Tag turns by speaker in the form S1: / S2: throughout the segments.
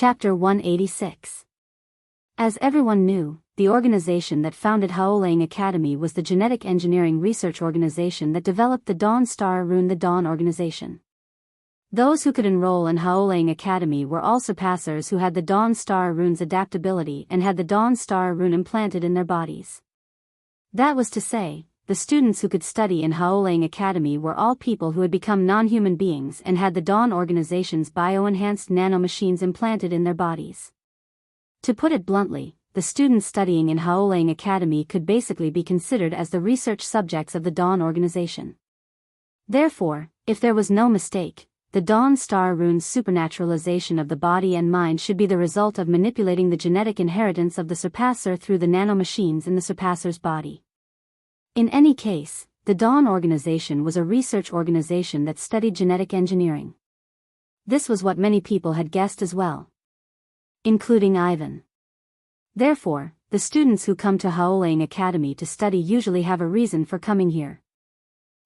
S1: Chapter 186. As everyone knew, the organization that founded Haolang Academy was the genetic engineering research organization that developed the Dawn Star Rune, the Dawn organization. Those who could enroll in Haolang Academy were all surpassers who had the Dawn Star Rune's adaptability and had the Dawn Star Rune implanted in their bodies. That was to say, the students who could study in Haolang Academy were all people who had become non-human beings and had the Dawn organization's bio-enhanced nanomachines implanted in their bodies. To put it bluntly, the students studying in Haolang Academy could basically be considered as the research subjects of the Dawn organization. Therefore, if there was no mistake, the Dawn Star Rune's supernaturalization of the body and mind should be the result of manipulating the genetic inheritance of the surpasser through the nanomachines in the surpasser's body. In any case, the Dawn organization was a research organization that studied genetic engineering. This was what many people had guessed as well, including Ivan. Therefore, the students who come to Haolang Academy to study usually have a reason for coming here.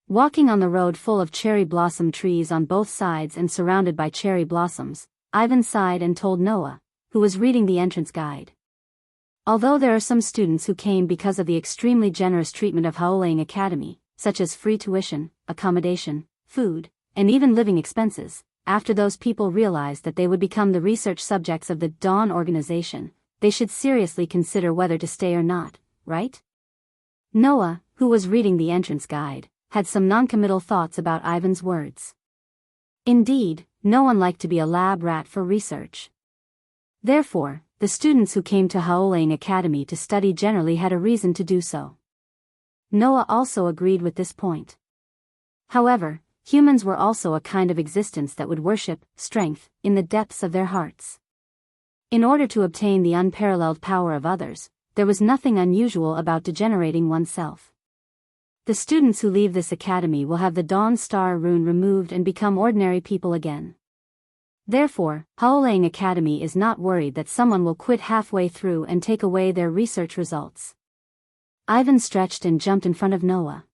S1: Walking on the road full of cherry blossom trees on both sides and surrounded by cherry blossoms, Ivan sighed and told Noah, who was reading the entrance guide. Although there are some students who came because of the extremely generous treatment of Haolang Academy, such as free tuition, accommodation, food, and even living expenses, after those people realized that they would become the research subjects of the Dawn organization, they should seriously consider whether to stay or not, right? Noah, who was reading the entrance guide, had some non-committal thoughts about Ivan's words. Indeed, no one liked to be a lab rat for research. Therefore, the students who came to Haolang Academy to study generally had a reason to do so. Noah also agreed with this point. However, humans were also a kind of existence that would worship strength in the depths of their hearts. In order to obtain the unparalleled power of others, there was nothing unusual about degenerating oneself. The students who leave this academy will have the Dawn Star Rune removed and become ordinary people again. Therefore, Haolang Academy is not worried that someone will quit halfway through and take away their research results. Ivan stretched and jumped in front of Noah.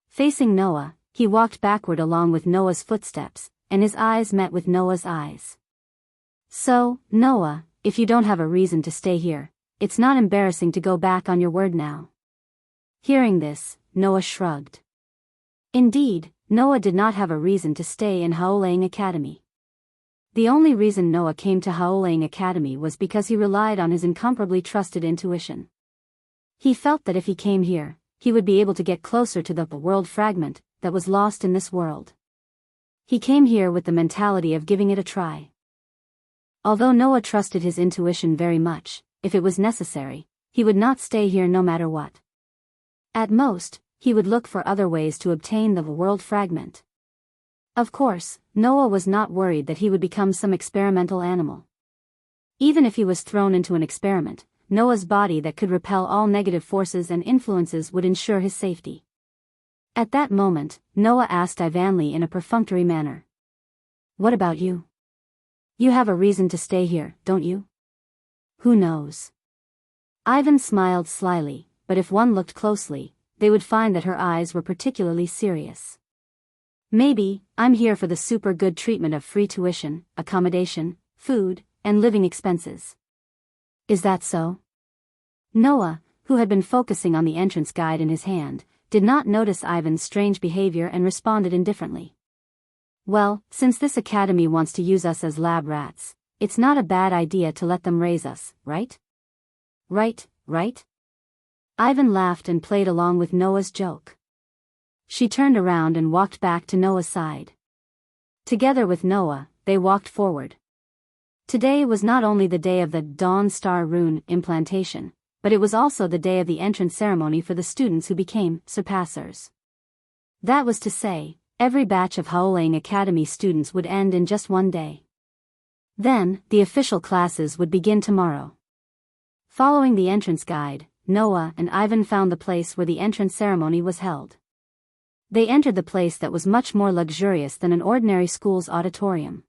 S1: Facing Noah, he walked backward along with Noah's footsteps, and his eyes met with Noah's eyes. So, Noah, if you don't have a reason to stay here, it's not embarrassing to go back on your word now. Hearing this, Noah shrugged. Indeed, Noah did not have a reason to stay in Haolang Academy. The only reason Noah came to Haolang Academy was because he relied on his incomparably trusted intuition. He felt that if he came here, he would be able to get closer to the world fragment that was lost in this world. He came here with the mentality of giving it a try. Although Noah trusted his intuition very much, if it was necessary, he would not stay here no matter what. At most, he would look for other ways to obtain the world fragment. Of course, Noah was not worried that he would become some experimental animal. Even if he was thrown into an experiment, Noah's body that could repel all negative forces and influences would ensure his safety. At that moment, Noah asked Ivanly in a perfunctory manner. "What about you? You have a reason to stay here, don't you?" "Who knows?" Ivan smiled slyly, but if one looked closely, they would find that her eyes were particularly serious. "Maybe, I'm here for the super good treatment of free tuition, accommodation, food, and living expenses." "Is that so?" Noah, who had been focusing on the entrance guide in his hand, did not notice Ivan's strange behavior and responded indifferently. "Well, since this academy wants to use us as lab rats, it's not a bad idea to let them raise us, right?" Right? Ivan laughed and played along with Noah's joke. She turned around and walked back to Noah's side. Together with Noah, they walked forward. Today was not only the day of the Dawn Star Rune implantation, but it was also the day of the entrance ceremony for the students who became surpassers. That was to say, every batch of Haolang Academy students would end in just one day. Then, the official classes would begin tomorrow. Following the entrance guide, Noah and Ivan found the place where the entrance ceremony was held. They entered the place that was much more luxurious than an ordinary school's auditorium.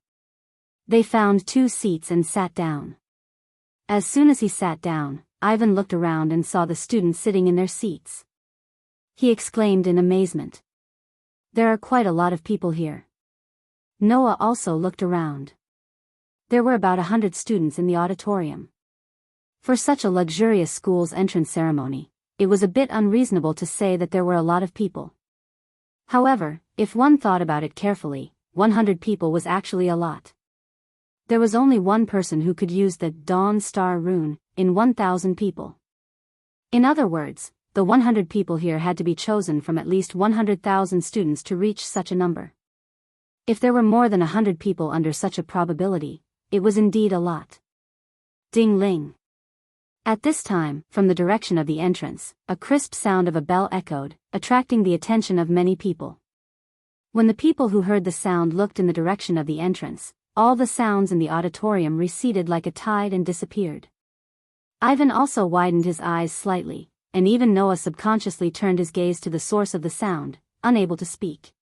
S1: They found 2 seats and sat down. As soon as he sat down, Ivan looked around and saw the students sitting in their seats. He exclaimed in amazement. "There are quite a lot of people here." Noah also looked around. There were about 100 students in the auditorium. For such a luxurious school's entrance ceremony, it was a bit unreasonable to say that there were a lot of people. However, if one thought about it carefully, 100 people was actually a lot. There was only one person who could use the Dawn Star rune in 1,000 people. In other words, the 100 people here had to be chosen from at least 100,000 students to reach such a number. If there were more than 100 people under such a probability, it was indeed a lot. Ding-ling. At this time, from the direction of the entrance, a crisp sound of a bell echoed, attracting the attention of many people. When the people who heard the sound looked in the direction of the entrance, all the sounds in the auditorium receded like a tide and disappeared. Ivan also widened his eyes slightly, and even Noah subconsciously turned his gaze to the source of the sound, unable to speak.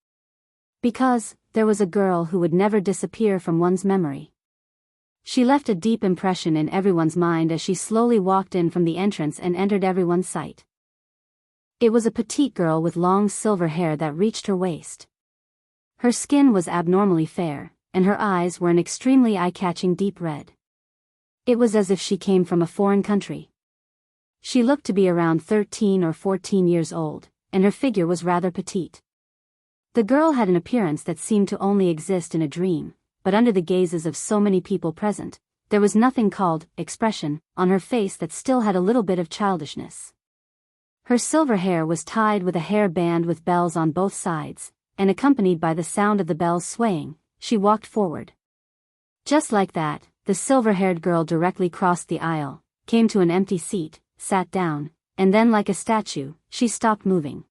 S1: Because, there was a girl who would never disappear from one's memory. She left a deep impression in everyone's mind as she slowly walked in from the entrance and entered everyone's sight. It was a petite girl with long silver hair that reached her waist. Her skin was abnormally fair, and her eyes were an extremely eye-catching deep red. It was as if she came from a foreign country. She looked to be around 13 or 14 years old, and her figure was rather petite. The girl had an appearance that seemed to only exist in a dream, but under the gazes of so many people present, there was nothing called expression on her face that still had a little bit of childishness. Her silver hair was tied with a hair band with bells on both sides, and accompanied by the sound of the bells swaying, she walked forward. Just like that, the silver-haired girl directly crossed the aisle, came to an empty seat, sat down, and then like a statue, she stopped moving.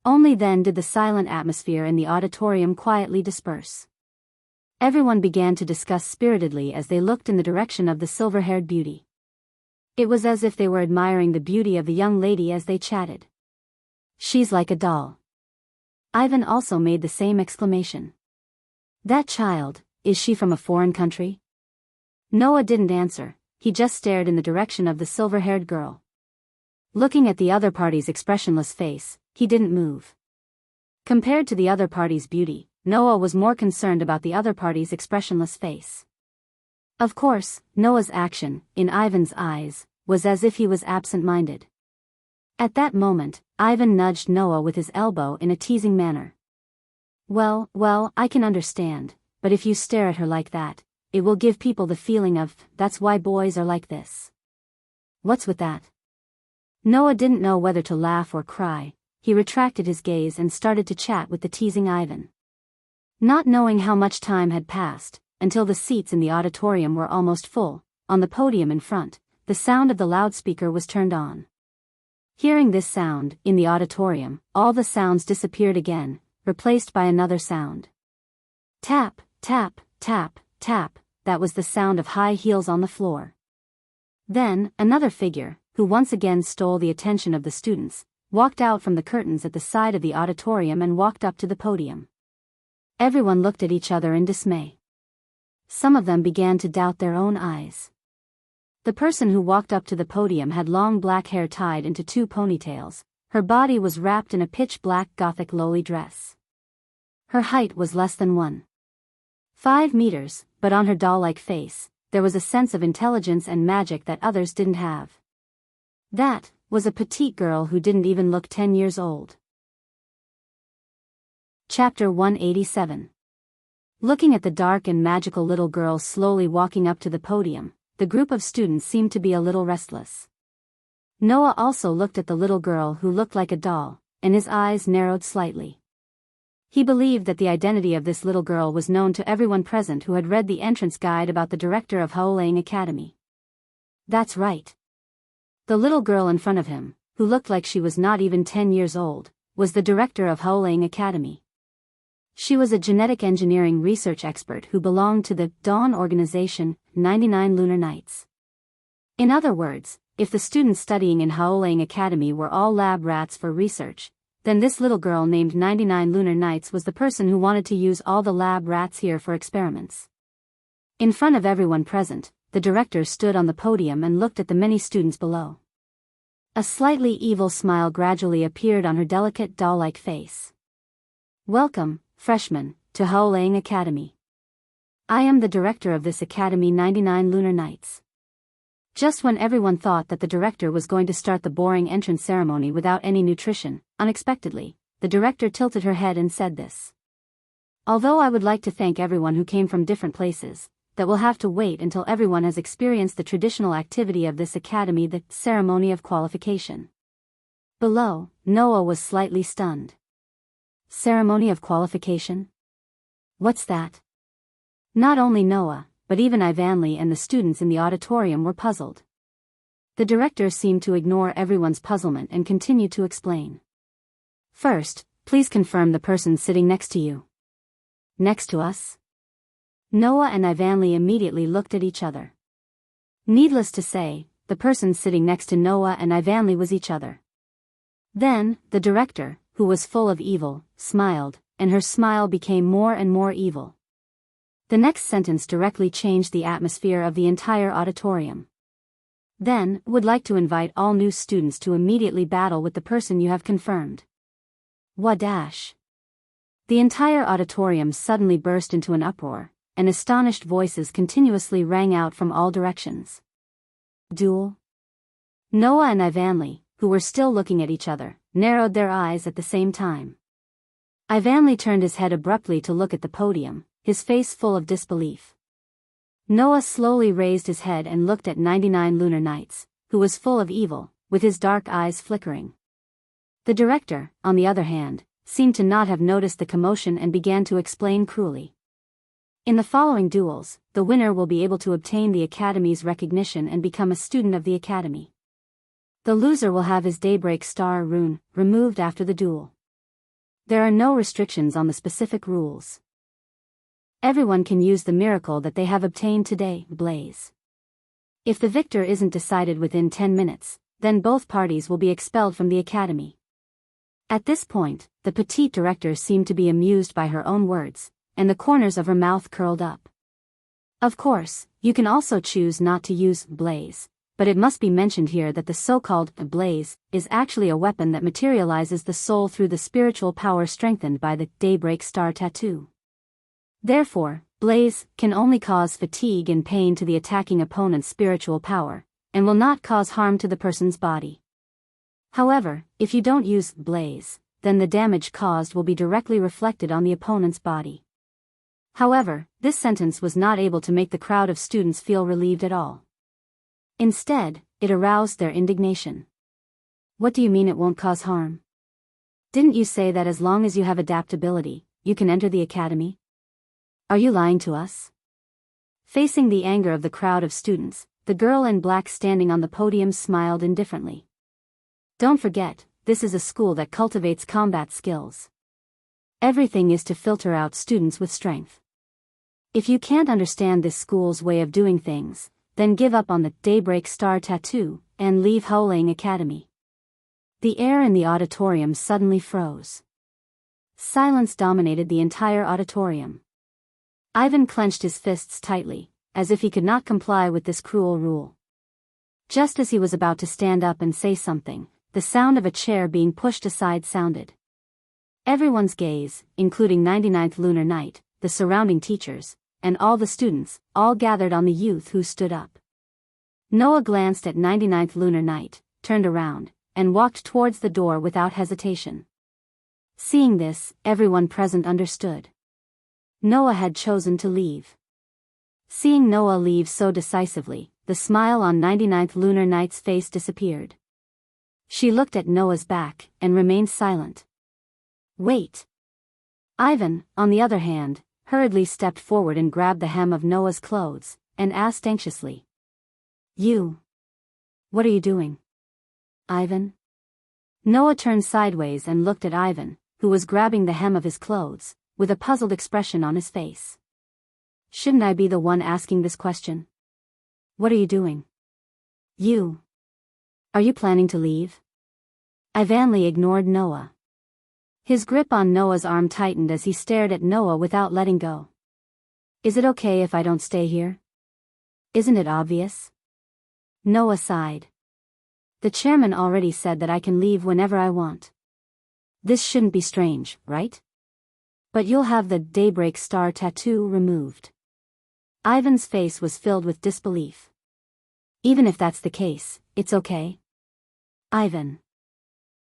S1: Only then did the silent atmosphere in the auditorium quietly disperse. Everyone began to discuss spiritedly as they looked in the direction of the silver-haired beauty. It was as if they were admiring the beauty of the young lady as they chatted. "She's like a doll." Ivan also made the same exclamation. "That child, is she from a foreign country?" Noah didn't answer, he just stared in the direction of the silver-haired girl. Looking at the other party's expressionless face, he didn't move. Compared to the other party's beauty, Noah was more concerned about the other party's expressionless face. Of course, Noah's action, in Ivan's eyes, was as if he was absent-minded. At that moment, Ivan nudged Noah with his elbow in a teasing manner. Well, I can understand, but if you stare at her like that, it will give people the feeling of, that's why boys are like this." "What's with that?" Noah didn't know whether to laugh or cry. He retracted his gaze and started to chat with the teasing Ivan. Not knowing how much time had passed, until the seats in the auditorium were almost full, on the podium in front, the sound of the loudspeaker was turned on. Hearing this sound, in the auditorium, all the sounds disappeared again, replaced by another sound. Tap, tap, tap, tap, that was the sound of high heels on the floor. Then, another figure, who once again stole the attention of the students, walked out from the curtains at the side of the auditorium and walked up to the podium. Everyone looked at each other in dismay. Some of them began to doubt their own eyes. The person who walked up to the podium had long black hair tied into 2 ponytails, her body was wrapped in a pitch-black gothic lowly dress. Her height was less than 1.5 meters, but on her doll-like face, there was a sense of intelligence and magic that others didn't have. That was a petite girl who didn't even look 10 years old. Chapter 187. Looking at the dark and magical little girl slowly walking up to the podium, the group of students seemed to be a little restless. Noah also looked at the little girl who looked like a doll, and his eyes narrowed slightly. He believed that the identity of this little girl was known to everyone present who had read the entrance guide about the director of Haolang Academy. That's right. The little girl in front of him, who looked like she was not even 10 years old, was the director of Haolang Academy. She was a genetic engineering research expert who belonged to the Dawn organization, 99 Lunar Nights. In other words, if the students studying in Haolang Academy were all lab rats for research, then this little girl named 99 Lunar Nights was the person who wanted to use all the lab rats here for experiments. In front of everyone present, the director stood on the podium and looked at the many students below. A slightly evil smile gradually appeared on her delicate doll-like face. "Welcome, freshmen, to Haolang Academy. I am the director of this academy 99 lunar nights. Just when everyone thought that the director was going to start the boring entrance ceremony without any nutrition, unexpectedly, the director tilted her head and said this. Although I would like to thank everyone who came from different places, that will have to wait until everyone has experienced the traditional activity of this academy, the ceremony of qualification. Below, Noah was slightly stunned. Ceremony of qualification? What's that? Not only Noah, but even Ivanley and the students in the auditorium were puzzled. The director seemed to ignore everyone's puzzlement and continued to explain. First, please confirm the person sitting next to you. Next to us? Noah and Ivanley immediately looked at each other. Needless to say, the person sitting next to Noah and Ivanley was each other. Then, the director, who was full of evil, smiled, and her smile became more and more evil. The next sentence directly changed the atmosphere of the entire auditorium. Then, would like to invite all new students to immediately battle with the person you have confirmed. Wadash. The entire auditorium suddenly burst into an uproar, and astonished voices continuously rang out from all directions. Duel? Noah and Ivanley, who were still looking at each other, narrowed their eyes at the same time. Ivanley turned his head abruptly to look at the podium, his face full of disbelief. Noah slowly raised his head and looked at 99 lunar nights, who was full of evil, with his dark eyes flickering. The director, on the other hand, seemed to not have noticed the commotion and began to explain cruelly. In the following duels, the winner will be able to obtain the Academy's recognition and become a student of the Academy. The loser will have his Daybreak Star rune removed after the duel. There are no restrictions on the specific rules. Everyone can use the miracle that they have obtained today, Blaze. If the victor isn't decided within 10 minutes, then both parties will be expelled from the Academy. At this point, the petite director seemed to be amused by her own words, and the corners of her mouth curled up. Of course, you can also choose not to use Blaze, but it must be mentioned here that the so-called Blaze is actually a weapon that materializes the soul through the spiritual power strengthened by the Daybreak Star tattoo. Therefore, Blaze can only cause fatigue and pain to the attacking opponent's spiritual power, and will not cause harm to the person's body. However, if you don't use Blaze, then the damage caused will be directly reflected on the opponent's body. However, this sentence was not able to make the crowd of students feel relieved at all. Instead, it aroused their indignation. What do you mean it won't cause harm? Didn't you say that as long as you have adaptability, you can enter the Academy? Are you lying to us? Facing the anger of the crowd of students, the girl in black standing on the podium smiled indifferently. Don't forget, this is a school that cultivates combat skills. Everything is to filter out students with strength. If you can't understand this school's way of doing things, then give up on the Daybreak Star tattoo and leave Haoling Academy. The air in the auditorium suddenly froze. Silence dominated the entire auditorium. Ivan clenched his fists tightly, as if he could not comply with this cruel rule. Just as he was about to stand up and say something, the sound of a chair being pushed aside sounded. Everyone's gaze, including 99th lunar night, the surrounding teachers, and all the students, all gathered on the youth who stood up. Noah glanced at 99th lunar night, turned around, and walked towards the door without hesitation. Seeing this, everyone present understood. Noah had chosen to leave. Seeing Noah leave so decisively, the smile on 99th lunar night's face disappeared. She looked at Noah's back, and remained silent. Wait. Ivan, on the other hand, hurriedly stepped forward and grabbed the hem of Noah's clothes, and asked anxiously. You. What are you doing? Ivan? Noah turned sideways and looked at Ivan, who was grabbing the hem of his clothes, with a puzzled expression on his face. Shouldn't I be the one asking this question? What are you doing? You. Are you planning to leave? Ivanley ignored Noah. His grip on Noah's arm tightened as he stared at Noah without letting go. Is it okay if I don't stay here? Isn't it obvious? Noah sighed. The chairman already said that I can leave whenever I want. This shouldn't be strange, right? But you'll have the Daybreak Star tattoo removed. Ivan's face was filled with disbelief. Even if that's the case, it's okay? Ivan.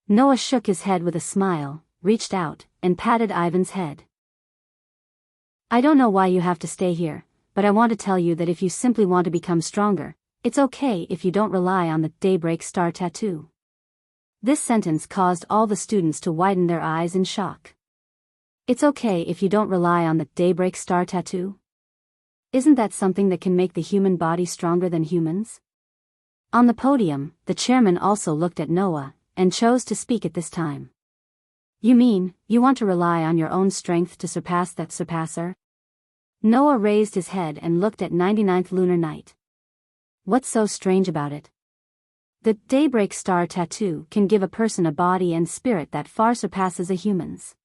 S1: Noah shook his head with a smile, reached out, and patted Ivan's head. I don't know why you have to stay here, but I want to tell you that if you simply want to become stronger, it's okay if you don't rely on the daybreak star tattoo. This sentence caused all the students to widen their eyes in shock. It's okay if you don't rely on the daybreak star tattoo? Isn't that something that can make the human body stronger than humans? On the podium, the chairman also looked at Noah, and chose to speak at this time. You mean, you want to rely on your own strength to surpass that surpasser? Noah raised his head and looked at 99th lunar night. What's so strange about it? The daybreak star tattoo can give a person a body and spirit that far surpasses a human's.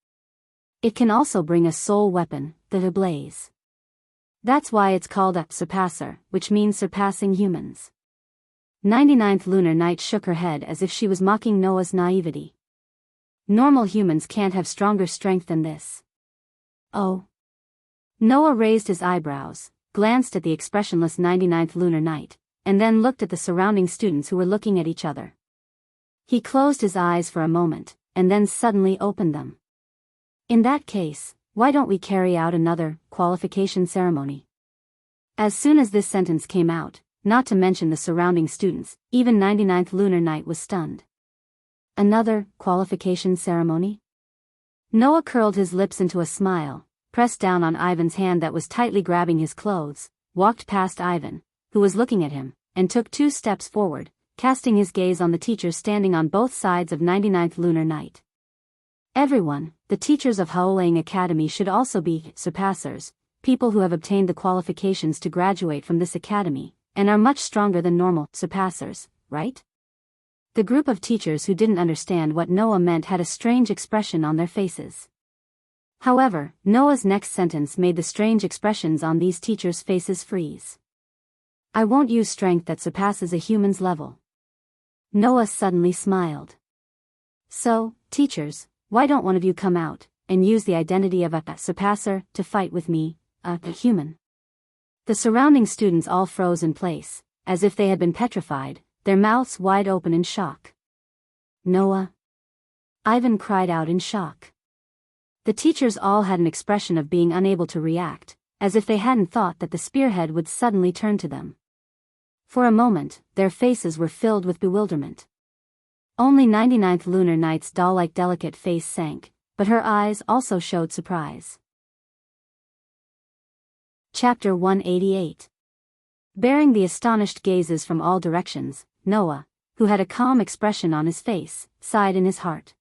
S1: It can also bring a soul weapon, the blaze. That's why it's called a surpasser, which means surpassing humans. 99th lunar night shook her head as if she was mocking Noah's naivety. Normal humans can't have stronger strength than this. Oh. Noah raised his eyebrows, glanced at the expressionless 99th lunar night, and then looked at the surrounding students who were looking at each other. He closed his eyes for a moment, and then suddenly opened them. In that case, why don't we carry out another qualification ceremony? As soon as this sentence came out, not to mention the surrounding students, even 99th lunar night was stunned. Another qualification ceremony? Noah curled his lips into a smile, pressed down on Ivan's hand that was tightly grabbing his clothes, walked past Ivan, who was looking at him, and took 2 steps forward, casting his gaze on the teachers standing on both sides of 99th lunar night. Everyone, the teachers of Haolang Academy should also be surpassers, people who have obtained the qualifications to graduate from this academy, and are much stronger than normal surpassers, right? The group of teachers who didn't understand what Noah meant had a strange expression on their faces. However, Noah's next sentence made the strange expressions on these teachers' faces freeze. I won't use strength that surpasses a human's level. Noah suddenly smiled. So, teachers, why don't one of you come out and use the identity of a surpasser to fight with me, a human? The surrounding students all froze in place, as if they had been petrified, their mouths wide open in shock. Noah? Ivan cried out in shock. The teachers all had an expression of being unable to react, as if they hadn't thought that the spearhead would suddenly turn to them. For a moment, their faces were filled with bewilderment. Only 99th lunar night's doll-like delicate face sank, but her eyes also showed surprise. Chapter 188. Bearing the astonished gazes from all directions, Noah, who had a calm expression on his face, sighed in his heart.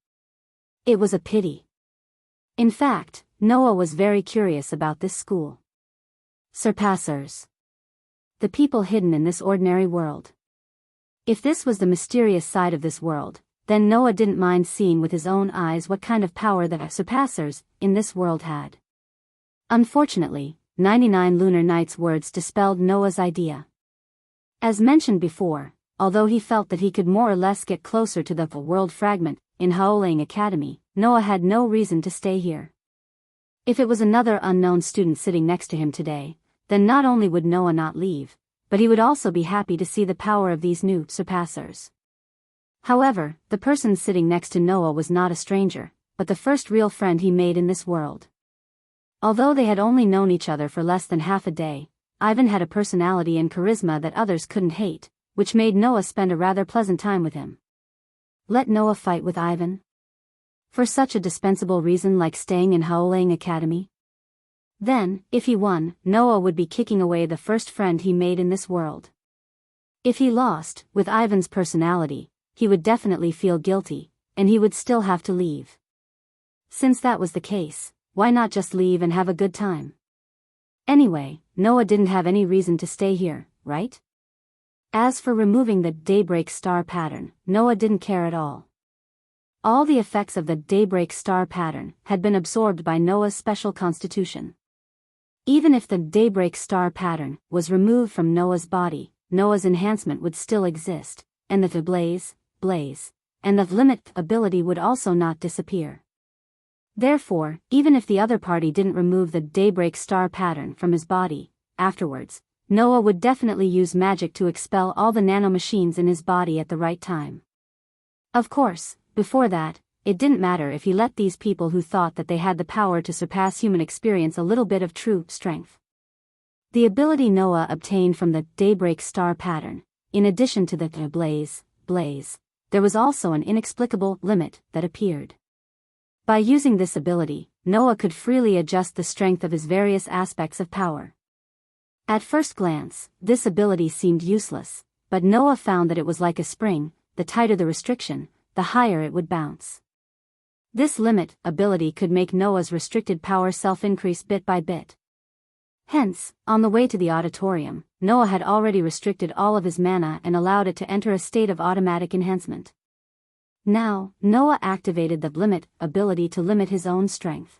S1: It was a pity. In fact, Noah was very curious about this school. Surpassers. The people hidden in this ordinary world. If this was the mysterious side of this world, then Noah didn't mind seeing with his own eyes what kind of power the surpassers in this world had. Unfortunately, 99 lunar night's words dispelled Noah's idea. As mentioned before, although he felt that he could more or less get closer to the world fragment in Haolang Academy, Noah had no reason to stay here. If it was another unknown student sitting next to him today, then not only would Noah not leave, but he would also be happy to see the power of these new surpassers. However, the person sitting next to Noah was not a stranger, but the first real friend he made in this world. Although they had only known each other for less than half a day, Ivan had a personality and charisma that others couldn't hate, which made Noah spend a rather pleasant time with him. Let Noah fight with Ivan? For such a dispensable reason like staying in Haolang Academy? Then, if he won, Noah would be kicking away the first friend he made in this world. If he lost, with Ivan's personality, he would definitely feel guilty, and he would still have to leave. Since that was the case, why not just leave and have a good time? Anyway, Noah didn't have any reason to stay here, right? As for removing the daybreak star pattern, Noah didn't care at all. All the effects of the daybreak star pattern had been absorbed by Noah's special constitution. Even if the daybreak star pattern was removed from Noah's body, Noah's enhancement would still exist, and the blaze, and the limit ability would also not disappear. Therefore, even if the other party didn't remove the daybreak star pattern from his body, afterwards, Noah would definitely use magic to expel all the nanomachines in his body at the right time. Of course, before that, it didn't matter if he let these people who thought that they had the power to surpass human experience a little bit of true strength. The ability Noah obtained from the daybreak star pattern, in addition to the blaze, there was also an inexplicable limit that appeared. By using this ability, Noah could freely adjust the strength of his various aspects of power. At first glance, this ability seemed useless, but Noah found that it was like a spring. The tighter the restriction, the higher it would bounce. This limit ability could make Noah's restricted power self-increase bit by bit. Hence, on the way to the auditorium, Noah had already restricted all of his mana and allowed it to enter a state of automatic enhancement. Now, Noah activated the limit ability to limit his own strength.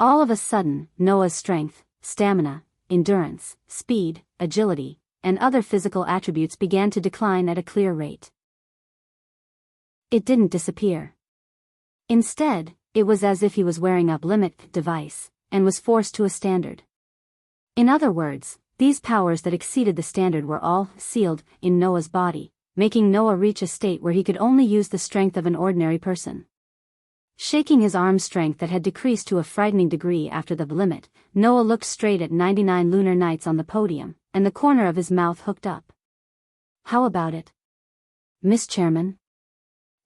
S1: All of a sudden, Noah's strength, stamina, endurance, speed, agility, and other physical attributes began to decline at a clear rate. It didn't disappear. Instead, it was as if he was wearing a limit device, and was forced to a standard. In other words, these powers that exceeded the standard were all sealed in Noah's body, making Noah reach a state where he could only use the strength of an ordinary person. Shaking his arm strength that had decreased to a frightening degree after the limit, Noah looked straight at 99 lunar nights on the podium, and the corner of his mouth hooked up. "How about it, Miss Chairman?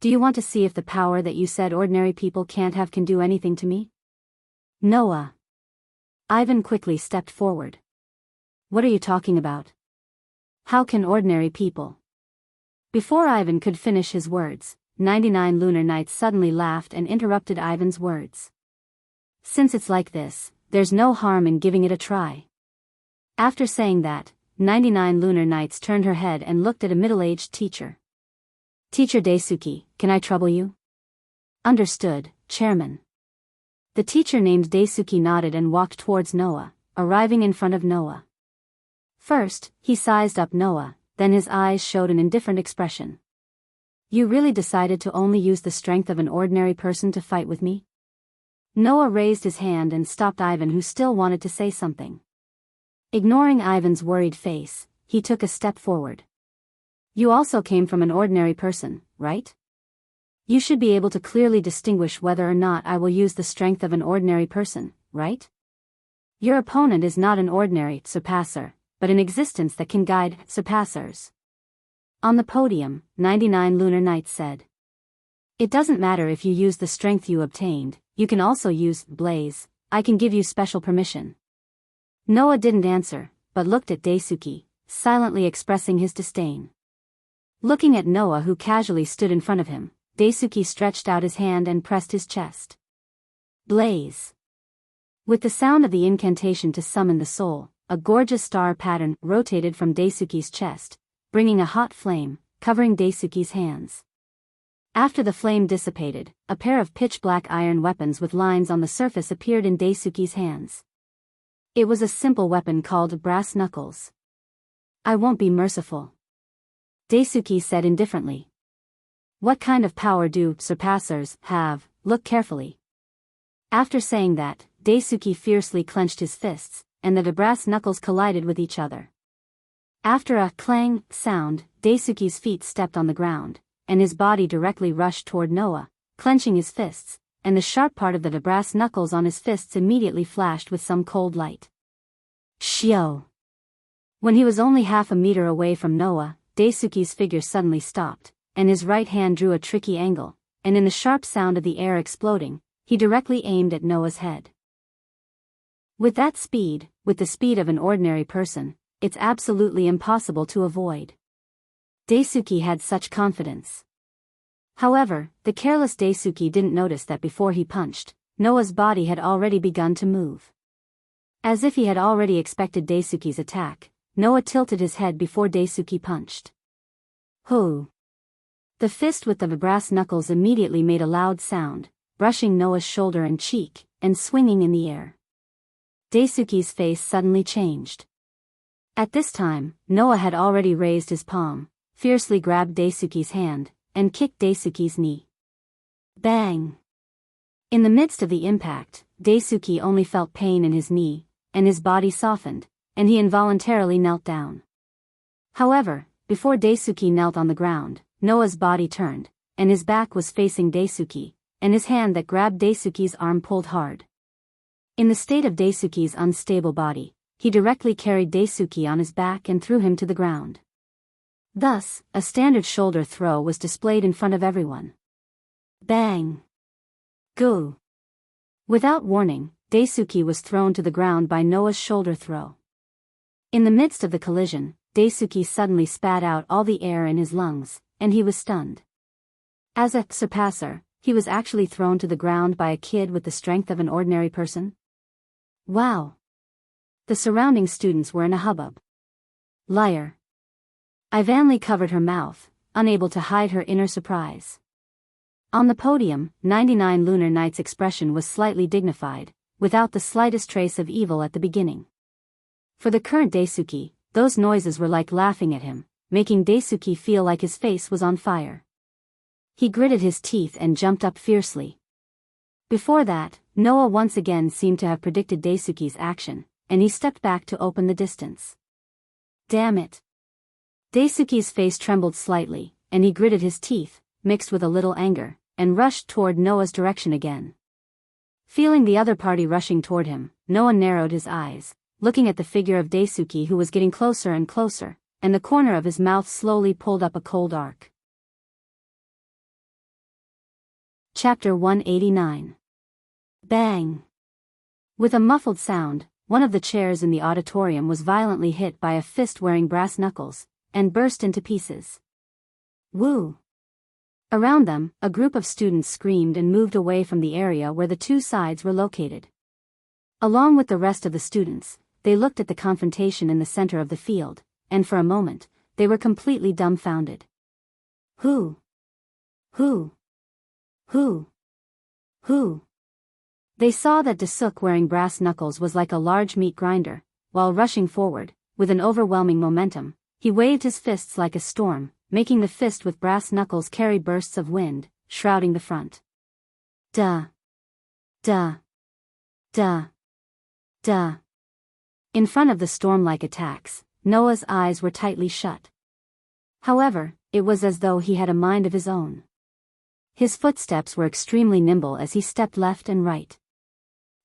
S1: Do you want to see if the power that you said ordinary people can't have can do anything to me?" "Noah." Ivan quickly stepped forward. "What are you talking about? How can ordinary people?" Before Ivan could finish his words, 99 lunar nights suddenly laughed and interrupted Ivan's words. "Since it's like this, there's no harm in giving it a try." After saying that, 99 lunar nights turned her head and looked at a middle-aged teacher. "Teacher Daisuke, can I trouble you?" "Understood, Chairman." The teacher named Daisuke nodded and walked towards Noah, arriving in front of Noah. First, he sized up Noah, then his eyes showed an indifferent expression. "You really decided to only use the strength of an ordinary person to fight with me?" Noah raised his hand and stopped Ivan, who still wanted to say something. Ignoring Ivan's worried face, he took a step forward. "You also came from an ordinary person, right? You should be able to clearly distinguish whether or not I will use the strength of an ordinary person, right? Your opponent is not an ordinary surpasser, but an existence that can guide surpassers." On the podium, 99 lunar nights said, "It doesn't matter if you use the strength you obtained, you can also use blaze. I can give you special permission." Noah didn't answer, but looked at Daisuke, silently expressing his disdain. Looking at Noah, who casually stood in front of him, Daisuke stretched out his hand and pressed his chest. Blaze. With the sound of the incantation to summon the soul, a gorgeous star pattern rotated from Daisuke's chest, bringing a hot flame, covering Daisuke's hands. After the flame dissipated, a pair of pitch-black iron weapons with lines on the surface appeared in Daisuke's hands. It was a simple weapon called brass knuckles. "I won't be merciful," Daisuke said indifferently. "What kind of power do surpassers have? Look carefully." After saying that, Daisuke fiercely clenched his fists, and the brass knuckles collided with each other. After a clang sound, Daisuke's feet stepped on the ground, and his body directly rushed toward Noah, clenching his fists, and the sharp part of the brass knuckles on his fists immediately flashed with some cold light. Shio! When he was only half a meter away from Noah, Daisuke's figure suddenly stopped, and his right hand drew a tricky angle, and in the sharp sound of the air exploding, he directly aimed at Noah's head. With that speed, with the speed of an ordinary person, it's absolutely impossible to avoid. Daisuke had such confidence. However, the careless Daisuke didn't notice that before he punched, Noah's body had already begun to move. As if he had already expected Daisuke's attack, Noah tilted his head before Daisuke punched. Hoo! The fist with the brass knuckles immediately made a loud sound, brushing Noah's shoulder and cheek, and swinging in the air. Daisuke's face suddenly changed. At this time, Noah had already raised his palm, fiercely grabbed Daisuke's hand, and kicked Daisuke's knee. Bang! In the midst of the impact, Daisuke only felt pain in his knee, and his body softened, and he involuntarily knelt down. However, before Daisuke knelt on the ground, Noah's body turned, and his back was facing Daisuke, and his hand that grabbed Daisuke's arm pulled hard. In the state of Daisuke's unstable body, he directly carried Daisuke on his back and threw him to the ground. Thus, a standard shoulder throw was displayed in front of everyone. Bang! Go! Without warning, Daisuke was thrown to the ground by Noah's shoulder throw. In the midst of the collision, Daisuke suddenly spat out all the air in his lungs, and he was stunned. As a surpasser, he was actually thrown to the ground by a kid with the strength of an ordinary person. Wow! The surrounding students were in a hubbub. Liar! Ivanli covered her mouth, unable to hide her inner surprise. On the podium, 99 Lunar Knight's expression was slightly dignified, without the slightest trace of evil at the beginning. For the current Daisuke, those noises were like laughing at him, making Daisuke feel like his face was on fire. He gritted his teeth and jumped up fiercely. Before that, Noah once again seemed to have predicted Daisuke's action, and he stepped back to open the distance. Damn it! Daisuke's face trembled slightly, and he gritted his teeth, mixed with a little anger, and rushed toward Noah's direction again. Feeling the other party rushing toward him, Noah narrowed his eyes, looking at the figure of Daisuke who was getting closer and closer, and the corner of his mouth slowly pulled up a cold arc. Chapter 189. Bang! With a muffled sound, one of the chairs in the auditorium was violently hit by a fist wearing brass knuckles, and burst into pieces. Woo! Around them, a group of students screamed and moved away from the area where the two sides were located. Along with the rest of the students, they looked at the confrontation in the center of the field, and for a moment, they were completely dumbfounded. Who? They saw that Dasuk wearing brass knuckles was like a large meat grinder, while rushing forward, with an overwhelming momentum, he waved his fists like a storm, making the fist with brass knuckles carry bursts of wind, shrouding the front. Duh. Duh. Duh. Duh. In front of the storm-like attacks, Noah's eyes were tightly shut. However, it was as though he had a mind of his own. His footsteps were extremely nimble as he stepped left and right.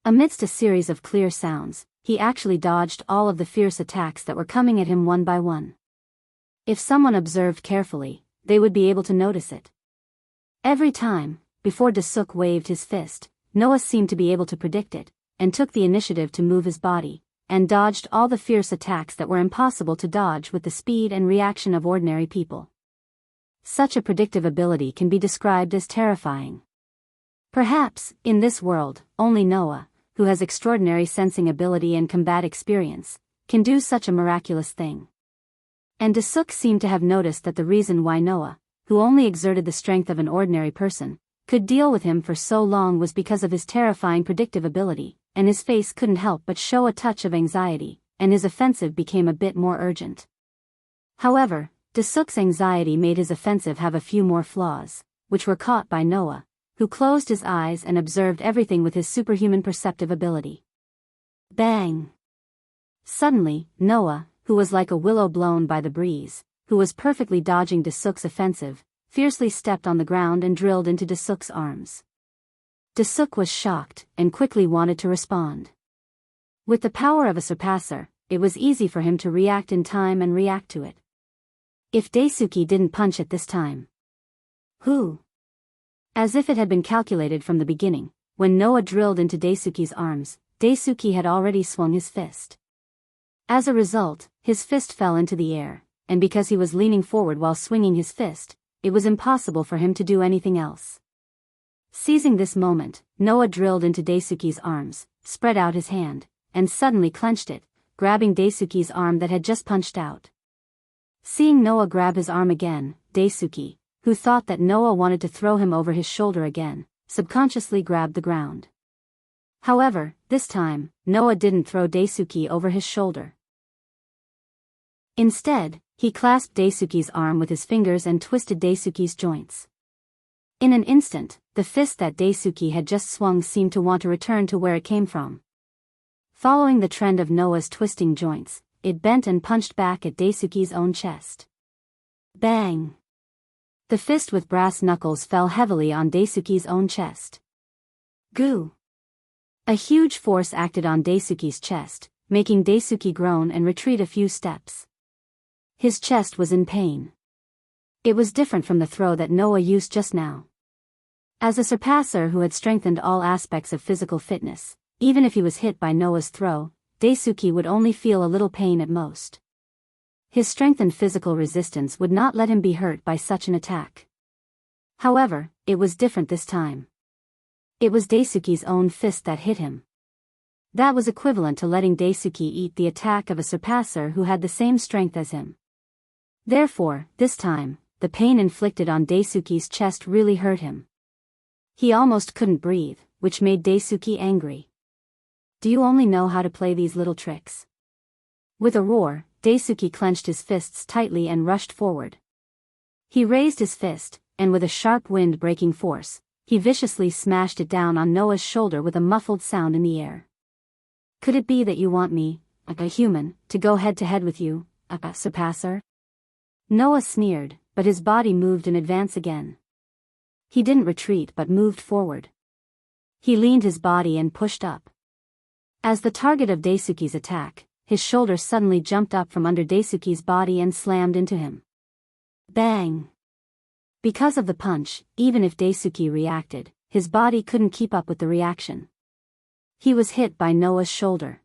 S1: Amidst a series of clear sounds, he actually dodged all of the fierce attacks that were coming at him one by one. If someone observed carefully, they would be able to notice it. Every time, before Dasuk waved his fist, Noah seemed to be able to predict it, and took the initiative to move his body, and dodged all the fierce attacks that were impossible to dodge with the speed and reaction of ordinary people. Such a predictive ability can be described as terrifying. Perhaps, in this world, only Noah, who has extraordinary sensing ability and combat experience, can do such a miraculous thing. And Dasuk seemed to have noticed that the reason why Noah, who only exerted the strength of an ordinary person, could deal with him for so long was because of his terrifying predictive ability, and his face couldn't help but show a touch of anxiety, and his offensive became a bit more urgent. However, Dasuk's anxiety made his offensive have a few more flaws, which were caught by Noah, who closed his eyes and observed everything with his superhuman perceptive ability. Bang! Suddenly, Noah, who was like a willow blown by the breeze, who was perfectly dodging Dasuk's offensive, fiercely stepped on the ground and drilled into Dasuk's arms. Dasuk was shocked, and quickly wanted to respond. With the power of a surpasser, it was easy for him to react in time and react to it. If Daisuke didn't punch at this time. Who? As if it had been calculated from the beginning, when Noah drilled into Daisuke's arms, Daisuke had already swung his fist. As a result, his fist fell into the air, and because he was leaning forward while swinging his fist, it was impossible for him to do anything else. Seizing this moment, Noah drilled into Daisuke's arms, spread out his hand, and suddenly clenched it, grabbing Daisuke's arm that had just punched out. Seeing Noah grab his arm again, Daisuke, who thought that Noah wanted to throw him over his shoulder again, subconsciously grabbed the ground. However, this time, Noah didn't throw Daisuke over his shoulder. Instead, he clasped Daisuke's arm with his fingers and twisted Daisuke's joints. In an instant, the fist that Daisuke had just swung seemed to want to return to where it came from. Following the trend of Noah's twisting joints, it bent and punched back at Daisuke's own chest. Bang! The fist with brass knuckles fell heavily on Daisuke's own chest. Goo! A huge force acted on Daisuke's chest, making Daisuke groan and retreat a few steps. His chest was in pain. It was different from the throw that Noah used just now. As a surpasser who had strengthened all aspects of physical fitness, even if he was hit by Noah's throw, Daisuke would only feel a little pain at most. His strengthened physical resistance would not let him be hurt by such an attack. However, it was different this time. It was Daisuke's own fist that hit him. That was equivalent to letting Daisuke eat the attack of a surpasser who had the same strength as him. Therefore, this time, the pain inflicted on Daisuke's chest really hurt him. He almost couldn't breathe, which made Daisuke angry. Do you only know how to play these little tricks? With a roar, Daisuke clenched his fists tightly and rushed forward. He raised his fist, and with a sharp wind-breaking force, he viciously smashed it down on Noah's shoulder with a muffled sound in the air. Could it be that you want me, a human, to go head-to-head with you, a surpasser? Noah sneered, but his body moved in advance again. He didn't retreat but moved forward. He leaned his body and pushed up. As the target of Daisuke's attack, his shoulder suddenly jumped up from under Daisuke's body and slammed into him. Bang! Because of the punch, even if Daisuke reacted, his body couldn't keep up with the reaction. He was hit by Noah's shoulder.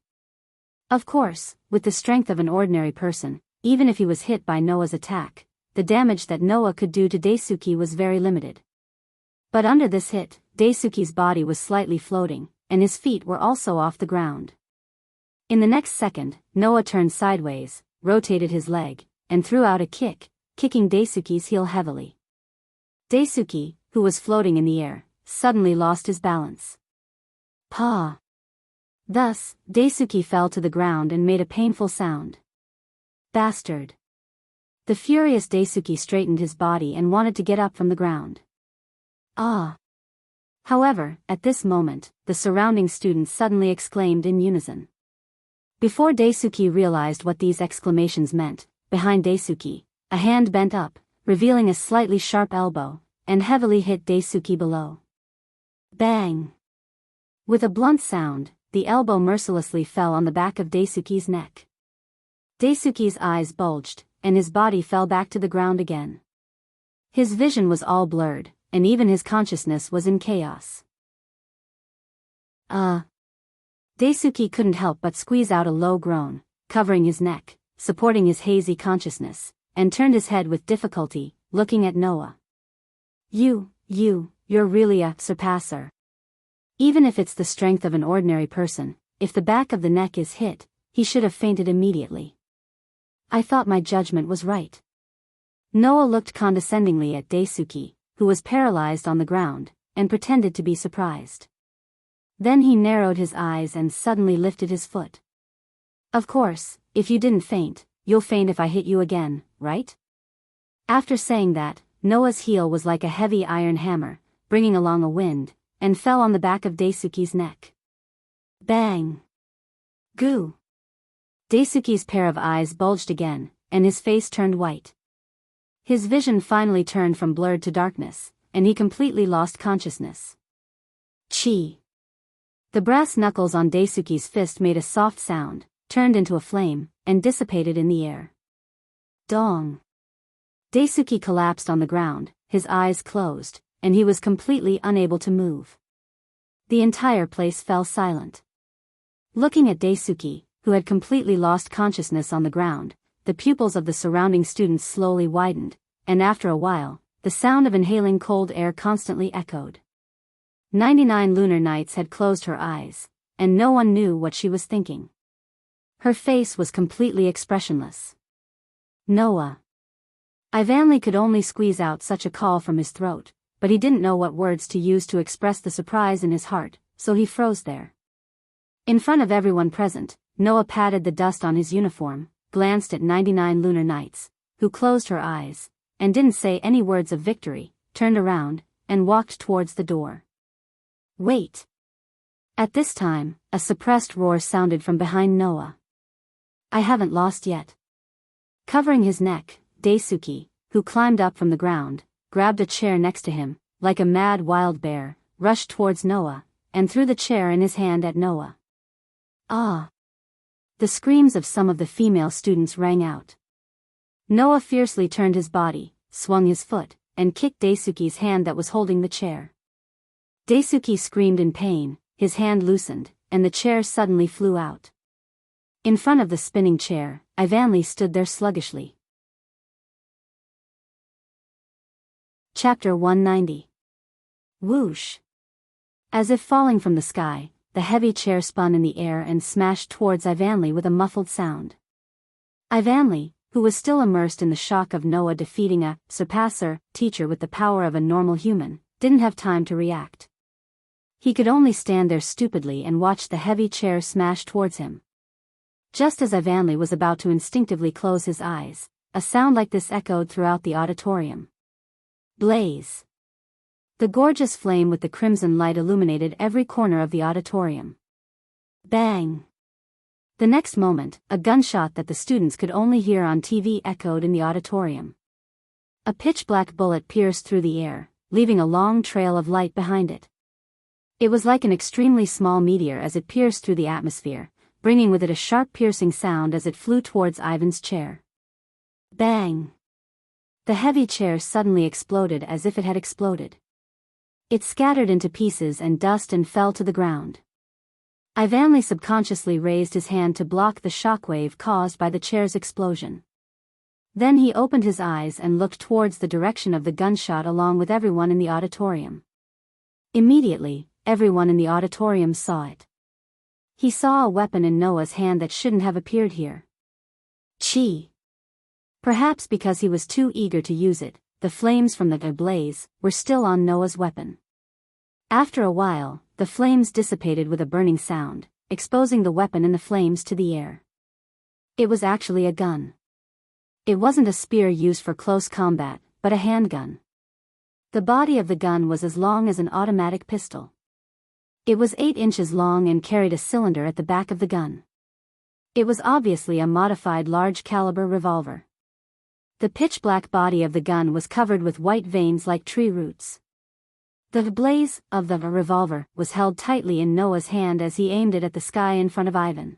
S1: Of course, with the strength of an ordinary person, even if he was hit by Noah's attack, the damage that Noah could do to Daisuke was very limited. But under this hit, Daisuke's body was slightly floating, and his feet were also off the ground. In the next second, Noah turned sideways, rotated his leg, and threw out a kick, kicking Daisuke's heel heavily. Daisuke, who was floating in the air, suddenly lost his balance. Pa! Thus, Daisuke fell to the ground and made a painful sound. Bastard! The furious Daisuke straightened his body and wanted to get up from the ground. Ah! However, at this moment, the surrounding students suddenly exclaimed in unison. Before Daisuke realized what these exclamations meant, behind Daisuke, a hand bent up, revealing a slightly sharp elbow, and heavily hit Daisuke below. Bang! With a blunt sound, the elbow mercilessly fell on the back of Daisuke's neck. Daisuke's eyes bulged, and his body fell back to the ground again. His vision was all blurred, and even his consciousness was in chaos. Daisuke couldn't help but squeeze out a low groan, covering his neck, supporting his hazy consciousness, and turned his head with difficulty, looking at Noah. You're really a surpasser. Even if it's the strength of an ordinary person, if the back of the neck is hit, he should have fainted immediately. I thought my judgment was right. Noah looked condescendingly at Daisuke, who was paralyzed on the ground, and pretended to be surprised. Then he narrowed his eyes and suddenly lifted his foot. Of course, if you didn't faint, you'll faint if I hit you again, right? After saying that, Noah's heel was like a heavy iron hammer, bringing along a wind, and fell on the back of Daisuke's neck. Bang! Goo! Daisuke's pair of eyes bulged again, and his face turned white. His vision finally turned from blurred to darkness, and he completely lost consciousness. Chi! The brass knuckles on Daisuke's fist made a soft sound, turned into a flame, and dissipated in the air. Dong! Daisuke collapsed on the ground, his eyes closed, and he was completely unable to move. The entire place fell silent. Looking at Daisuke, who had completely lost consciousness on the ground, the pupils of the surrounding students slowly widened, and after a while, the sound of inhaling cold air constantly echoed. 99 lunar nights had closed her eyes, and no one knew what she was thinking. Her face was completely expressionless. Noah. Ivanli could only squeeze out such a call from his throat, but he didn't know what words to use to express the surprise in his heart, so he froze there. In front of everyone present, Noah patted the dust on his uniform, glanced at 99 lunar nights, who closed her eyes, and didn't say any words of victory, turned around, and walked towards the door. Wait! At this time, a suppressed roar sounded from behind Noah. "I haven't lost yet." Covering his neck, Daisuke, who climbed up from the ground, grabbed a chair next to him, like a mad wild bear, rushed towards Noah, and threw the chair in his hand at Noah. "Ah!" The screams of some of the female students rang out. Noah fiercely turned his body, swung his foot, and kicked Daisuke's hand that was holding the chair. Daisuke screamed in pain, his hand loosened, and the chair suddenly flew out. In front of the spinning chair, Ivanli stood there sluggishly. Chapter 190. Whoosh! As if falling from the sky, the heavy chair spun in the air and smashed towards Ivanli with a muffled sound. Ivanli, who was still immersed in the shock of Noah defeating a surpasser teacher with the power of a normal human, didn't have time to react. He could only stand there stupidly and watch the heavy chair smash towards him. Just as Ivanli was about to instinctively close his eyes, a sound like this echoed throughout the auditorium. Blaze! The gorgeous flame with the crimson light illuminated every corner of the auditorium. Bang! The next moment, a gunshot that the students could only hear on TV echoed in the auditorium. A pitch-black bullet pierced through the air, leaving a long trail of light behind it. It was like an extremely small meteor as it pierced through the atmosphere, bringing with it a sharp piercing sound as it flew towards Ivan's chair. Bang! The heavy chair suddenly exploded as if it had exploded. It scattered into pieces and dust and fell to the ground. Ivanli subconsciously raised his hand to block the shockwave caused by the chair's explosion. Then he opened his eyes and looked towards the direction of the gunshot along with everyone in the auditorium. Immediately, everyone in the auditorium saw it. He saw a weapon in Noah's hand that shouldn't have appeared here. Chi! Perhaps because he was too eager to use it, the flames from the blaze were still on Noah's weapon. After a while, the flames dissipated with a burning sound, exposing the weapon in the flames to the air. It was actually a gun. It wasn't a spear used for close combat, but a handgun. The body of the gun was as long as an automatic pistol. It was 8 inches long and carried a cylinder at the back of the gun. It was obviously a modified large-caliber revolver. The pitch-black body of the gun was covered with white veins like tree roots. The blaze of the revolver was held tightly in Noah's hand as he aimed it at the sky in front of Ivan.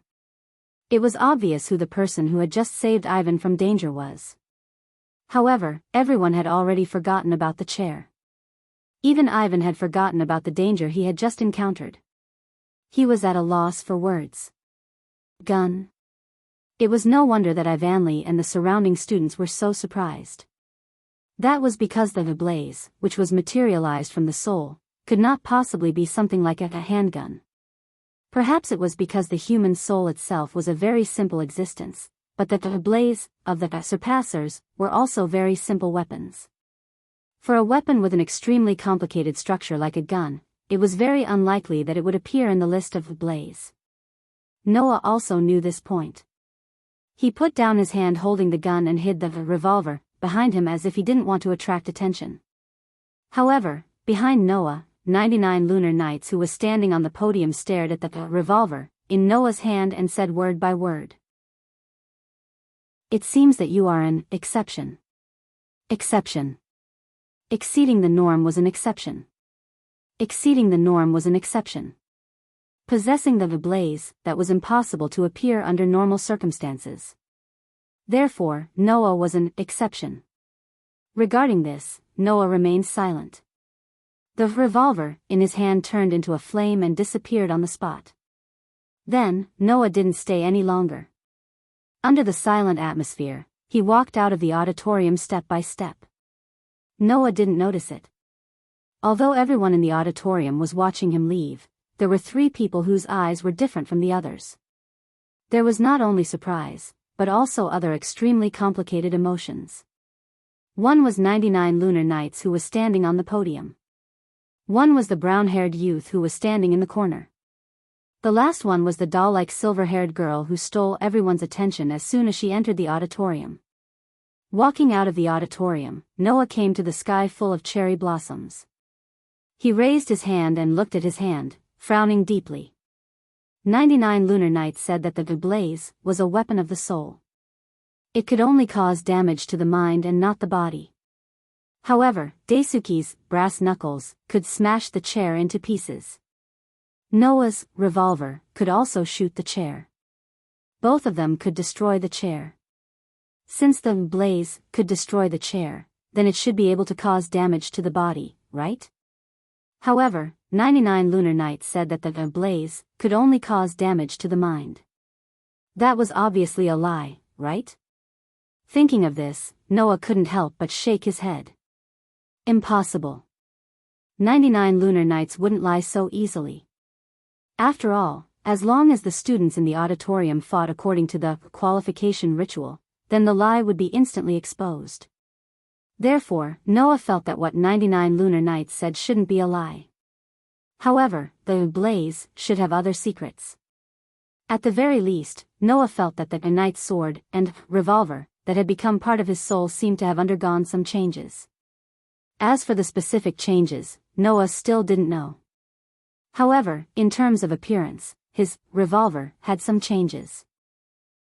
S1: It was obvious who the person who had just saved Ivan from danger was. However, everyone had already forgotten about the chair. Even Ivan had forgotten about the danger he had just encountered. He was at a loss for words. Gun? It was no wonder that Ivanli and the surrounding students were so surprised. That was because the blaze, which was materialized from the soul, could not possibly be something like a handgun. Perhaps it was because the human soul itself was a very simple existence, but that the blaze of the surpassers were also very simple weapons. For a weapon with an extremely complicated structure like a gun, it was very unlikely that it would appear in the list of the blaze. Noah also knew this point. He put down his hand holding the gun and hid the revolver behind him as if he didn't want to attract attention. However, behind Noah, 99 lunar knights who was standing on the podium stared at the revolver in Noah's hand and said word by word. "It seems that you are an exception." Exception. Exceeding the norm was an exception. Exceeding the norm was an exception. Possessing the blaze that was impossible to appear under normal circumstances. Therefore, Noah was an exception. Regarding this, Noah remained silent. The revolver in his hand turned into a flame and disappeared on the spot. Then, Noah didn't stay any longer. Under the silent atmosphere, he walked out of the auditorium step by step. Noah didn't notice it. Although everyone in the auditorium was watching him leave, there were 3 people whose eyes were different from the others. There was not only surprise, but also other extremely complicated emotions. One was 99 lunar knights who was standing on the podium. One was the brown-haired youth who was standing in the corner. The last one was the doll-like silver-haired girl who stole everyone's attention as soon as she entered the auditorium. Walking out of the auditorium, Noah came to the sky full of cherry blossoms. He raised his hand and looked at his hand, frowning deeply. 99 lunar nights said that the blaze was a weapon of the soul. It could only cause damage to the mind and not the body. However, Daisuke's brass knuckles could smash the chair into pieces. Noah's revolver could also shoot the chair. Both of them could destroy the chair. Since the blaze could destroy the chair, then it should be able to cause damage to the body, right? However, 99 lunar nights said that the blaze could only cause damage to the mind. That was obviously a lie, right? Thinking of this, Noah couldn't help but shake his head. Impossible. 99 lunar nights wouldn't lie so easily. After all, as long as the students in the auditorium fought according to the qualification ritual, then the lie would be instantly exposed. Therefore, Noah felt that what 99 lunar nights said shouldn't be a lie. However, the blaze should have other secrets. At the very least, Noah felt that the knight's sword and revolver that had become part of his soul seemed to have undergone some changes. As for the specific changes, Noah still didn't know. However, in terms of appearance, his revolver had some changes.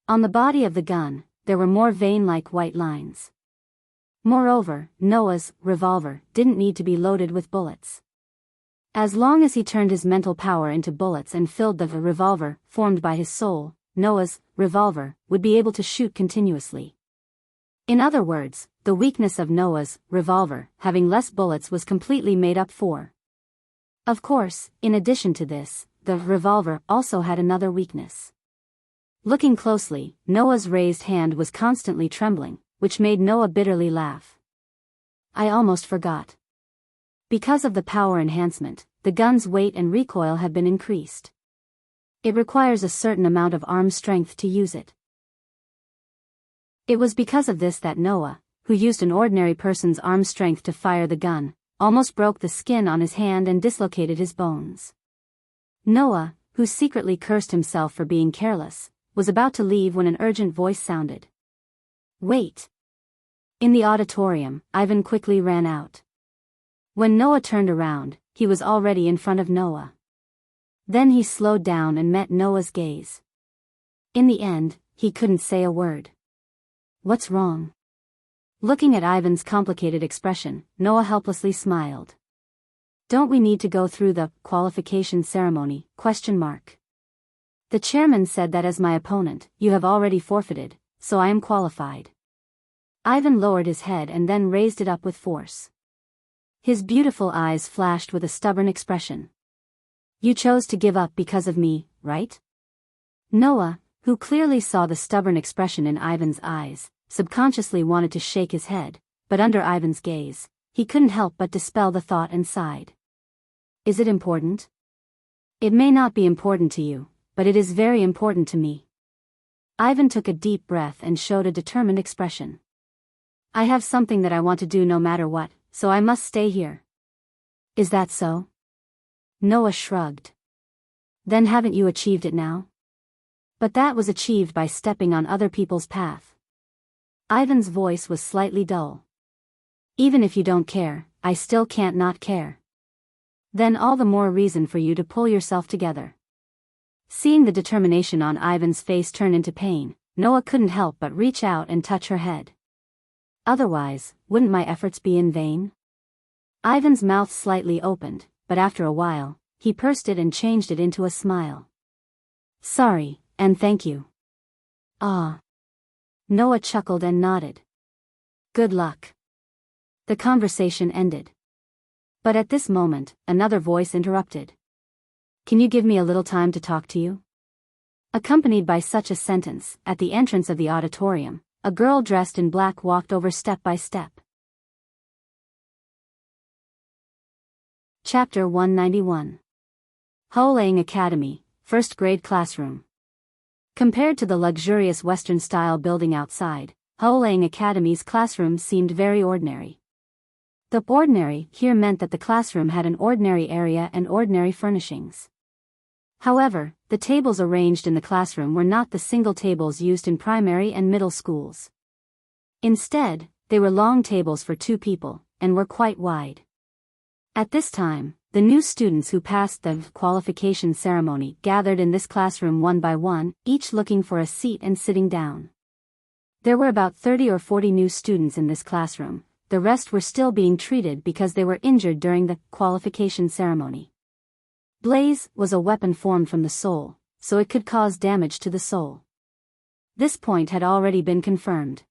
S1: On the body of the gun, there were more vein-like white lines. Moreover, Noah's revolver didn't need to be loaded with bullets. As long as he turned his mental power into bullets and filled the revolver formed by his soul, Noah's revolver would be able to shoot continuously. In other words, the weakness of Noah's revolver having less bullets was completely made up for. Of course, in addition to this, the revolver also had another weakness. Looking closely, Noah's raised hand was constantly trembling, which made Noah bitterly laugh. I almost forgot. Because of the power enhancement, the gun's weight and recoil have been increased. It requires a certain amount of arm strength to use it. It was because of this that Noah, who used an ordinary person's arm strength to fire the gun, almost broke the skin on his hand and dislocated his bones. Noah, who secretly cursed himself for being careless, was about to leave when an urgent voice sounded. Wait! In the auditorium, Ivan quickly ran out. When Noah turned around, he was already in front of Noah. Then he slowed down and met Noah's gaze. In the end, he couldn't say a word. What's wrong? Looking at Ivan's complicated expression, Noah helplessly smiled. Don't we need to go through the qualification ceremony? The chairman said that as my opponent, you have already forfeited, so I am qualified. Ivan lowered his head and then raised it up with force. His beautiful eyes flashed with a stubborn expression. You chose to give up because of me, right? Noah, who clearly saw the stubborn expression in Ivan's eyes, subconsciously wanted to shake his head, but under Ivan's gaze, he couldn't help but dispel the thought and sighed. Is it important? It may not be important to you, but it is very important to me. Ivan took a deep breath and showed a determined expression. I have something that I want to do no matter what, so I must stay here. Is that so? Noah shrugged. Then haven't you achieved it now? But that was achieved by stepping on other people's path. Ivan's voice was slightly dull. Even if you don't care, I still can't not care. Then all the more reason for you to pull yourself together. Seeing the determination on Ivan's face turn into pain, Noah couldn't help but reach out and touch her head. Otherwise, wouldn't my efforts be in vain? Ivan's mouth slightly opened, but after a while, he pursed it and changed it into a smile. Sorry, and thank you. Ah. Noah chuckled and nodded. Good luck. The conversation ended. But at this moment, another voice interrupted. Can you give me a little time to talk to you? Accompanied by such a sentence, at the entrance of the auditorium, a girl dressed in black walked over step by step. Chapter 191. Haolang Academy, First Grade Classroom. Compared to the luxurious Western-style building outside, Haolang Academy's classroom seemed very ordinary. The ordinary here meant that the classroom had an ordinary area and ordinary furnishings. However, the tables arranged in the classroom were not the single tables used in primary and middle schools. Instead, they were long tables for two people, and were quite wide. At this time, the new students who passed the qualification ceremony gathered in this classroom one by one, each looking for a seat and sitting down. There were about 30 or 40 new students in this classroom. The rest were still being treated because they were injured during the qualification ceremony. Blaze was a weapon formed from the soul, so it could cause damage to the soul. This point had already been confirmed.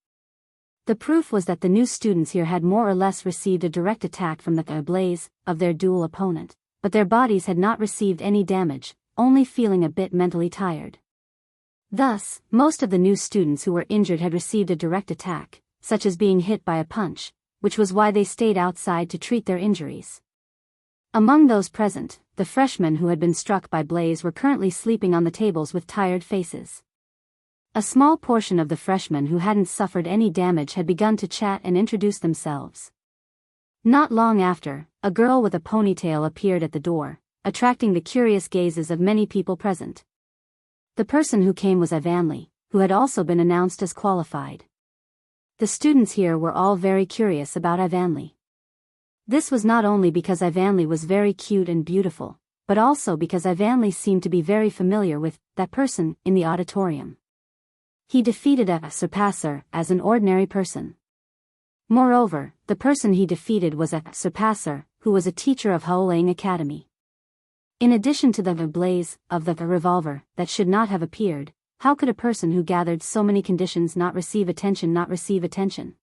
S1: The proof was that the new students here had more or less received a direct attack from the blaze of their dual opponent, but their bodies had not received any damage, only feeling a bit mentally tired. Thus, most of the new students who were injured had received a direct attack, such as being hit by a punch, which was why they stayed outside to treat their injuries. Among those present, the freshmen who had been struck by Blaze were currently sleeping on the tables with tired faces. A small portion of the freshmen who hadn't suffered any damage had begun to chat and introduce themselves. Not long after, a girl with a ponytail appeared at the door, attracting the curious gazes of many people present. The person who came was Ivanley, who had also been announced as qualified. The students here were all very curious about Ivanley. This was not only because Ivanley was very cute and beautiful, but also because Ivanley seemed to be very familiar with that person in the auditorium. He defeated a surpasser as an ordinary person. Moreover, the person he defeated was a surpasser who was a teacher of Haolang Academy. In addition to the blaze of the revolver that should not have appeared, how could a person who gathered so many conditions not receive attention?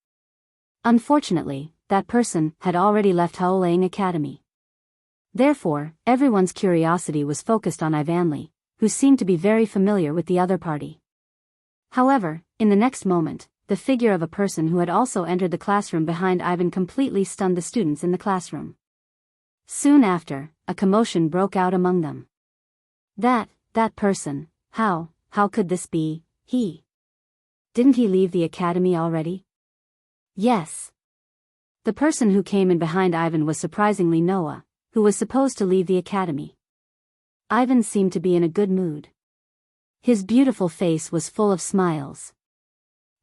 S1: Unfortunately, that person had already left Haolang Academy. Therefore, everyone's curiosity was focused on Ivanley, who seemed to be very familiar with the other party. However, in the next moment, the figure of a person who had also entered the classroom behind Ivan completely stunned the students in the classroom. Soon after, a commotion broke out among them. That person, how could this be, he? Didn't he leave the academy already? Yes. The person who came in behind Ivan was surprisingly Noah, who was supposed to leave the academy. Ivan seemed to be in a good mood. His beautiful face was full of smiles.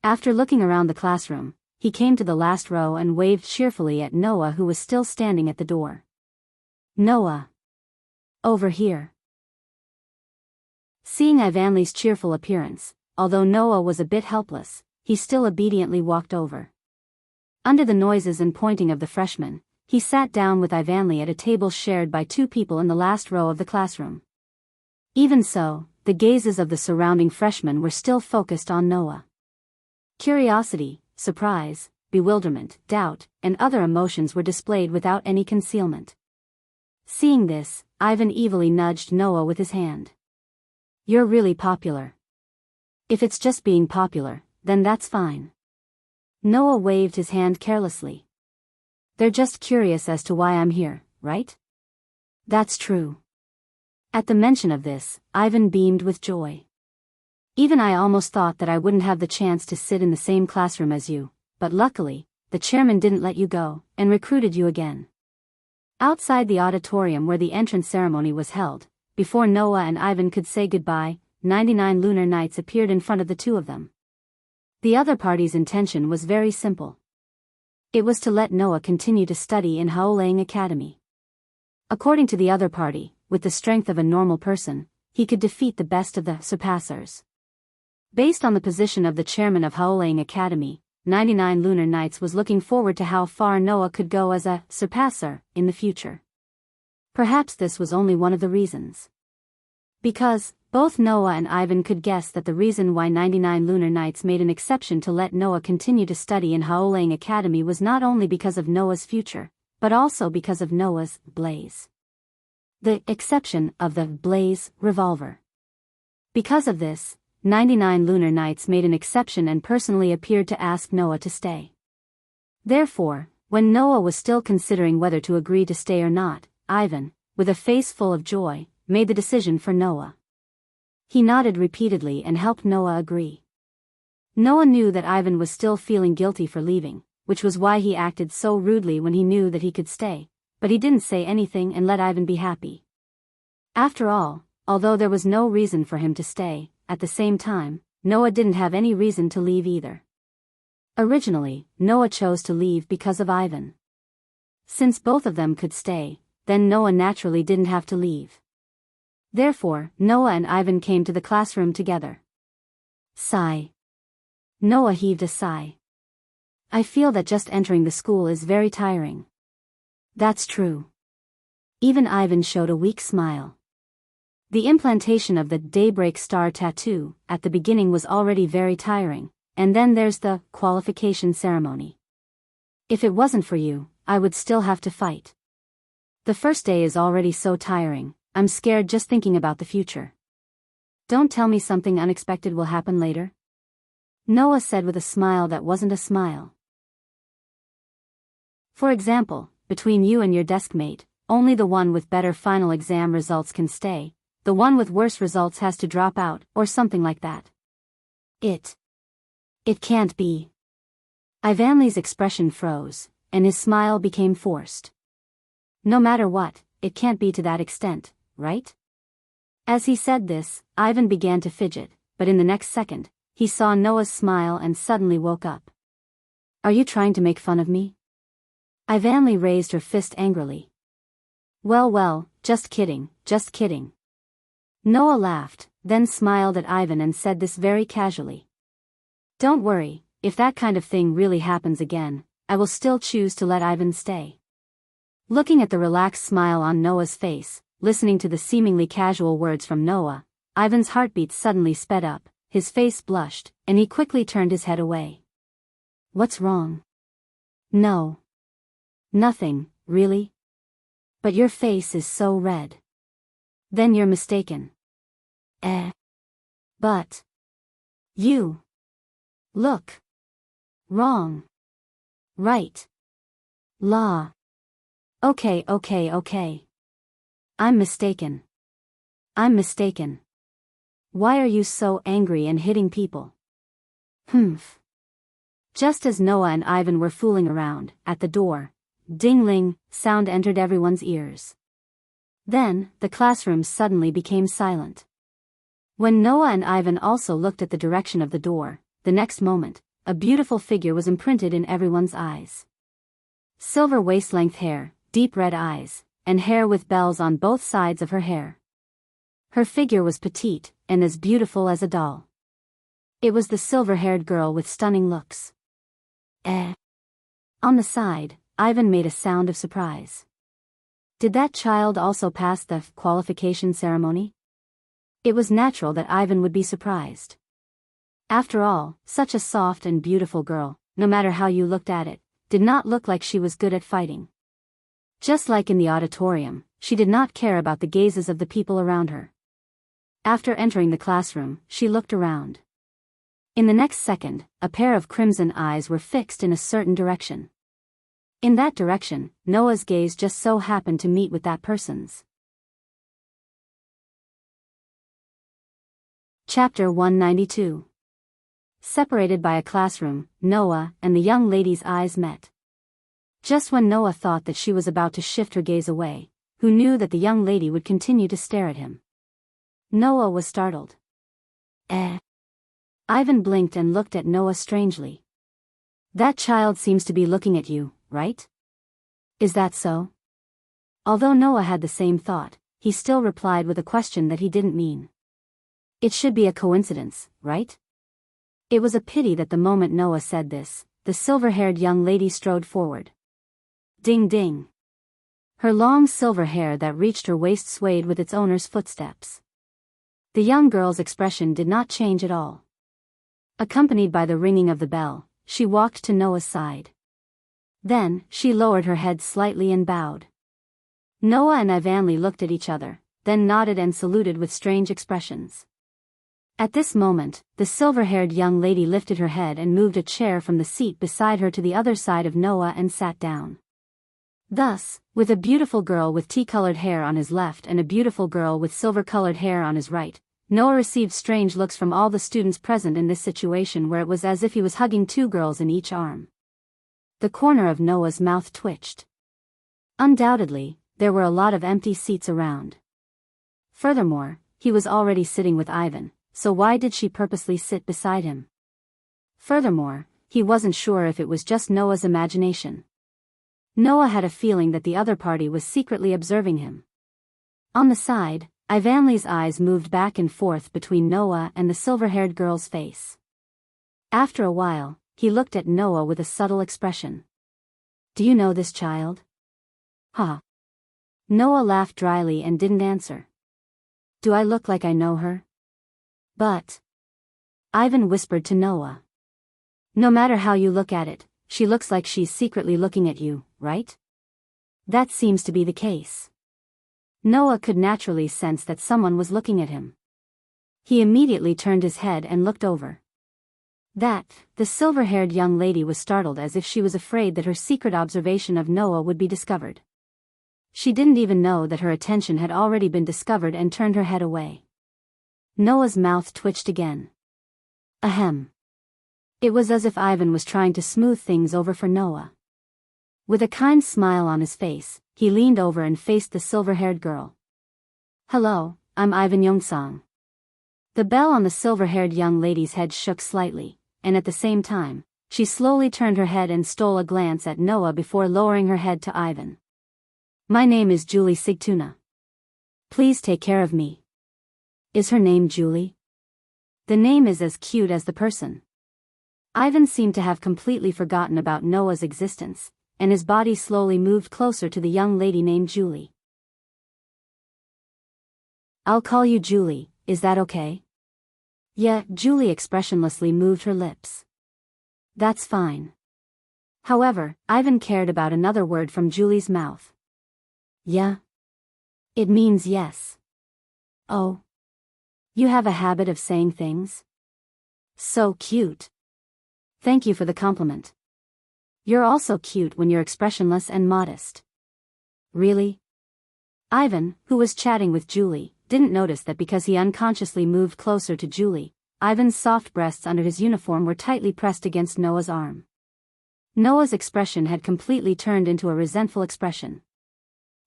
S1: After looking around the classroom, he came to the last row and waved cheerfully at Noah, who was still standing at the door. Noah. Over here. Seeing Ivanley's cheerful appearance, although Noah was a bit helpless, he still obediently walked over. Under the noises and pointing of the freshmen, he sat down with Ivanley at a table shared by two people in the last row of the classroom. Even so, the gazes of the surrounding freshmen were still focused on Noah. Curiosity, surprise, bewilderment, doubt, and other emotions were displayed without any concealment. Seeing this, Ivan evilly nudged Noah with his hand. You're really popular. If it's just being popular, then that's fine. Noah waved his hand carelessly. They're just curious as to why I'm here, right? That's true. At the mention of this, Ivan beamed with joy. Even I almost thought that I wouldn't have the chance to sit in the same classroom as you, but luckily, the chairman didn't let you go, and recruited you again. Outside the auditorium where the entrance ceremony was held, before Noah and Ivan could say goodbye, 99 lunar knights appeared in front of the two of them. The other party's intention was very simple. It was to let Noah continue to study in Haolang Academy. According to the other party, with the strength of a normal person, he could defeat the best of the surpassers. Based on the position of the chairman of Haolang Academy, 99 lunar knights was looking forward to how far Noah could go as a surpasser in the future. Perhaps this was only one of the reasons. Because, both Noah and Ivan could guess that the reason why 99 lunar knights made an exception to let Noah continue to study in Haolang Academy was not only because of Noah's future, but also because of Noah's blaze. The exception of the blaze revolver. Because of this, 99 lunar knights made an exception and personally appeared to ask Noah to stay. Therefore, when Noah was still considering whether to agree to stay or not, Ivan, with a face full of joy, made the decision for Noah. He nodded repeatedly and helped Noah agree. Noah knew that Ivan was still feeling guilty for leaving, which was why he acted so rudely when he knew that he could stay, but he didn't say anything and let Ivan be happy. After all, although there was no reason for him to stay, at the same time, Noah didn't have any reason to leave either. Originally, Noah chose to leave because of Ivan. Since both of them could stay, then Noah naturally didn't have to leave. Therefore, Noah and Ivan came to the classroom together. Sigh. Noah heaved a sigh. I feel that just entering the school is very tiring. That's true. Even Ivan showed a weak smile. The implantation of the daybreak star tattoo at the beginning was already very tiring, and then there's the qualification ceremony. If it wasn't for you, I would still have to fight. The first day is already so tiring, I'm scared just thinking about the future. Don't tell me something unexpected will happen later? Noah said with a smile that wasn't a smile. For example, between you and your desk mate, only the one with better final exam results can stay, the one with worse results has to drop out, or something like that. It can't be. Ivanly's expression froze, and his smile became forced. No matter what, it can't be to that extent, right? As he said this, Ivan began to fidget, but in the next second, he saw Noah's smile and suddenly woke up. Are you trying to make fun of me? Ivanly raised her fist angrily. Well, just kidding, just kidding. Noah laughed, then smiled at Ivan and said this very casually. Don't worry, if that kind of thing really happens again, I will still choose to let Ivan stay. Looking at the relaxed smile on Noah's face, listening to the seemingly casual words from Noah, Ivan's heartbeat suddenly sped up, his face blushed, and he quickly turned his head away. What's wrong? No. Nothing, really? But your face is so red. Then you're mistaken. But you look wrong. Right. La. Okay. I'm mistaken. Why are you so angry and hitting people? Humph. Just as Noah and Ivan were fooling around, at the door, ding-ling, sound entered everyone's ears. Then, the classroom suddenly became silent. When Noah and Ivan also looked at the direction of the door, the next moment, a beautiful figure was imprinted in everyone's eyes. Silver waist-length hair, deep red eyes, and hair with bells on both sides of her hair. Her figure was petite, and as beautiful as a doll. It was the silver-haired girl with stunning looks. On the side, Ivan made a sound of surprise. Did that child also pass the qualification ceremony? It was natural that Ivan would be surprised. After all, such a soft and beautiful girl, no matter how you looked at it, did not look like she was good at fighting. Just like in the auditorium, she did not care about the gazes of the people around her. After entering the classroom, she looked around. In the next second, a pair of crimson eyes were fixed in a certain direction. In that direction, Noah's gaze just so happened to meet with that person's. Chapter 192. Separated by a classroom, Noah and the young lady's eyes met. Just when Noah thought that she was about to shift her gaze away, who knew that the young lady would continue to stare at him. Noah was startled. Ivan blinked and looked at Noah strangely. That child seems to be looking at you, right? Is that so? Although Noah had the same thought, he still replied with a question that he didn't mean. It should be a coincidence, right? It was a pity that the moment Noah said this, the silver-haired young lady strode forward. Ding ding. Her long silver hair that reached her waist swayed with its owner's footsteps. The young girl's expression did not change at all. Accompanied by the ringing of the bell, she walked to Noah's side. Then, she lowered her head slightly and bowed. Noah and Ivanly looked at each other, then nodded and saluted with strange expressions. At this moment, the silver-haired young lady lifted her head and moved a chair from the seat beside her to the other side of Noah and sat down. Thus, with a beautiful girl with tea-colored hair on his left and a beautiful girl with silver-colored hair on his right, Noah received strange looks from all the students present in this situation where it was as if he was hugging two girls in each arm. The corner of Noah's mouth twitched. Undoubtedly, there were a lot of empty seats around. Furthermore, he was already sitting with Ivan, so why did she purposely sit beside him? Furthermore, he wasn't sure if it was just Noah's imagination. Noah had a feeling that the other party was secretly observing him. On the side, Ivanli's eyes moved back and forth between Noah and the silver-haired girl's face. After a while, he looked at Noah with a subtle expression. "Do you know this child?" "Huh." Noah laughed dryly and didn't answer. "Do I look like I know her?" "But..." Ivan whispered to Noah. "No matter how you look at it, she looks like she's secretly looking at you, right?" "That seems to be the case." Noah could naturally sense that someone was looking at him. He immediately turned his head and looked over. The silver-haired young lady was startled, as if she was afraid that her secret observation of Noah would be discovered. She didn't even know that her attention had already been discovered and turned her head away. Noah's mouth twitched again. Ahem. It was as if Ivan was trying to smooth things over for Noah. With a kind smile on his face, he leaned over and faced the silver-haired girl. "Hello, I'm Ivan Youngsang." The bell on the silver-haired young lady's head shook slightly, and at the same time, she slowly turned her head and stole a glance at Noah before lowering her head to Ivan. "My name is Julie Sigtuna. Please take care of me." "Is her name Julie?" "The name is as cute as the person." Ivan seemed to have completely forgotten about Noah's existence, and his body slowly moved closer to the young lady named Julie. "I'll call you Julie, is that okay?" "Yeah," Julie expressionlessly moved her lips. "That's fine." However, Ivan cared about another word from Julie's mouth. "Yeah?" "It means yes." "Oh. You have a habit of saying things?" "So cute." "Thank you for the compliment. You're also cute when you're expressionless and modest." "Really?" Ivan, who was chatting with Julie, didn't notice that because he unconsciously moved closer to Julie, Ivan's soft breasts under his uniform were tightly pressed against Noah's arm. Noah's expression had completely turned into a resentful expression.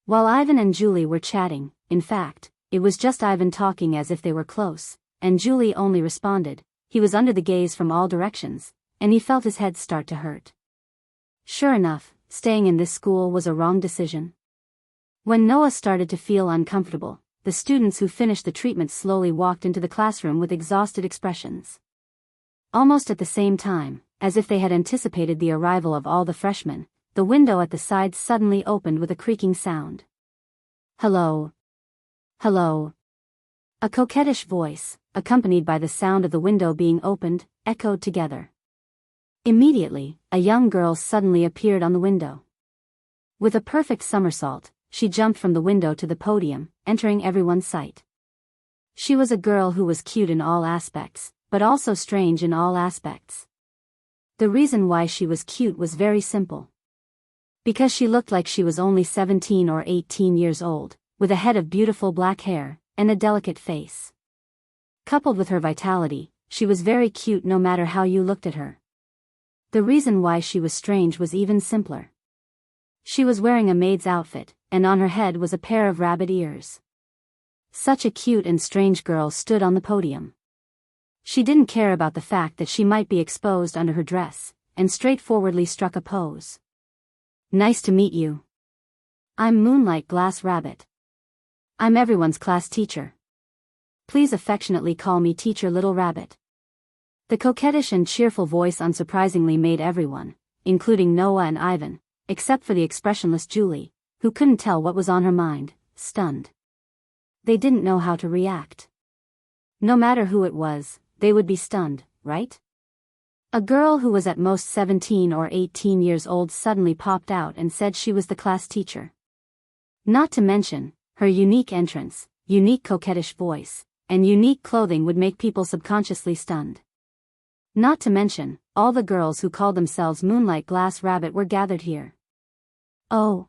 S1: While Ivan and Julie were chatting, in fact, it was just Ivan talking as if they were close, and Julie only responded. He was under the gaze from all directions, and he felt his head start to hurt. Sure enough, staying in this school was a wrong decision. When Noah started to feel uncomfortable, the students who finished the treatment slowly walked into the classroom with exhausted expressions. Almost at the same time, as if they had anticipated the arrival of all the freshmen, the window at the side suddenly opened with a creaking sound. "Hello. Hello." A coquettish voice, accompanied by the sound of the window being opened, echoed together. Immediately, a young girl suddenly appeared on the window. With a perfect somersault, she jumped from the window to the podium, entering everyone's sight. She was a girl who was cute in all aspects, but also strange in all aspects. The reason why she was cute was very simple. Because she looked like she was only 17 or 18 years old, with a head of beautiful black hair, and a delicate face. Coupled with her vitality, she was very cute no matter how you looked at her. The reason why she was strange was even simpler. She was wearing a maid's outfit, and on her head was a pair of rabbit ears. Such a cute and strange girl stood on the podium. She didn't care about the fact that she might be exposed under her dress, and straightforwardly struck a pose. "Nice to meet you. I'm Moonlight Glass Rabbit. I'm everyone's class teacher. Please affectionately call me Teacher Little Rabbit." The coquettish and cheerful voice unsurprisingly made everyone, including Noah and Ivan, except for the expressionless Julie, who couldn't tell what was on her mind, stunned. They didn't know how to react. No matter who it was, they would be stunned, right? A girl who was at most 17 or 18 years old suddenly popped out and said she was the class teacher. Not to mention, her unique entrance, unique coquettish voice, and unique clothing would make people subconsciously stunned. Not to mention, all the girls who called themselves Moonlight Glass Rabbit were gathered here. Oh.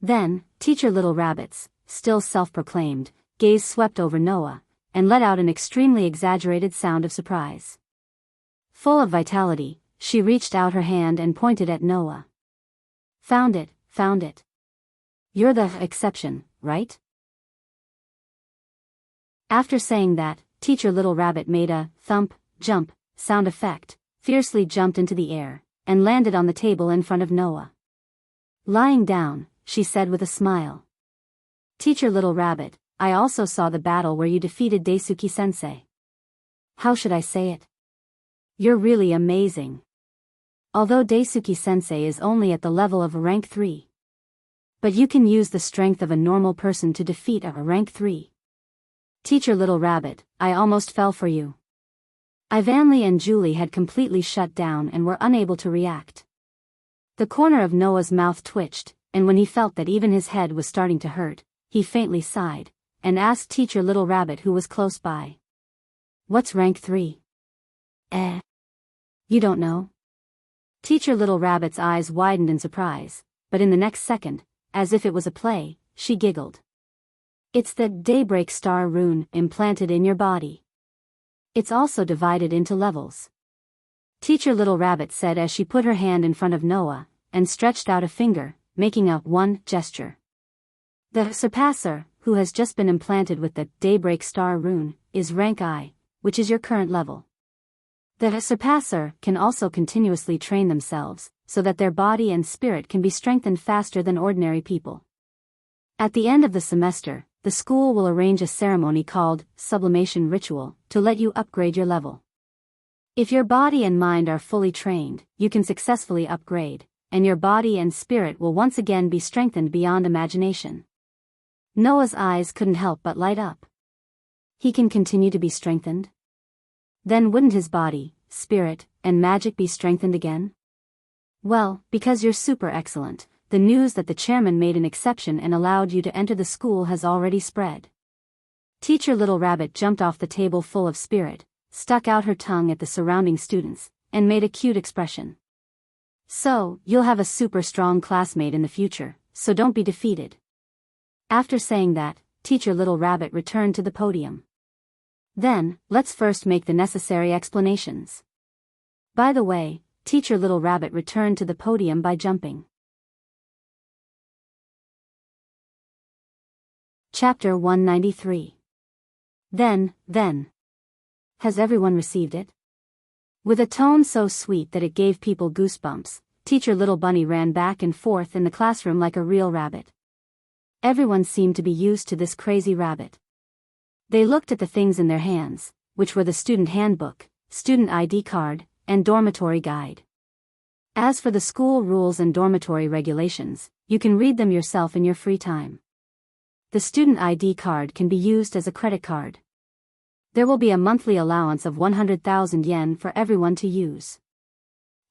S1: Then, Teacher Little Rabbit's, still self-proclaimed, gaze swept over Noah, and let out an extremely exaggerated sound of surprise. Full of vitality, she reached out her hand and pointed at Noah. Found it. You're the exception, right?" After saying that, Teacher Little Rabbit made a thump, jump, sound effect, fiercely jumped into the air, and landed on the table in front of Noah. Lying down, she said with a smile. Teacher Little Rabbit, I also saw the battle where you defeated Daisuke-sensei. How should I say it? You're really amazing. Although Daisuke-sensei is only at the level of a rank 3. But you can use the strength of a normal person to defeat a rank 3. Teacher Little Rabbit, I almost fell for you. Ivanly and Julie had completely shut down and were unable to react. The corner of Noah's mouth twitched, and when he felt that even his head was starting to hurt, he faintly sighed, and asked Teacher Little Rabbit who was close by. What's rank 3? You don't know? Teacher Little Rabbit's eyes widened in surprise, but in the next second, as if it was a play, she giggled. It's the Daybreak Star rune implanted in your body. It's also divided into levels. Teacher Little Rabbit said as she put her hand in front of Noah, and stretched out a finger, making a 1 gesture. The Surpasser, who has just been implanted with the Daybreak Star rune, is rank I, which is your current level. The Surpasser can also continuously train themselves, so that their body and spirit can be strengthened faster than ordinary people. At the end of the semester, the school will arrange a ceremony called Sublimation Ritual to let you upgrade your level. If your body and mind are fully trained, you can successfully upgrade, and your body and spirit will once again be strengthened beyond imagination. Noah's eyes couldn't help but light up. He can continue to be strengthened? Then wouldn't his body, spirit, and magic be strengthened again? Well, because you're super excellent, the news that the chairman made an exception and allowed you to enter the school has already spread. Teacher Little Rabbit jumped off the table full of spirit, stuck out her tongue at the surrounding students, and made a cute expression. So, you'll have a super strong classmate in the future, so don't be defeated. After saying that, Teacher Little Rabbit returned to the podium. Then, let's first make the necessary explanations. By the way, Teacher Little Rabbit returned to the podium by jumping. Chapter 193. Then. Has everyone received it? With a tone so sweet that it gave people goosebumps, Teacher Little Bunny ran back and forth in the classroom like a real rabbit. Everyone seemed to be used to this crazy rabbit. They looked at the things in their hands, which were the student handbook, student ID card, and dormitory guide. As for the school rules and dormitory regulations, you can read them yourself in your free time. The student ID card can be used as a credit card. There will be a monthly allowance of 100,000 yen for everyone to use.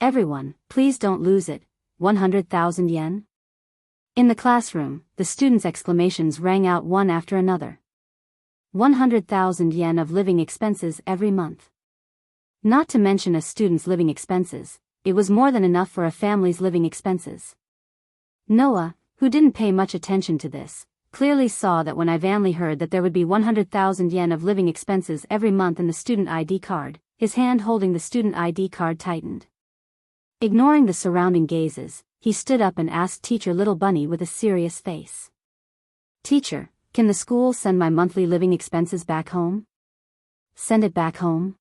S1: Everyone, please don't lose it, 100,000 yen? In the classroom, the students' exclamations rang out one after another. 100,000 yen of living expenses every month. Not to mention a student's living expenses, it was more than enough for a family's living expenses. Noah, who didn't pay much attention to this, clearly saw that when Ivanly heard that there would be 100,000 yen of living expenses every month in the student ID card, his hand holding the student ID card tightened. Ignoring the surrounding gazes, he stood up and asked Teacher Little Bunny with a serious face. Teacher, can the school send my monthly living expenses back home? Send it back home?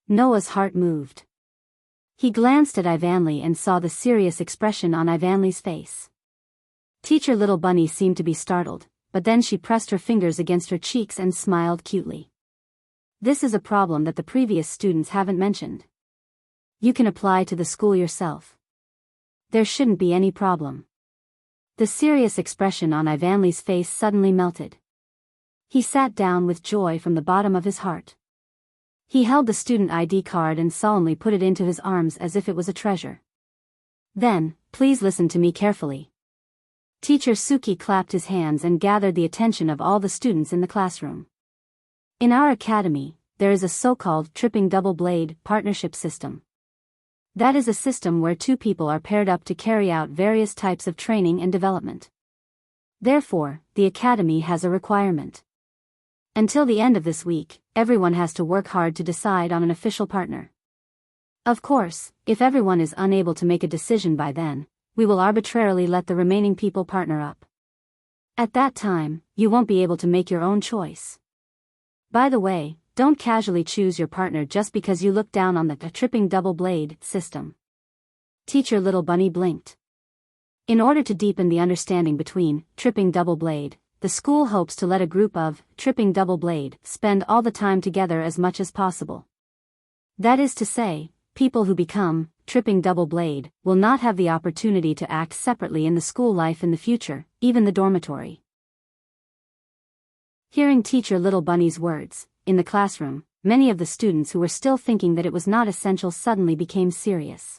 S1: Noah's heart moved. He glanced at Ivanly and saw the serious expression on Ivanly's face. Teacher Little Bunny seemed to be startled, but then she pressed her fingers against her cheeks and smiled cutely. This is a problem that the previous students haven't mentioned. You can apply to the school yourself. There shouldn't be any problem. The serious expression on Ivanly's face suddenly melted. He sat down with joy from the bottom of his heart. He held the student ID card and solemnly put it into his arms as if it was a treasure. Then, please listen to me carefully. Teacher Suki clapped his hands and gathered the attention of all the students in the classroom. In our academy, there is a so-called tripping double blade partnership system. That is a system where two people are paired up to carry out various types of training and development. Therefore, the academy has a requirement. Until the end of this week, everyone has to work hard to decide on an official partner. Of course, if everyone is unable to make a decision by then, we will arbitrarily let the remaining people partner up. At that time, you won't be able to make your own choice. By the way, don't casually choose your partner just because you look down on the tripping double blade system. Teacher Little Bunny blinked. In order to deepen the understanding between tripping double blade, the school hopes to let a group of tripping double blade spend all the time together as much as possible. That is to say, people who become tripping double blade will not have the opportunity to act separately in the school life in the future, even the dormitory. Hearing Teacher Little Bunny's words, in the classroom, many of the students who were still thinking that it was not essential suddenly became serious.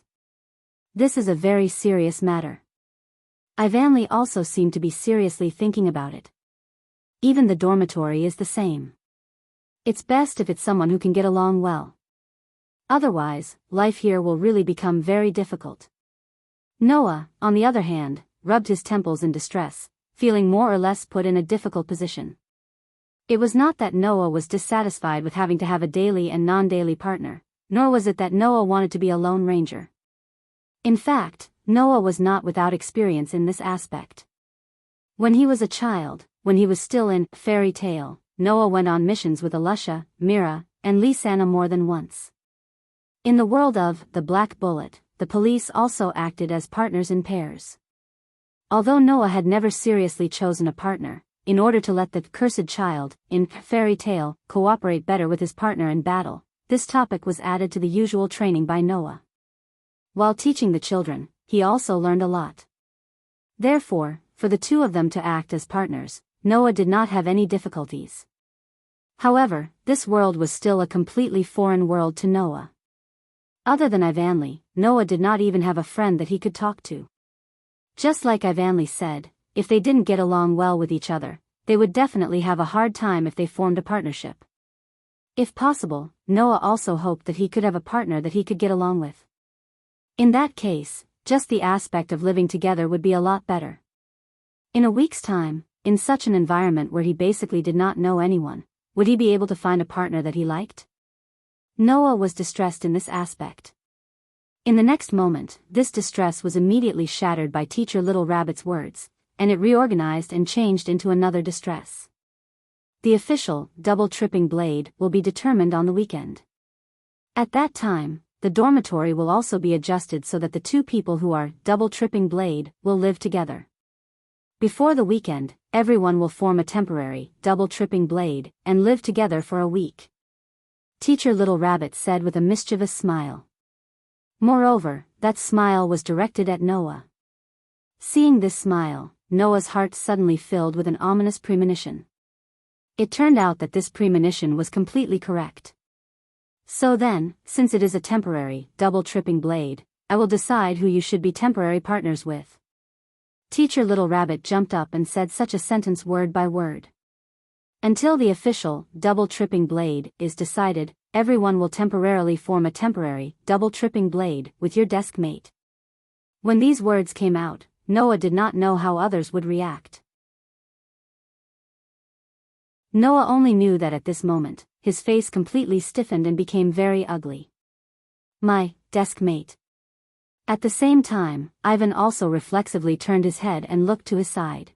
S1: This is a very serious matter. Ivanly also seemed to be seriously thinking about it. Even the dormitory is the same. It's best if it's someone who can get along well. Otherwise, life here will really become very difficult. Noah, on the other hand, rubbed his temples in distress, feeling more or less put in a difficult position. It was not that Noah was dissatisfied with having to have a daily and non-daily partner, nor was it that Noah wanted to be a lone ranger. In fact, Noah was not without experience in this aspect. When he was a child, when he was still in fairy tale, Noah went on missions with Alusha, Mira, and Lisanna more than once. In the world of The Black Bullet, the police also acted as partners in pairs. Although Noah had never seriously chosen a partner, in order to let the cursed child, in fairy tale, cooperate better with his partner in battle, this topic was added to the usual training by Noah. While teaching the children, he also learned a lot. Therefore, for the two of them to act as partners, Noah did not have any difficulties. However, this world was still a completely foreign world to Noah. Other than Ivanly, Noah did not even have a friend that he could talk to. Just like Ivanly said, if they didn't get along well with each other, they would definitely have a hard time if they formed a partnership. If possible, Noah also hoped that he could have a partner that he could get along with. In that case, just the aspect of living together would be a lot better. In a week's time, in such an environment where he basically did not know anyone, would he be able to find a partner that he liked? Noah was distressed in this aspect. In the next moment, this distress was immediately shattered by Teacher Little Rabbit's words, and it reorganized and changed into another distress. The official double tripping blade will be determined on the weekend. At that time, the dormitory will also be adjusted so that the two people who are double tripping blade will live together. Before the weekend, everyone will form a temporary double tripping blade and live together for a week. Teacher Little Rabbit said with a mischievous smile. Moreover, that smile was directed at Noah. Seeing this smile, Noah's heart suddenly filled with an ominous premonition. It turned out that this premonition was completely correct. So then, since it is a temporary, double tripping blade, I will decide who you should be temporary partners with. Teacher Little Rabbit jumped up and said such a sentence word by word. Until the official, double tripping blade, is decided, everyone will temporarily form a temporary, double tripping blade, with your desk mate. When these words came out, Noah did not know how others would react. Noah only knew that at this moment, his face completely stiffened and became very ugly. My desk mate. At the same time, Ivan also reflexively turned his head and looked to his side.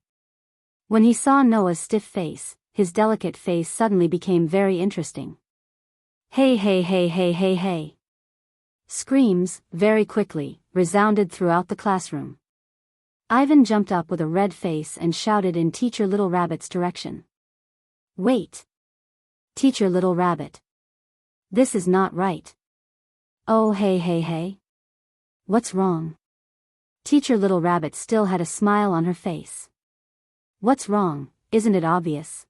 S1: When he saw Noah's stiff face, his delicate face suddenly became very interesting. Hey hey hey hey hey hey. Screams, very quickly, resounded throughout the classroom. Ivan jumped up with a red face and shouted in Teacher Little Rabbit's direction. Wait! Teacher Little Rabbit. This is not right. Oh hey hey hey. What's wrong? Teacher Little Rabbit still had a smile on her face. What's wrong, isn't it obvious?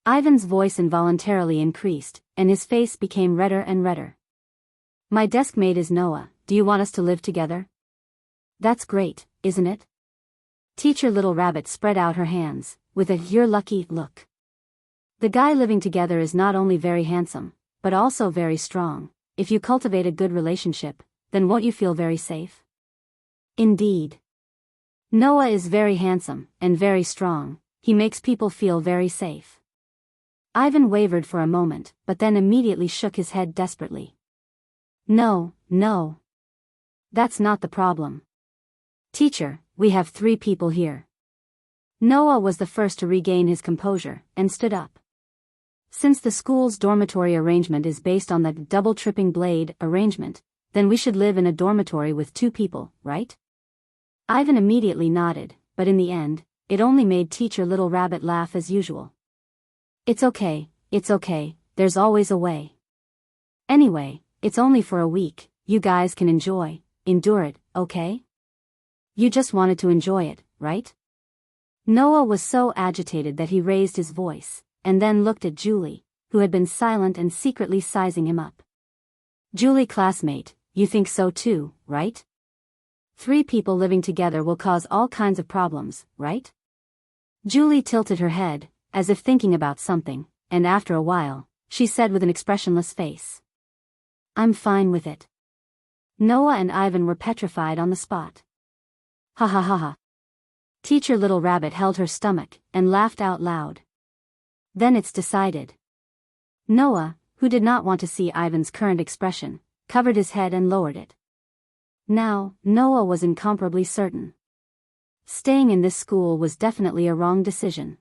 S1: Ivan's voice involuntarily increased, and his face became redder and redder. My desk mate is Noah, do you want us to live together? That's great, isn't it? Teacher Little Rabbit spread out her hands, with a "you're lucky" look. The guy living together is not only very handsome, but also very strong. If you cultivate a good relationship, then won't you feel very safe? Indeed. Noah is very handsome, and very strong. He makes people feel very safe. Ivan wavered for a moment, but then immediately shook his head desperately. No, no. That's not the problem. Teacher, we have 3 people here. Noah was the first to regain his composure, and stood up. Since the school's dormitory arrangement is based on the double tripping blade arrangement, then we should live in a dormitory with 2 people, right? Ivan immediately nodded, but in the end, it only made Teacher Little Rabbit laugh as usual. It's okay, there's always a way. Anyway, it's only for a week, you guys can endure it, okay? You just wanted to enjoy it, right? Noah was so agitated that he raised his voice, and then looked at Julie, who had been silent and secretly sizing him up. Julie, classmate, you think so too, right? 3 people living together will cause all kinds of problems, right? Julie tilted her head, as if thinking about something, and after a while, she said with an expressionless face. I'm fine with it. Noah and Ivan were petrified on the spot. Ha ha ha ha. Teacher Little Rabbit held her stomach, and laughed out loud. Then it's decided. Noah, who did not want to see Ivan's current expression, covered his head and lowered it. Now, Noah was incomparably certain. Staying in this school was definitely a wrong decision.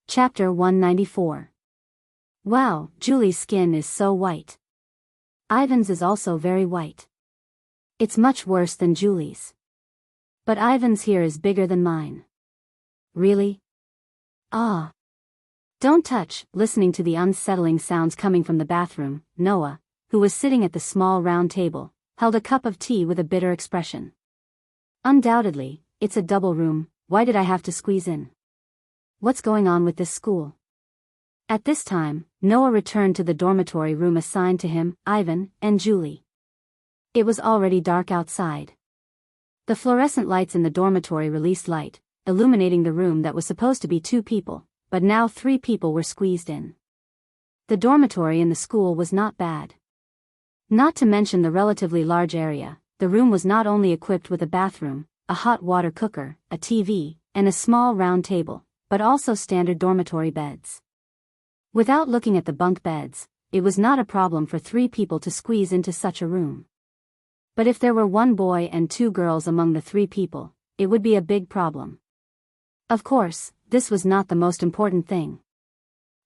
S1: Chapter 194. Wow, Julie's skin is so white. Ivan's is also very white. It's much worse than Julie's. But Ivan's here is bigger than mine. Really? Ah. Don't touch. Listening to the unsettling sounds coming from the bathroom, Noah, who was sitting at the small round table, held a cup of tea with a bitter expression. Undoubtedly, it's a double room, why did I have to squeeze in? What's going on with this school? At this time, Noah returned to the dormitory room assigned to him, Ivan, and Julie. It was already dark outside. The fluorescent lights in the dormitory released light, illuminating the room that was supposed to be 2 people, but now 3 people were squeezed in. The dormitory in the school was not bad. Not to mention the relatively large area, the room was not only equipped with a bathroom, a hot water cooker, a TV, and a small round table, but also standard dormitory beds. Without looking at the bunk beds, it was not a problem for 3 people to squeeze into such a room. But if there were 1 boy and 2 girls among the 3 people, it would be a big problem. Of course, this was not the most important thing.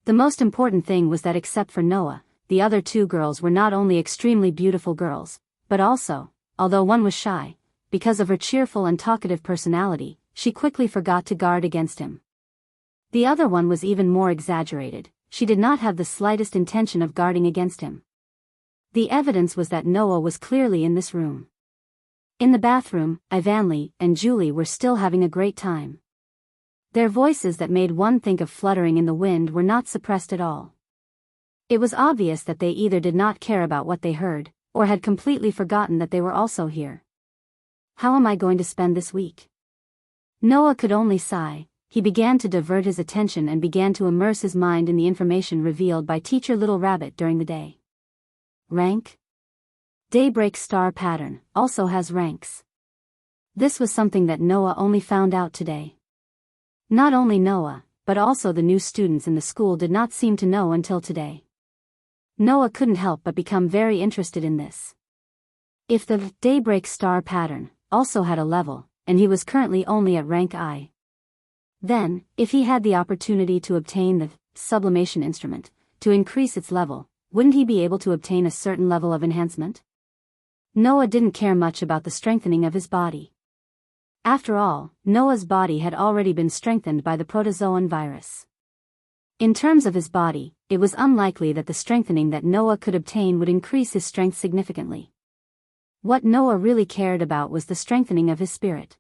S1: The most important thing was that except for Noah, the other 2 girls were not only extremely beautiful girls, but also, although one was shy, because of her cheerful and talkative personality, she quickly forgot to guard against him. The other one was even more exaggerated, she did not have the slightest intention of guarding against him. The evidence was that Noah was clearly in this room. In the bathroom, Ivanli and Julie were still having a great time. Their voices that made one think of fluttering in the wind were not suppressed at all. It was obvious that they either did not care about what they heard, or had completely forgotten that they were also here. How am I going to spend this week? Noah could only sigh. He began to divert his attention and began to immerse his mind in the information revealed by Teacher Little Rabbit during the day. Rank? Daybreak star pattern also has ranks. This was something that Noah only found out today. Not only Noah, but also the new students in the school did not seem to know until today. Noah couldn't help but become very interested in this. If the daybreak star pattern also had a level, and he was currently only at rank I, then, if he had the opportunity to obtain the sublimation instrument, to increase its level, wouldn't he be able to obtain a certain level of enhancement? Noah didn't care much about the strengthening of his body. After all, Noah's body had already been strengthened by the protozoan virus. In terms of his body, it was unlikely that the strengthening that Noah could obtain would increase his strength significantly. What Noah really cared about was the strengthening of his spirit.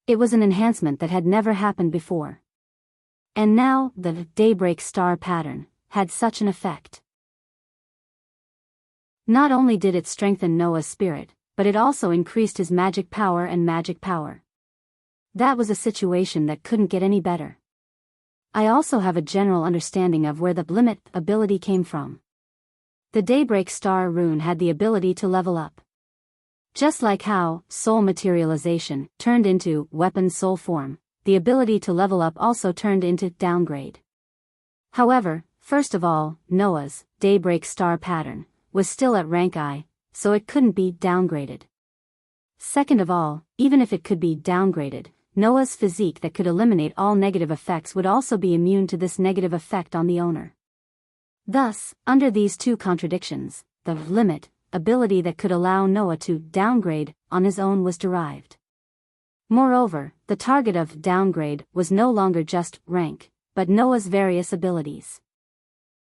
S1: It was an enhancement that had never happened before. And now, the daybreak star pattern had such an effect. Not only did it strengthen Noah's spirit, but it also increased his magic power and magic power. That was a situation that couldn't get any better. I also have a general understanding of where the limit ability came from. The daybreak star rune had the ability to level up. Just like how soul materialization turned into weapon soul form, the ability to level up also turned into downgrade. However, first of all, Noah's daybreak star pattern was still at rank I, so it couldn't be downgraded. Second of all, even if it could be downgraded, Noah's physique that could eliminate all negative effects would also be immune to this negative effect on the owner. Thus, under these two contradictions, the limit ability that could allow Noah to downgrade on his own was derived. Moreover, the target of downgrade was no longer just rank, but Noah's various abilities.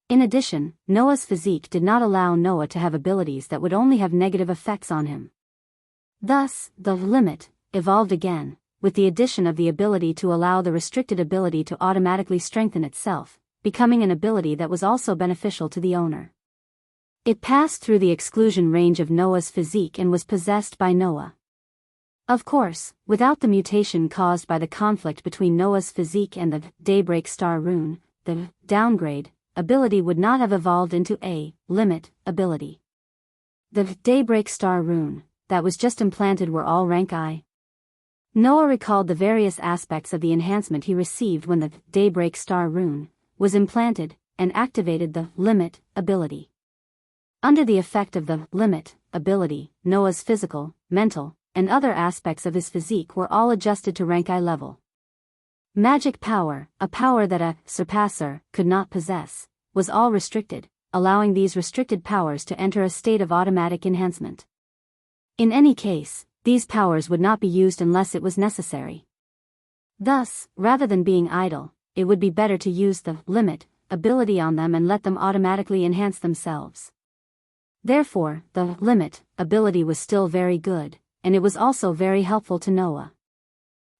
S1: In addition, Noah's physique did not allow Noah to have abilities that would only have negative effects on him. Thus, the limit evolved again, with the addition of the ability to allow the restricted ability to automatically strengthen itself, becoming an ability that was also beneficial to the owner. It passed through the exclusion range of Noah's physique and was possessed by Noah. Of course, without the mutation caused by the conflict between Noah's physique and the Daybreak Star rune, the downgrade ability would not have evolved into a limit ability. The Daybreak Star rune that was just implanted were all rank I. Noah recalled the various aspects of the enhancement he received when the Daybreak Star rune was implanted and activated the limit ability. Under the effect of the limit ability, Noah's physical, mental, and other aspects of his physique were all adjusted to rank I level. Magic power, a power that a surpasser could not possess, was all restricted, allowing these restricted powers to enter a state of automatic enhancement. In any case, these powers would not be used unless it was necessary. Thus, rather than being idle, it would be better to use the limit ability on them and let them automatically enhance themselves. Therefore, the limit ability was still very good, and it was also very helpful to Noah.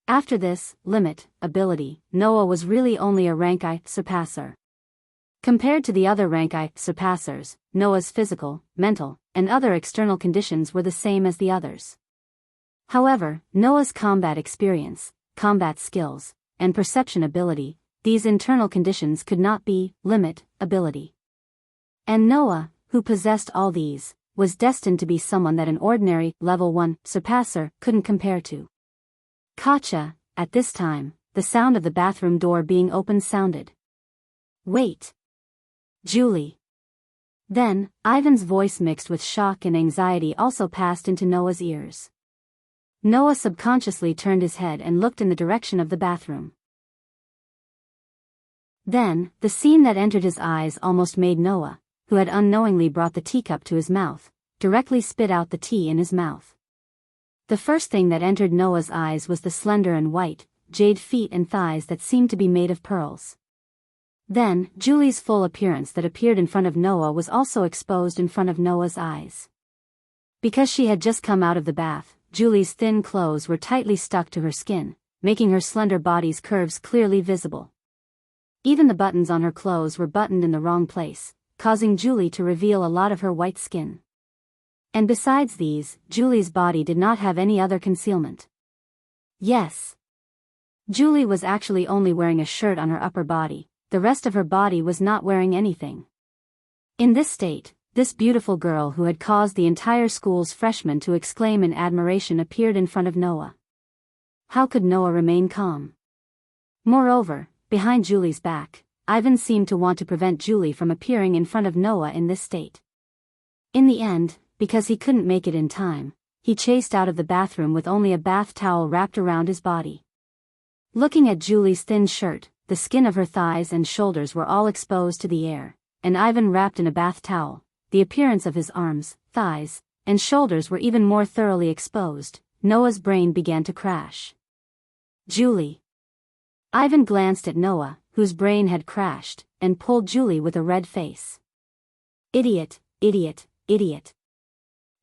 S1: After this limit ability, Noah was really only a rank I surpasser. Compared to the other rank I surpassers, Noah's physical, mental, and other external conditions were the same as the others. However, Noah's combat experience, combat skills, and perception ability, these internal conditions could not be limit ability. And Noah, who possessed all these, was destined to be someone that an ordinary level 1 surpasser couldn't compare to. Gotcha. At this time, the sound of the bathroom door being opened sounded. Wait. Julie. Then, Ivan's voice mixed with shock and anxiety also passed into Noah's ears. Noah subconsciously turned his head and looked in the direction of the bathroom. Then, the scene that entered his eyes almost made Noah, who had unknowingly brought the teacup to his mouth, directly spit out the tea in his mouth. The first thing that entered Noah's eyes was the slender and white, jade feet and thighs that seemed to be made of pearls. Then, Julie's full appearance that appeared in front of Noah was also exposed in front of Noah's eyes. Because she had just come out of the bath, Julie's thin clothes were tightly stuck to her skin, making her slender body's curves clearly visible. Even the buttons on her clothes were buttoned in the wrong place, causing Julie to reveal a lot of her white skin. And besides these, Julie's body did not have any other concealment. Yes. Julie was actually only wearing a shirt on her upper body, the rest of her body was not wearing anything. In this state, this beautiful girl who had caused the entire school's freshmen to exclaim in admiration appeared in front of Noah. How could Noah remain calm? Moreover, behind Julie's back, Ivan seemed to want to prevent Julie from appearing in front of Noah in this state. In the end, because he couldn't make it in time, he chased out of the bathroom with only a bath towel wrapped around his body. Looking at Julie's thin shirt, the skin of her thighs and shoulders were all exposed to the air, and Ivan wrapped in a bath towel, the appearance of his arms, thighs, and shoulders were even more thoroughly exposed. Noah's brain began to crash. Julie. Ivan glanced at Noah, whose brain had crashed, and pulled Julie with a red face. Idiot, idiot, idiot.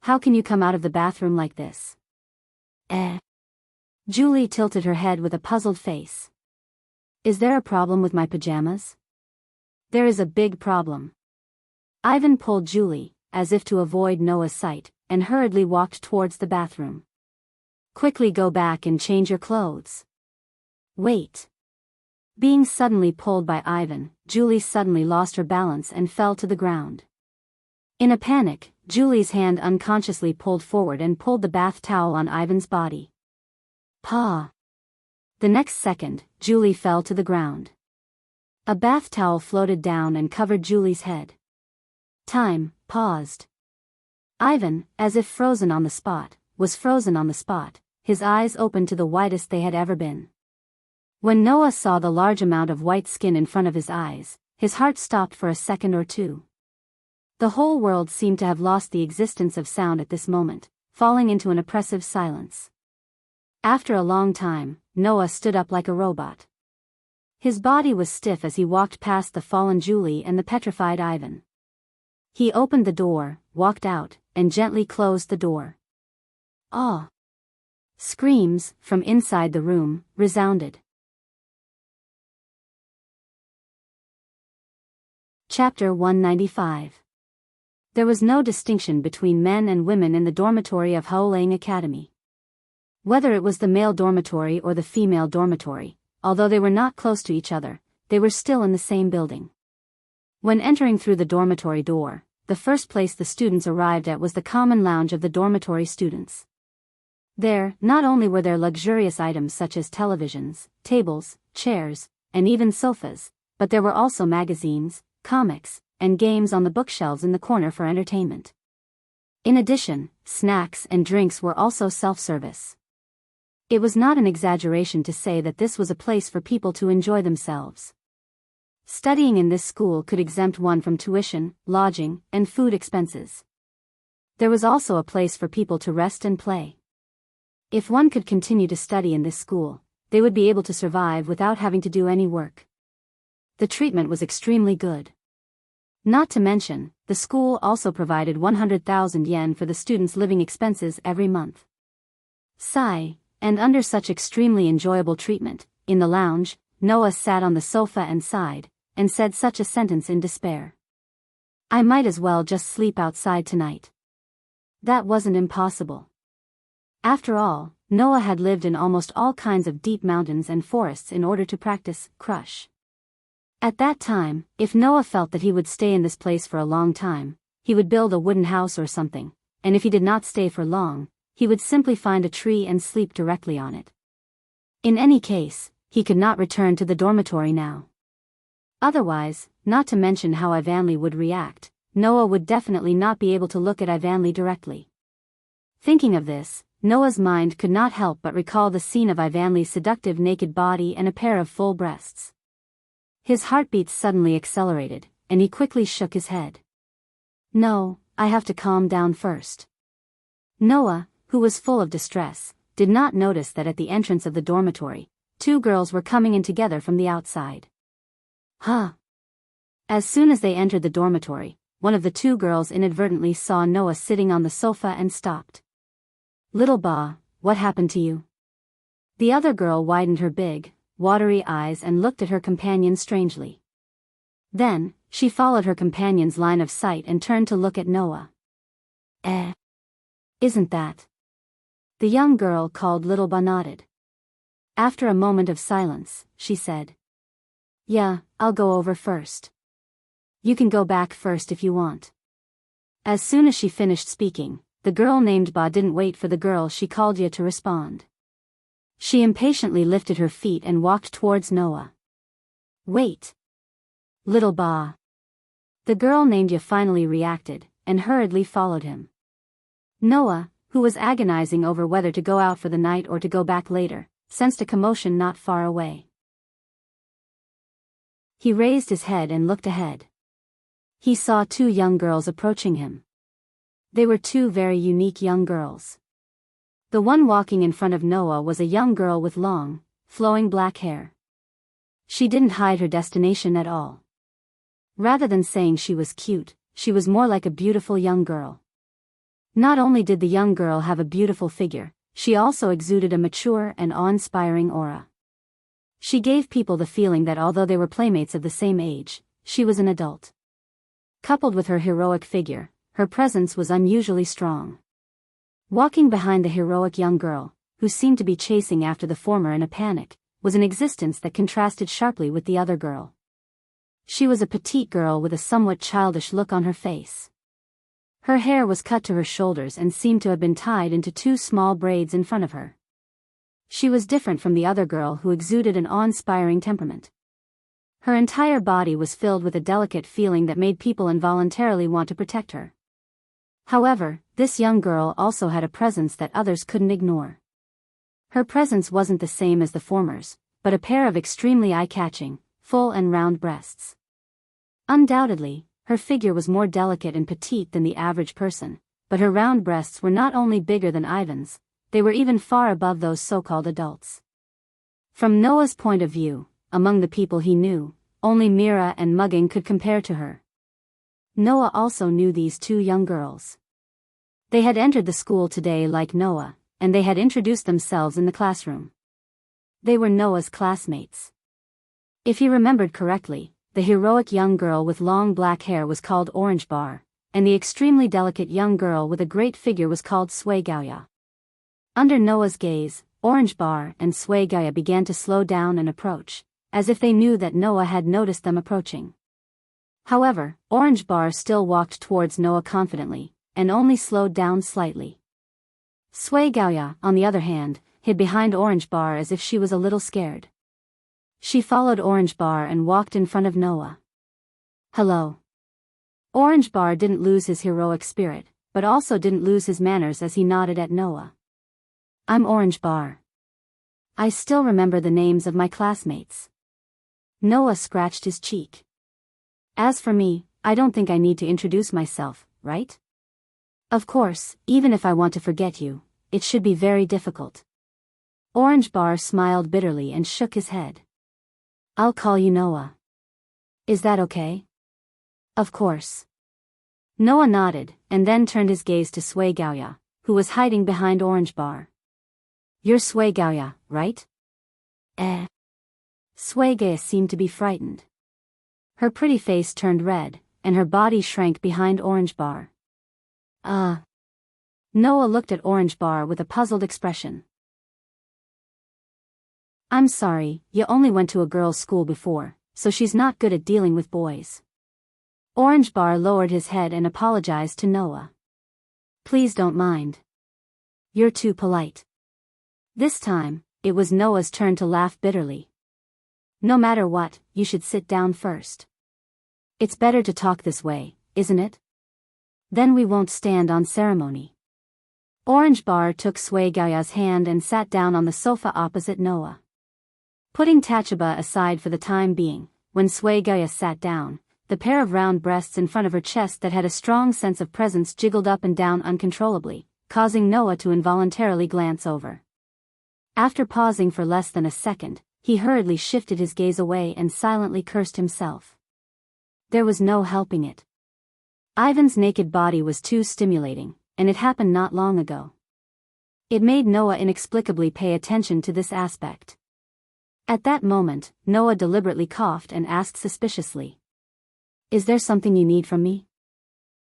S1: How can you come out of the bathroom like this? Julie tilted her head with a puzzled face. Is there a problem with my pajamas? There is a big problem. Ivan pulled Julie, as if to avoid Noah's sight, and hurriedly walked towards the bathroom. Quickly go back and change your clothes. Wait. Being suddenly pulled by Ivan, Julie suddenly lost her balance and fell to the ground. In a panic, Julie's hand unconsciously pulled forward and pulled the bath towel on Ivan's body. Pa! The next second, Julie fell to the ground. A bath towel floated down and covered Julie's head. Time paused. Ivan, as if frozen on the spot, was frozen on the spot, his eyes open to the widest they had ever been. When Noah saw the large amount of white skin in front of his eyes, his heart stopped for a second or two. The whole world seemed to have lost the existence of sound at this moment, falling into an oppressive silence. After a long time, Noah stood up like a robot. His body was stiff as he walked past the fallen Julie and the petrified Ivan. He opened the door, walked out, and gently closed the door. "Ah!" Screams, from inside the room, resounded. Chapter 195. There was no distinction between men and women in the dormitory of Haolang Academy. Whether it was the male dormitory or the female dormitory, although they were not close to each other, they were still in the same building. When entering through the dormitory door, the first place the students arrived at was the common lounge of the dormitory students. There, not only were there luxurious items such as televisions, tables, chairs, and even sofas, but there were also magazines, comics, and games on the bookshelves in the corner for entertainment. In addition, snacks and drinks were also self-service. It was not an exaggeration to say that this was a place for people to enjoy themselves. Studying in this school could exempt one from tuition, lodging, and food expenses. There was also a place for people to rest and play. If one could continue to study in this school, they would be able to survive without having to do any work. The treatment was extremely good. Not to mention, the school also provided 100,000 yen for the students' living expenses every month. Sigh, and under such extremely enjoyable treatment, in the lounge, Noah sat on the sofa and sighed, and said such a sentence in despair. "I might as well just sleep outside tonight." That wasn't impossible. After all, Noah had lived in almost all kinds of deep mountains and forests in order to practice crush. At that time, if Noah felt that he would stay in this place for a long time, he would build a wooden house or something, and if he did not stay for long, he would simply find a tree and sleep directly on it. In any case, he could not return to the dormitory now. Otherwise, not to mention how Ivanli would react, Noah would definitely not be able to look at Ivanli directly. Thinking of this, Noah's mind could not help but recall the scene of Ivanli's seductive naked body and a pair of full breasts. His heartbeats suddenly accelerated, and he quickly shook his head. "No, I have to calm down first." Noah, who was full of distress, did not notice that at the entrance of the dormitory, two girls were coming in together from the outside. Huh! As soon as they entered the dormitory, one of the two girls inadvertently saw Noah sitting on the sofa and stopped. "Little Ba, what happened to you?" The other girl widened her big, watery eyes and looked at her companion strangely. Then, she followed her companion's line of sight and turned to look at Noah. Isn't that?" The young girl called Little Ba nodded. After a moment of silence, she said, "Yeah, I'll go over first. You can go back first if you want." As soon as she finished speaking, the girl named Ba didn't wait for the girl she called Ya to respond. She impatiently lifted her feet and walked towards Noah. "Wait! Little Ba!" The girl named Ya finally reacted, and hurriedly followed him. Noah, who was agonizing over whether to go out for the night or to go back later, sensed a commotion not far away. He raised his head and looked ahead. He saw two young girls approaching him. They were two very unique young girls. The one walking in front of Noah was a young girl with long, flowing black hair. She didn't hide her destination at all. Rather than saying she was cute, she was more like a beautiful young girl. Not only did the young girl have a beautiful figure, she also exuded a mature and awe-inspiring aura. She gave people the feeling that although they were playmates of the same age, she was an adult. Coupled with her heroic figure, her presence was unusually strong. Walking behind the heroic young girl, who seemed to be chasing after the former in a panic, was an existence that contrasted sharply with the other girl. She was a petite girl with a somewhat childish look on her face. Her hair was cut to her shoulders and seemed to have been tied into two small braids in front of her. She was different from the other girl who exuded an awe-inspiring temperament. Her entire body was filled with a delicate feeling that made people involuntarily want to protect her. However, this young girl also had a presence that others couldn't ignore. Her presence wasn't the same as the former's, but a pair of extremely eye-catching, full and round breasts. Undoubtedly, her figure was more delicate and petite than the average person, but her round breasts were not only bigger than Ivan's, they were even far above those so-called adults. From Noah's point of view, among the people he knew, only Mira and Mugging could compare to her. Noah also knew these two young girls. They had entered the school today like Noah, and they had introduced themselves in the classroom. They were Noah's classmates. If he remembered correctly, the heroic young girl with long black hair was called Orange Bar, and the extremely delicate young girl with a great figure was called Sui Gaoya. Under Noah's gaze, Orange Bar and Sui Gaoya began to slow down and approach, as if they knew that Noah had noticed them approaching. However, Orange Bar still walked towards Noah confidently, and only slowed down slightly. Sui Gaoya, on the other hand, hid behind Orange Bar as if she was a little scared. She followed Orange Bar and walked in front of Noah. Hello. Orange Bar didn't lose his heroic spirit, but also didn't lose his manners as he nodded at Noah. I'm Orange Bar. I still remember the names of my classmates. Noah scratched his cheek. As for me, I don't think I need to introduce myself, right? Of course, even if I want to forget you, it should be very difficult. Orange Bar smiled bitterly and shook his head. I'll call you Noah. Is that okay? Of course. Noah nodded, and then turned his gaze to Sui Gaoya, who was hiding behind Orange Bar. You're Sui Gaoya, right? Sui Gaoya seemed to be frightened. Her pretty face turned red, and her body shrank behind Orange Bar. Noah looked at Orange Bar with a puzzled expression. I'm sorry, you only went to a girls' school before, so she's not good at dealing with boys. Orange Bar lowered his head and apologized to Noah. Please don't mind. You're too polite. This time, it was Noah's turn to laugh bitterly. No matter what, you should sit down first. It's better to talk this way, isn't it? Then we won't stand on ceremony. Orange Bar took Sui Gaoya's hand and sat down on the sofa opposite Noah. Putting Tachaba aside for the time being, when Sui Gaoya sat down, the pair of round breasts in front of her chest that had a strong sense of presence jiggled up and down uncontrollably, causing Noah to involuntarily glance over. After pausing for less than a second, he hurriedly shifted his gaze away and silently cursed himself. There was no helping it. Ivan's naked body was too stimulating, and it happened not long ago. It made Noah inexplicably pay attention to this aspect. At that moment, Noah deliberately coughed and asked suspiciously. Is there something you need from me?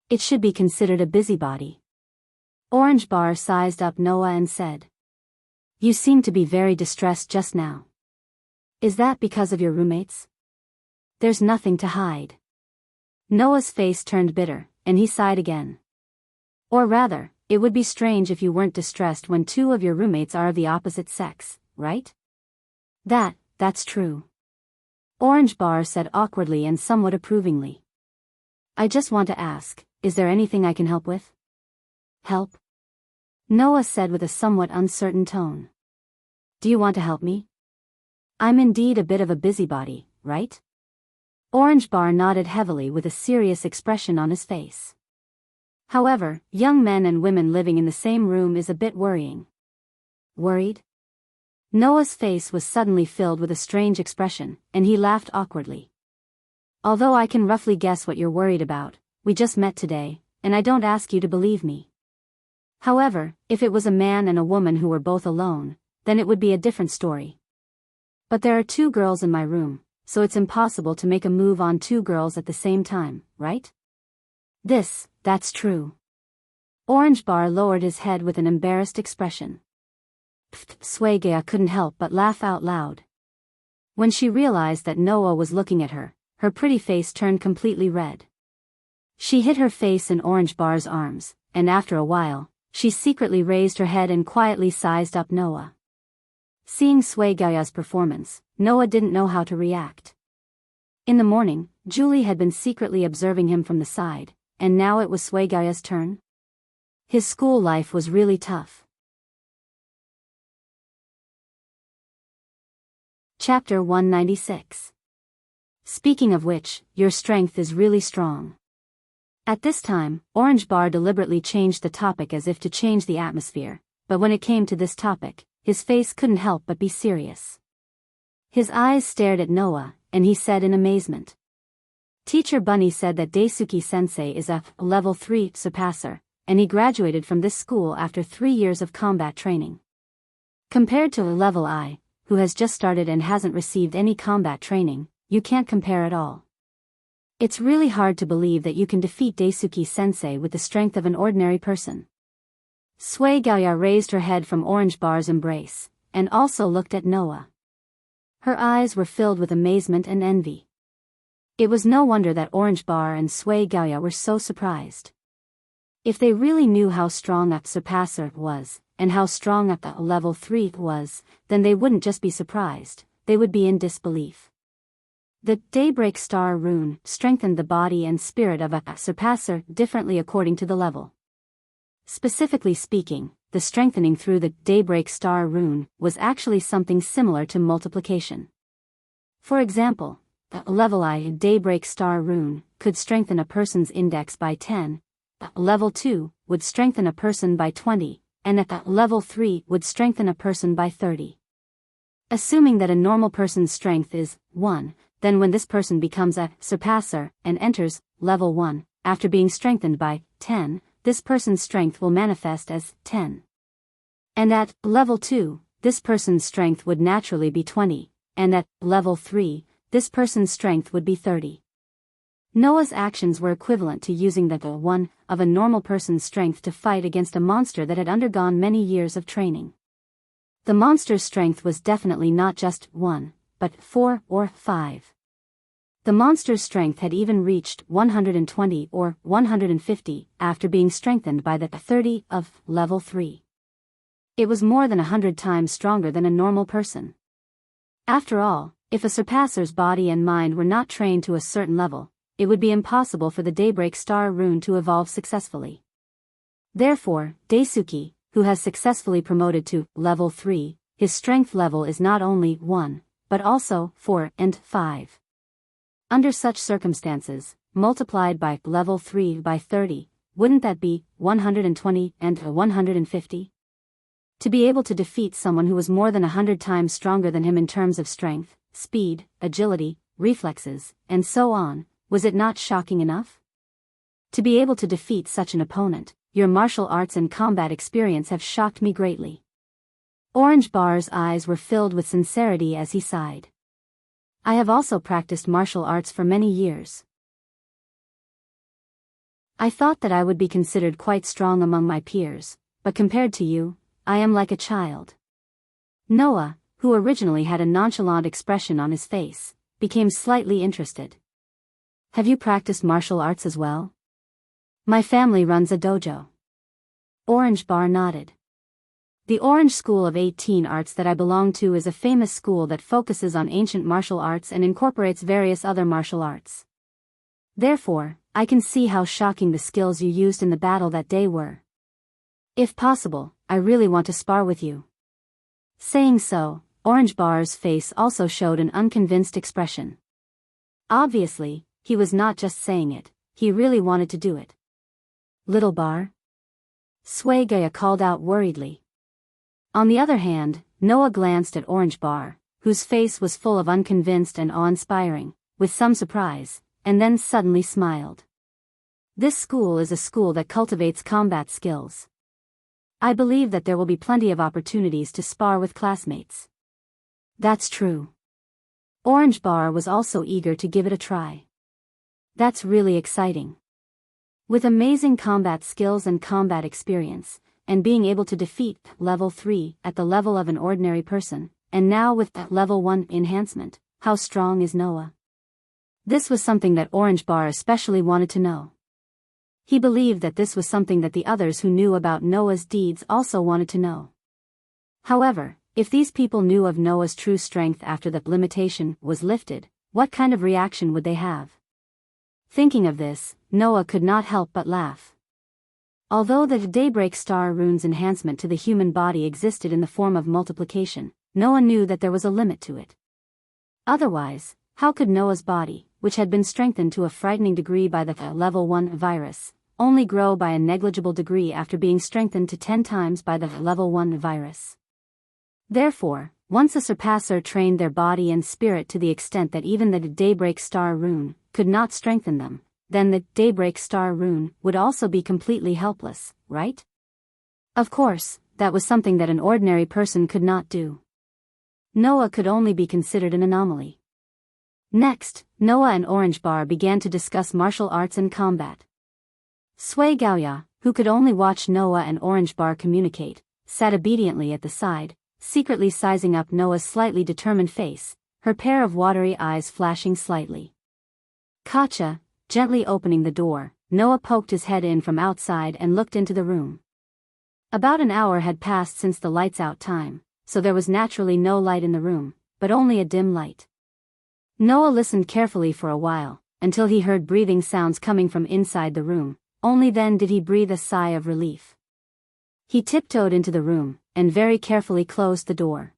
S1: It should be considered a busybody. Orange Bar sized up Noah and said. You seem to be very distressed just now. Is that because of your roommates? There's nothing to hide. Noah's face turned bitter, and he sighed again. Or rather, it would be strange if you weren't distressed when two of your roommates are of the opposite sex, right? That's true. Orange Bar said awkwardly and somewhat approvingly. I just want to ask, is there anything I can help with? Help? Noah said with a somewhat uncertain tone. Do you want to help me? I'm indeed a bit of a busybody, right? Orange Bar nodded heavily with a serious expression on his face. However, young men and women living in the same room is a bit worrying. Worried? Noah's face was suddenly filled with a strange expression, and he laughed awkwardly. Although I can roughly guess what you're worried about, we just met today, and I don't ask you to believe me. However, if it was a man and a woman who were both alone, then it would be a different story. But there are two girls in my room, so it's impossible to make a move on two girls at the same time, right? That's true. Orange Bar lowered his head with an embarrassed expression. Sui Gaoya couldn't help but laugh out loud. When she realized that Noah was looking at her, her pretty face turned completely red. She hid her face in Orange Bar's arms, and after a while, she secretly raised her head and quietly sized up Noah. Seeing Sui Gaoya's performance, Noah didn't know how to react. In the morning, Julie had been secretly observing him from the side, and now it was Sui Gaoya's turn. His school life was really tough. Chapter 196. Speaking of which, your strength is really strong. At this time, Orange Bar deliberately changed the topic as if to change the atmosphere, but when it came to this topic, his face couldn't help but be serious. His eyes stared at Noah, and he said in amazement. Teacher Bunny said that Daisuke-sensei is a level 3 surpasser, and he graduated from this school after 3 years of combat training. Compared to a level I, who has just started and hasn't received any combat training, you can't compare at all. It's really hard to believe that you can defeat Daisuke-sensei with the strength of an ordinary person. Sui Gaoya raised her head from Orange Bar's embrace, and also looked at Noah. Her eyes were filled with amazement and envy. It was no wonder that Orange Bar and Sui Gaoya were so surprised. If they really knew how strong a surpasser was, and how strong a level 3 was, then they wouldn't just be surprised, they would be in disbelief. The Daybreak Star rune strengthened the body and spirit of a surpasser differently according to the level. Specifically speaking, the strengthening through the Daybreak Star rune was actually something similar to multiplication. For example, the level I Daybreak Star rune could strengthen a person's index by 10, level 2 would strengthen a person by 20, and at level 3 would strengthen a person by 30. Assuming that a normal person's strength is 1, then when this person becomes a surpasser and enters level 1, after being strengthened by 10, this person's strength will manifest as 10. And at level 2, this person's strength would naturally be 20, and at level 3, this person's strength would be 30. Noah's actions were equivalent to using the 1 of a normal person's strength to fight against a monster that had undergone many years of training. The monster's strength was definitely not just 1, but 4 or 5. The monster's strength had even reached 120 or 150 after being strengthened by the 30 of level 3. It was more than 100 times stronger than a normal person. After all, if a surpasser's body and mind were not trained to a certain level, it would be impossible for the Daybreak Star rune to evolve successfully. Therefore, Daisuke, who has successfully promoted to level 3, his strength level is not only 1, but also 4 and 5. Under such circumstances, multiplied by level 3 by 30, wouldn't that be 120 and 150? To be able to defeat someone who was more than 100 times stronger than him in terms of strength, speed, agility, reflexes, and so on, was it not shocking enough? To be able to defeat such an opponent, your martial arts and combat experience have shocked me greatly. Orange Bar's eyes were filled with sincerity as he sighed. I have also practiced martial arts for many years. I thought that I would be considered quite strong among my peers, but compared to you, I am like a child. Noah, who originally had a nonchalant expression on his face, became slightly interested. Have you practiced martial arts as well? My family runs a dojo. Orange Bar nodded. The Orange School of 18 Arts that I belong to is a famous school that focuses on ancient martial arts and incorporates various other martial arts. Therefore, I can see how shocking the skills you used in the battle that day were. If possible, I really want to spar with you. Saying so, Orange Bar's face also showed an unconvinced expression. Obviously, he was not just saying it, he really wanted to do it. Little Bar? Sui Gaoya called out worriedly. On the other hand, Noah glanced at Orange Bar, whose face was full of unconvinced and awe-inspiring, with some surprise, and then suddenly smiled. This school is a school that cultivates combat skills. I believe that there will be plenty of opportunities to spar with classmates. That's true. Orange Bar was also eager to give it a try. That's really exciting. With amazing combat skills and combat experience, and being able to defeat level 3 at the level of an ordinary person, and now with level 1 enhancement, how strong is Noah? This was something that Orange Bar especially wanted to know. He believed that this was something that the others who knew about Noah's deeds also wanted to know. However, if these people knew of Noah's true strength after the limitation was lifted, what kind of reaction would they have? Thinking of this, Noah could not help but laugh. Although the Daybreak Star rune's enhancement to the human body existed in the form of multiplication, Noah knew that there was a limit to it. Otherwise, How could Noah's body, which had been strengthened to a frightening degree by the level 1 virus, only grow by a negligible degree after being strengthened to 10 times by the level 1 virus? Therefore, once a surpasser trained their body and spirit to the extent that even the daybreak star rune could not strengthen them, then the daybreak star rune would also be completely helpless, right? Of course, that was something that an ordinary person could not do. Noah could only be considered an anomaly. Next, Noah and Orange Bar began to discuss martial arts and combat. Sui Gaoya, who could only watch Noah and Orange Bar communicate, sat obediently at the side, secretly sizing up Noah's slightly determined face, her pair of watery eyes flashing slightly. Katja, gently opening the door, Noah poked his head in from outside and looked into the room. About an hour had passed since the lights out time, so there was naturally no light in the room, but only a dim light. Noah listened carefully for a while, until he heard breathing sounds coming from inside the room. Only then did he breathe a sigh of relief. He tiptoed into the room, and very carefully closed the door.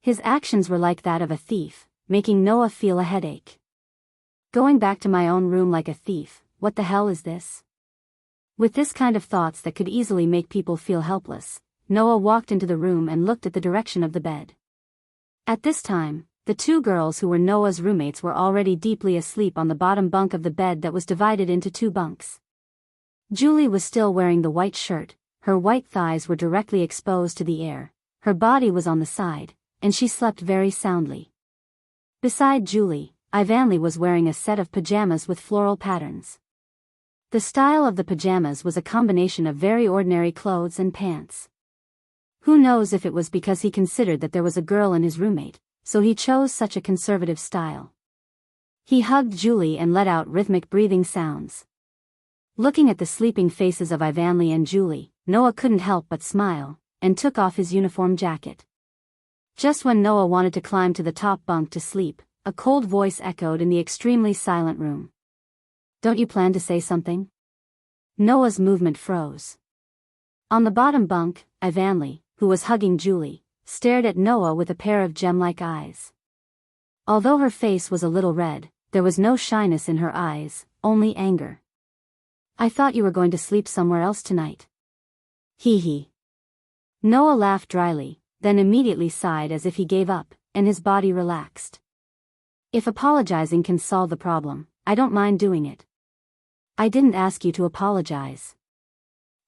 S1: His actions were like that of a thief, making Noah feel a headache. Going back to my own room like a thief, what the hell is this? With this kind of thoughts that could easily make people feel helpless, Noah walked into the room and looked at the direction of the bed. At this time, the two girls who were Noah's roommates were already deeply asleep on the bottom bunk of the bed that was divided into two bunks. Julie was still wearing the white shirt, her white thighs were directly exposed to the air, her body was on the side, and she slept very soundly. Beside Julie, Ivanli was wearing a set of pajamas with floral patterns. The style of the pajamas was a combination of very ordinary clothes and pants. Who knows if it was because he considered that there was a girl in his roommate, so he chose such a conservative style. He hugged Julie and let out rhythmic breathing sounds. Looking at the sleeping faces of Ivanli and Julie, Noah couldn't help but smile, and took off his uniform jacket. Just when Noah wanted to climb to the top bunk to sleep, a cold voice echoed in the extremely silent room. "Don't you plan to say something?" Noah's movement froze. On the bottom bunk, Ivanli, who was hugging Julie, stared at Noah with a pair of gem-like eyes. Although her face was a little red, there was no shyness in her eyes, only anger. "I thought you were going to sleep somewhere else tonight." Hee hee. Noah laughed dryly, then immediately sighed as if he gave up, and his body relaxed. "If apologizing can solve the problem, I don't mind doing it." "I didn't ask you to apologize."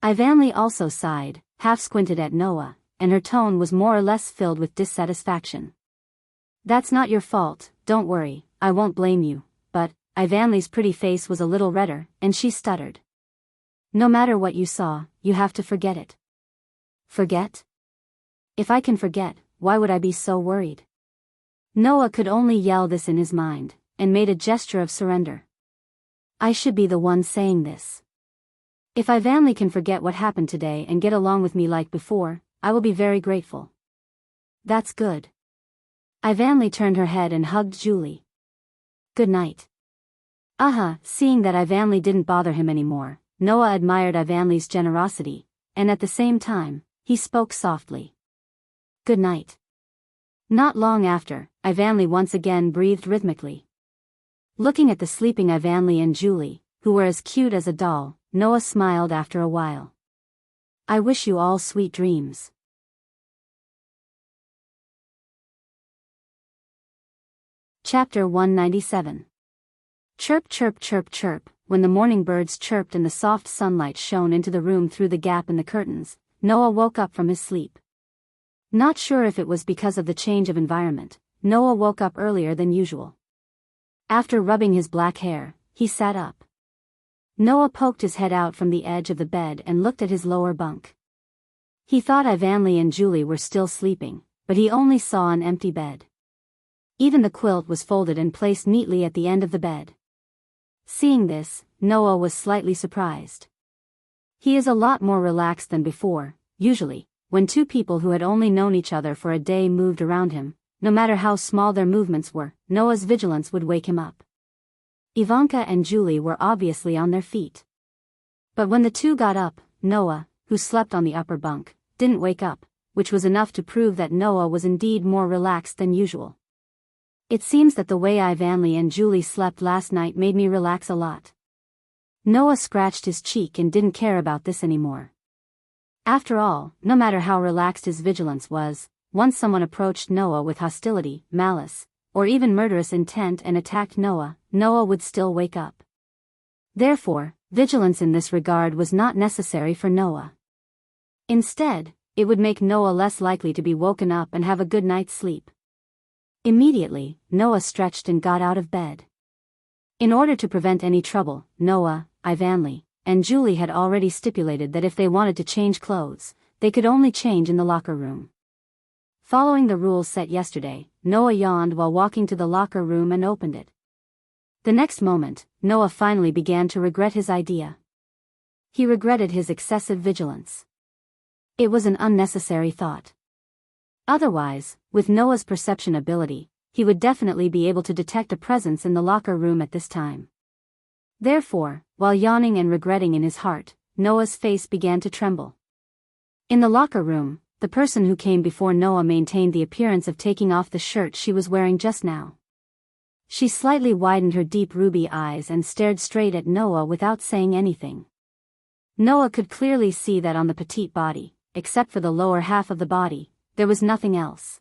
S1: Ivanli also sighed, half squinted at Noah, and her tone was more or less filled with dissatisfaction. "That's not your fault, don't worry, I won't blame you," but Ivanli's pretty face was a little redder, and she stuttered. "No matter what you saw, you have to forget it." "Forget? If I can forget, why would I be so worried?" Noah could only yell this in his mind, and made a gesture of surrender. "I should be the one saying this. If Ivanli can forget what happened today and get along with me like before, I will be very grateful." "That's good." Ivanli turned her head and hugged Julie. "Good night." Seeing that Ivanli didn't bother him anymore, Noah admired Ivanli's generosity, and at the same time, he spoke softly. "Good night." Not long after, Ivanli once again breathed rhythmically. Looking at the sleeping Ivanli and Julie, who were as cute as a doll, Noah smiled after a while. "I wish you all sweet dreams." Chapter 197. Chirp chirp chirp chirp. When the morning birds chirped and the soft sunlight shone into the room through the gap in the curtains, Noah woke up from his sleep. Not sure if it was because of the change of environment, Noah woke up earlier than usual. After rubbing his black hair, he sat up. Noah poked his head out from the edge of the bed and looked at his lower bunk. He thought Ivanli and Julie were still sleeping, but he only saw an empty bed. Even the quilt was folded and placed neatly at the end of the bed. Seeing this, Noah was slightly surprised. He is a lot more relaxed than before. Usually, when two people who had only known each other for a day moved around him, no matter how small their movements were, Noah's vigilance would wake him up. Ivanka and Julie were obviously on their feet. But when the two got up, Noah, who slept on the upper bunk, didn't wake up, which was enough to prove that Noah was indeed more relaxed than usual. It seems that the way Ivan Lee and Julie slept last night made me relax a lot. Noah scratched his cheek and didn't care about this anymore. After all, no matter how relaxed his vigilance was, once someone approached Noah with hostility, malice, or even murderous intent and attacked Noah, Noah would still wake up. Therefore, vigilance in this regard was not necessary for Noah. Instead, it would make Noah less likely to be woken up and have a good night's sleep. Immediately, Noah stretched and got out of bed. In order to prevent any trouble, Noah, Ivan Lee, and Julie had already stipulated that if they wanted to change clothes, they could only change in the locker room. Following the rules set yesterday, Noah yawned while walking to the locker room and opened it. The next moment, Noah finally began to regret his idea. He regretted his excessive vigilance. It was an unnecessary thought. Otherwise, with Noah's perception ability, he would definitely be able to detect a presence in the locker room at this time. Therefore, while yawning and regretting in his heart, Noah's face began to tremble. In the locker room, the person who came before Noah maintained the appearance of taking off the shirt she was wearing just now. She slightly widened her deep ruby eyes and stared straight at Noah without saying anything. Noah could clearly see that on the petite body, except for the lower half of the body, there was nothing else.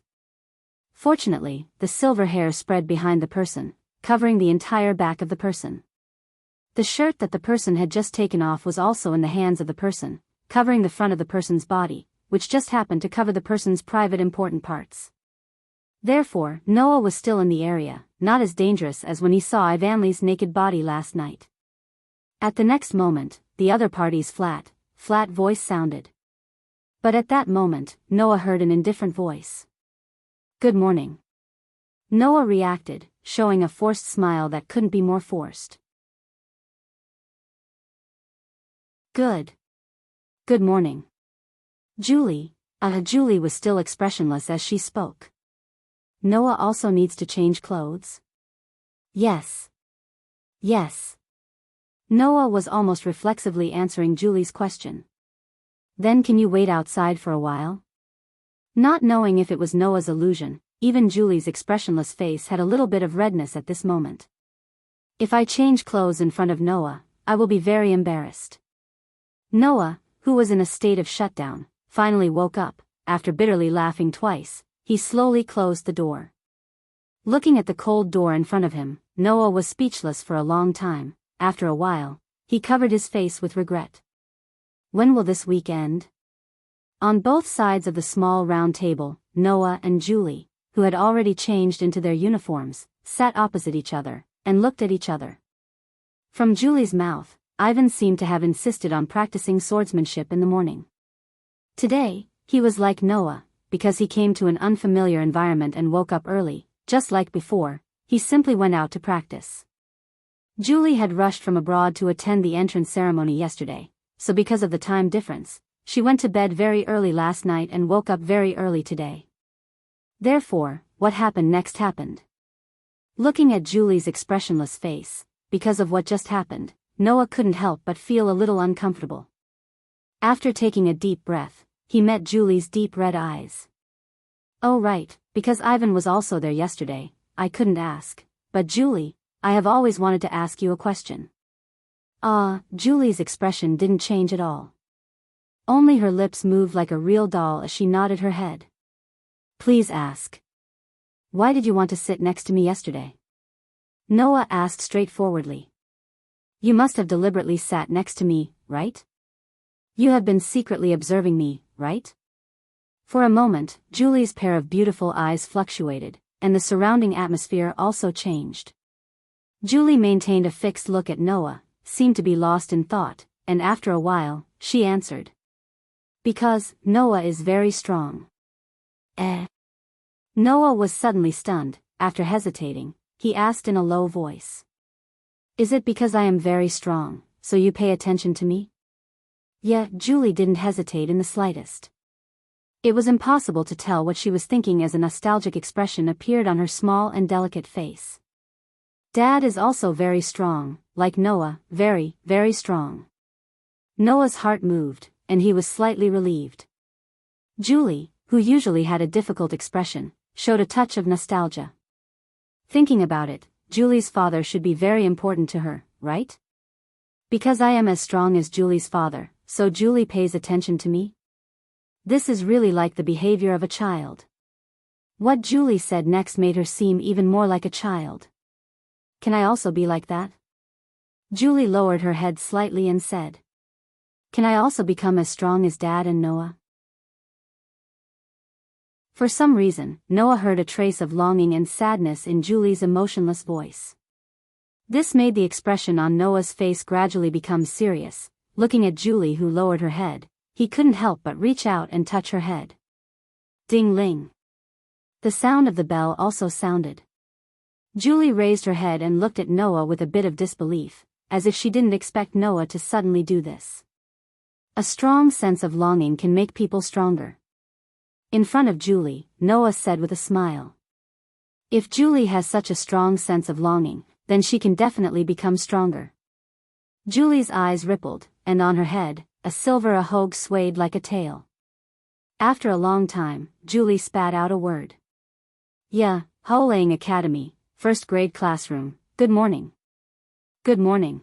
S1: Fortunately, the silver hair spread behind the person, covering the entire back of the person. The shirt that the person had just taken off was also in the hands of the person, covering the front of the person's body, which just happened to cover the person's private important parts. Therefore, Noah was still in the area, not as dangerous as when he saw Ivan Lee's naked body last night. At the next moment, the other party's flat voice sounded. But at that moment, Noah heard an indifferent voice. "Good morning." Noah reacted, showing a forced smile that couldn't be more forced. Good morning. Julie was still expressionless as she spoke. Noah also needs to change clothes? Yes. Noah was almost reflexively answering Julie's question. Then can you wait outside for a while? Not knowing if it was Noah's illusion, even Julie's expressionless face had a little bit of redness at this moment. If I change clothes in front of Noah, I will be very embarrassed. Noah, who was in a state of shutdown, finally woke up. After bitterly laughing twice, he slowly closed the door. Looking at the cold door in front of him, Noah was speechless for a long time. After a while, he covered his face with regret. When will this week end? On both sides of the small round table, Noah and Julie, who had already changed into their uniforms, sat opposite each other, and looked at each other. From Julie's mouth, Ivan seemed to have insisted on practicing swordsmanship in the morning. Today, he was like Noah, because he came to an unfamiliar environment and woke up early. Just like before, he simply went out to practice. Julie had rushed from abroad to attend the entrance ceremony yesterday, so because of the time difference, she went to bed very early last night and woke up very early today. Therefore, what happened next happened. Looking at Julie's expressionless face, because of what just happened, Noah couldn't help but feel a little uncomfortable. After taking a deep breath, he met Julie's deep red eyes. "Oh right, because Ivan was also there yesterday, I couldn't ask. But Julie, I have always wanted to ask you a question." Julie's expression didn't change at all. Only her lips moved like a real doll as she nodded her head. "Please ask. Why did you want to sit next to me yesterday?" Noah asked straightforwardly. "You must have deliberately sat next to me, right? You have been secretly observing me, right?" For a moment, Julie's pair of beautiful eyes fluctuated, and the surrounding atmosphere also changed. Julie maintained a fixed look at Noah, seemed to be lost in thought, and after a while, she answered. "Because Noah is very strong." Noah was suddenly stunned. After hesitating, he asked in a low voice. "Is it because I am very strong, so you pay attention to me?" Yeah, Julie didn't hesitate in the slightest. It was impossible to tell what she was thinking as a nostalgic expression appeared on her small and delicate face. "Dad is also very strong, like Noah, very, very strong." Noah's heart moved, and he was slightly relieved. Julie, who usually had a difficult expression, showed a touch of nostalgia. Thinking about it, Julie's father should be very important to her, right? Because I am as strong as Julie's father, so Julie pays attention to me? This is really like the behavior of a child. What Julie said next made her seem even more like a child. Can I also be like that? Julie lowered her head slightly and said. Can I also become as strong as Dad and Noah? For some reason, Noah heard a trace of longing and sadness in Julie's emotionless voice. This made the expression on Noah's face gradually become serious. Looking at Julie, who lowered her head, he couldn't help but reach out and touch her head. Ding-ling. The sound of the bell also sounded. Julie raised her head and looked at Noah with a bit of disbelief, as if she didn't expect Noah to suddenly do this. A strong sense of longing can make people stronger. In front of Julie, Noah said with a smile. If Julie has such a strong sense of longing, then she can definitely become stronger. Julie's eyes rippled, and on her head, a silver ahogue swayed like a tail. After a long time, Julie spat out a word. Yeah, Haolang Academy, first grade classroom, good morning. Good morning.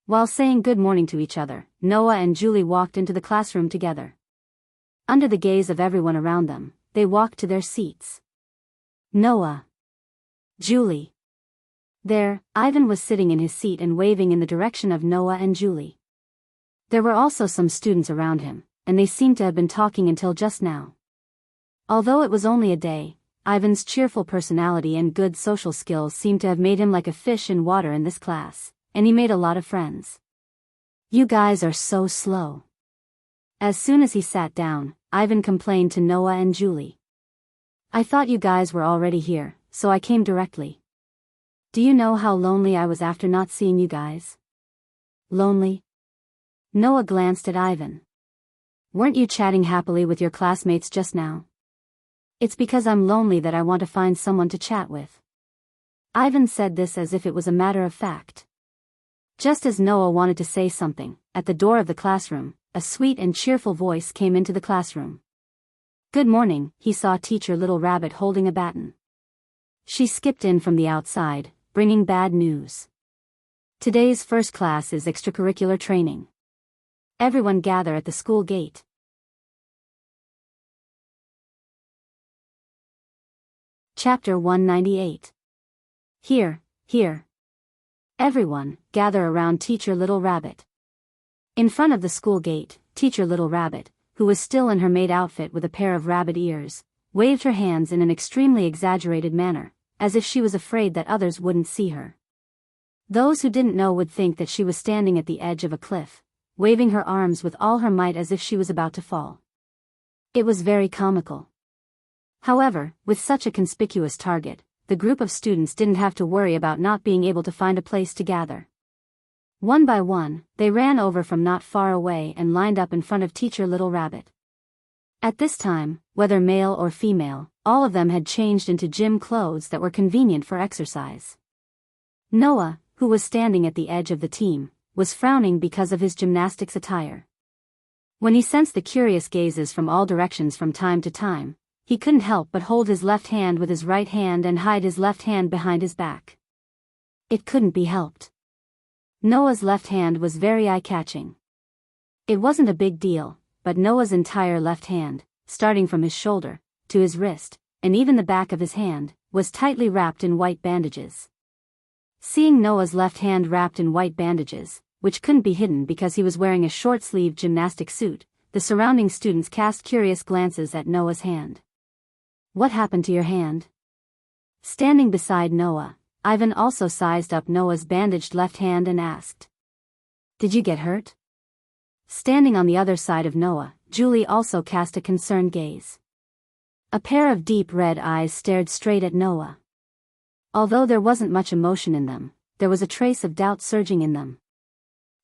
S1: While saying good morning to each other, Noah and Julie walked into the classroom together. Under the gaze of everyone around them, they walked to their seats. Noah. Julie. There, Ivan was sitting in his seat and waving in the direction of Noah and Julie. There were also some students around him, and they seemed to have been talking until just now. Although it was only a day, Ivan's cheerful personality and good social skills seemed to have made him like a fish in water in this class, and he made a lot of friends. You guys are so slow. As soon as he sat down, Ivan complained to Noah and Julie. I thought you guys were already here, so I came directly. Do you know how lonely I was after not seeing you guys? Lonely? Noah glanced at Ivan. Weren't you chatting happily with your classmates just now? It's because I'm lonely that I want to find someone to chat with. Ivan said this as if it was a matter of fact. Just as Noah wanted to say something, at the door of the classroom, a sweet and cheerful voice came into the classroom. Good morning, he saw Teacher Little Rabbit holding a baton. She skipped in from the outside, bringing bad news. Today's first class is extracurricular training. Everyone gather at the school gate. Chapter 198. Here. Everyone, gather around Teacher Little Rabbit. In front of the school gate, Teacher Little Rabbit, who was still in her maid outfit with a pair of rabbit ears, waved her hands in an extremely exaggerated manner, as if she was afraid that others wouldn't see her. Those who didn't know would think that she was standing at the edge of a cliff, waving her arms with all her might as if she was about to fall. It was very comical. However, with such a conspicuous target, the group of students didn't have to worry about not being able to find a place to gather. One by one, they ran over from not far away and lined up in front of Teacher Little Rabbit. At this time, whether male or female, all of them had changed into gym clothes that were convenient for exercise. Noah, who was standing at the edge of the team, was frowning because of his gymnastics attire. When he sensed the curious gazes from all directions from time to time, he couldn't help but hold his left hand with his right hand and hide his left hand behind his back. It couldn't be helped. Noah's left hand was very eye-catching. It wasn't a big deal, but Noah's entire left hand, starting from his shoulder, to his wrist, and even the back of his hand, was tightly wrapped in white bandages. Seeing Noah's left hand wrapped in white bandages, which couldn't be hidden because he was wearing a short-sleeved gymnastic suit, the surrounding students cast curious glances at Noah's hand. What happened to your hand? Standing beside Noah, Ivan also sized up Noah's bandaged left hand and asked. Did you get hurt? Standing on the other side of Noah, Julie also cast a concerned gaze. A pair of deep red eyes stared straight at Noah. Although there wasn't much emotion in them, there was a trace of doubt surging in them.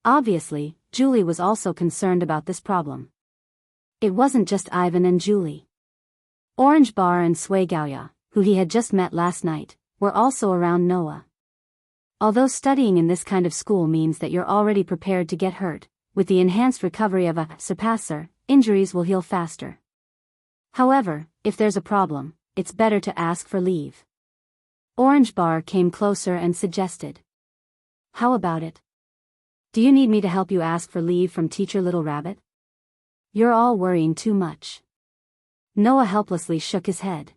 S1: Obviously, Julie was also concerned about this problem. It wasn't just Ivan and Julie. Orange Bar and Sway Gaoya, who he had just met last night, were also around Noah. Although studying in this kind of school means that you're already prepared to get hurt, with the enhanced recovery of a surpasser, injuries will heal faster. However, if there's a problem, it's better to ask for leave. Orange Bar came closer and suggested. How about it? Do you need me to help you ask for leave from Teacher Little Rabbit? You're all worrying too much. Noah helplessly shook his head.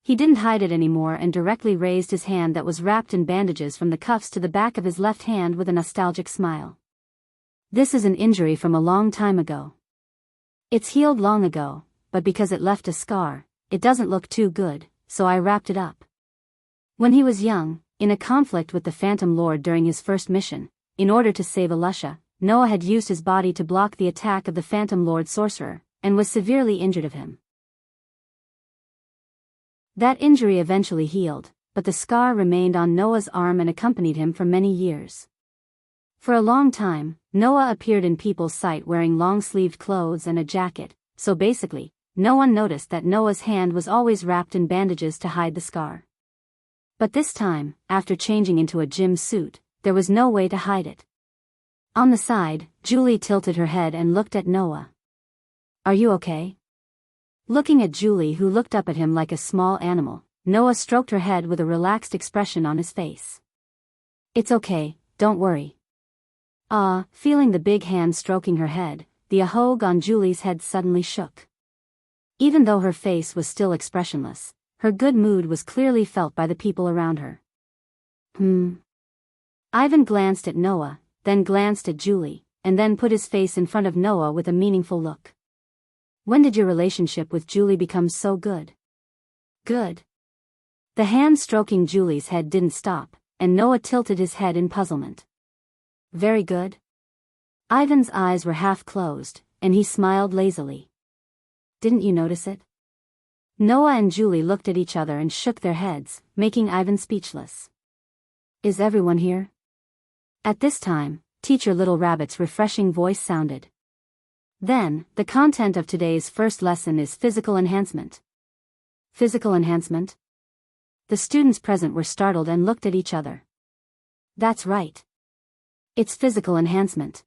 S1: He didn't hide it anymore and directly raised his hand that was wrapped in bandages from the cuffs to the back of his left hand with a nostalgic smile. This is an injury from a long time ago. It's healed long ago, but because it left a scar, it doesn't look too good, so I wrapped it up. When he was young, in a conflict with the Phantom Lord during his first mission, in order to save Alusha, Noah had used his body to block the attack of the Phantom Lord sorcerer, and was severely injured of him. That injury eventually healed, but the scar remained on Noah's arm and accompanied him for many years. For a long time, Noah appeared in people's sight wearing long-sleeved clothes and a jacket, so basically, no one noticed that Noah's hand was always wrapped in bandages to hide the scar. But this time, after changing into a gym suit, there was no way to hide it. On the side, Julie tilted her head and looked at Noah. Are you okay? Looking at Julie, who looked up at him like a small animal, Noah stroked her head with a relaxed expression on his face. It's okay, don't worry. Feeling the big hand stroking her head, the ahog on Julie's head suddenly shook. Even though her face was still expressionless, her good mood was clearly felt by the people around her. Ivan glanced at Noah, then glanced at Julie, and then put his face in front of Noah with a meaningful look. When did your relationship with Julie become so good? Good. The hand stroking Julie's head didn't stop, and Noah tilted his head in puzzlement. Very good. Ivan's eyes were half closed, and he smiled lazily. Didn't you notice it? Noah and Julie looked at each other and shook their heads, making Ivan speechless. Is everyone here? At this time, Teacher Little Rabbit's refreshing voice sounded. Then, the content of today's first lesson is physical enhancement. Physical enhancement? The students present were startled and looked at each other. That's right. It's physical enhancement.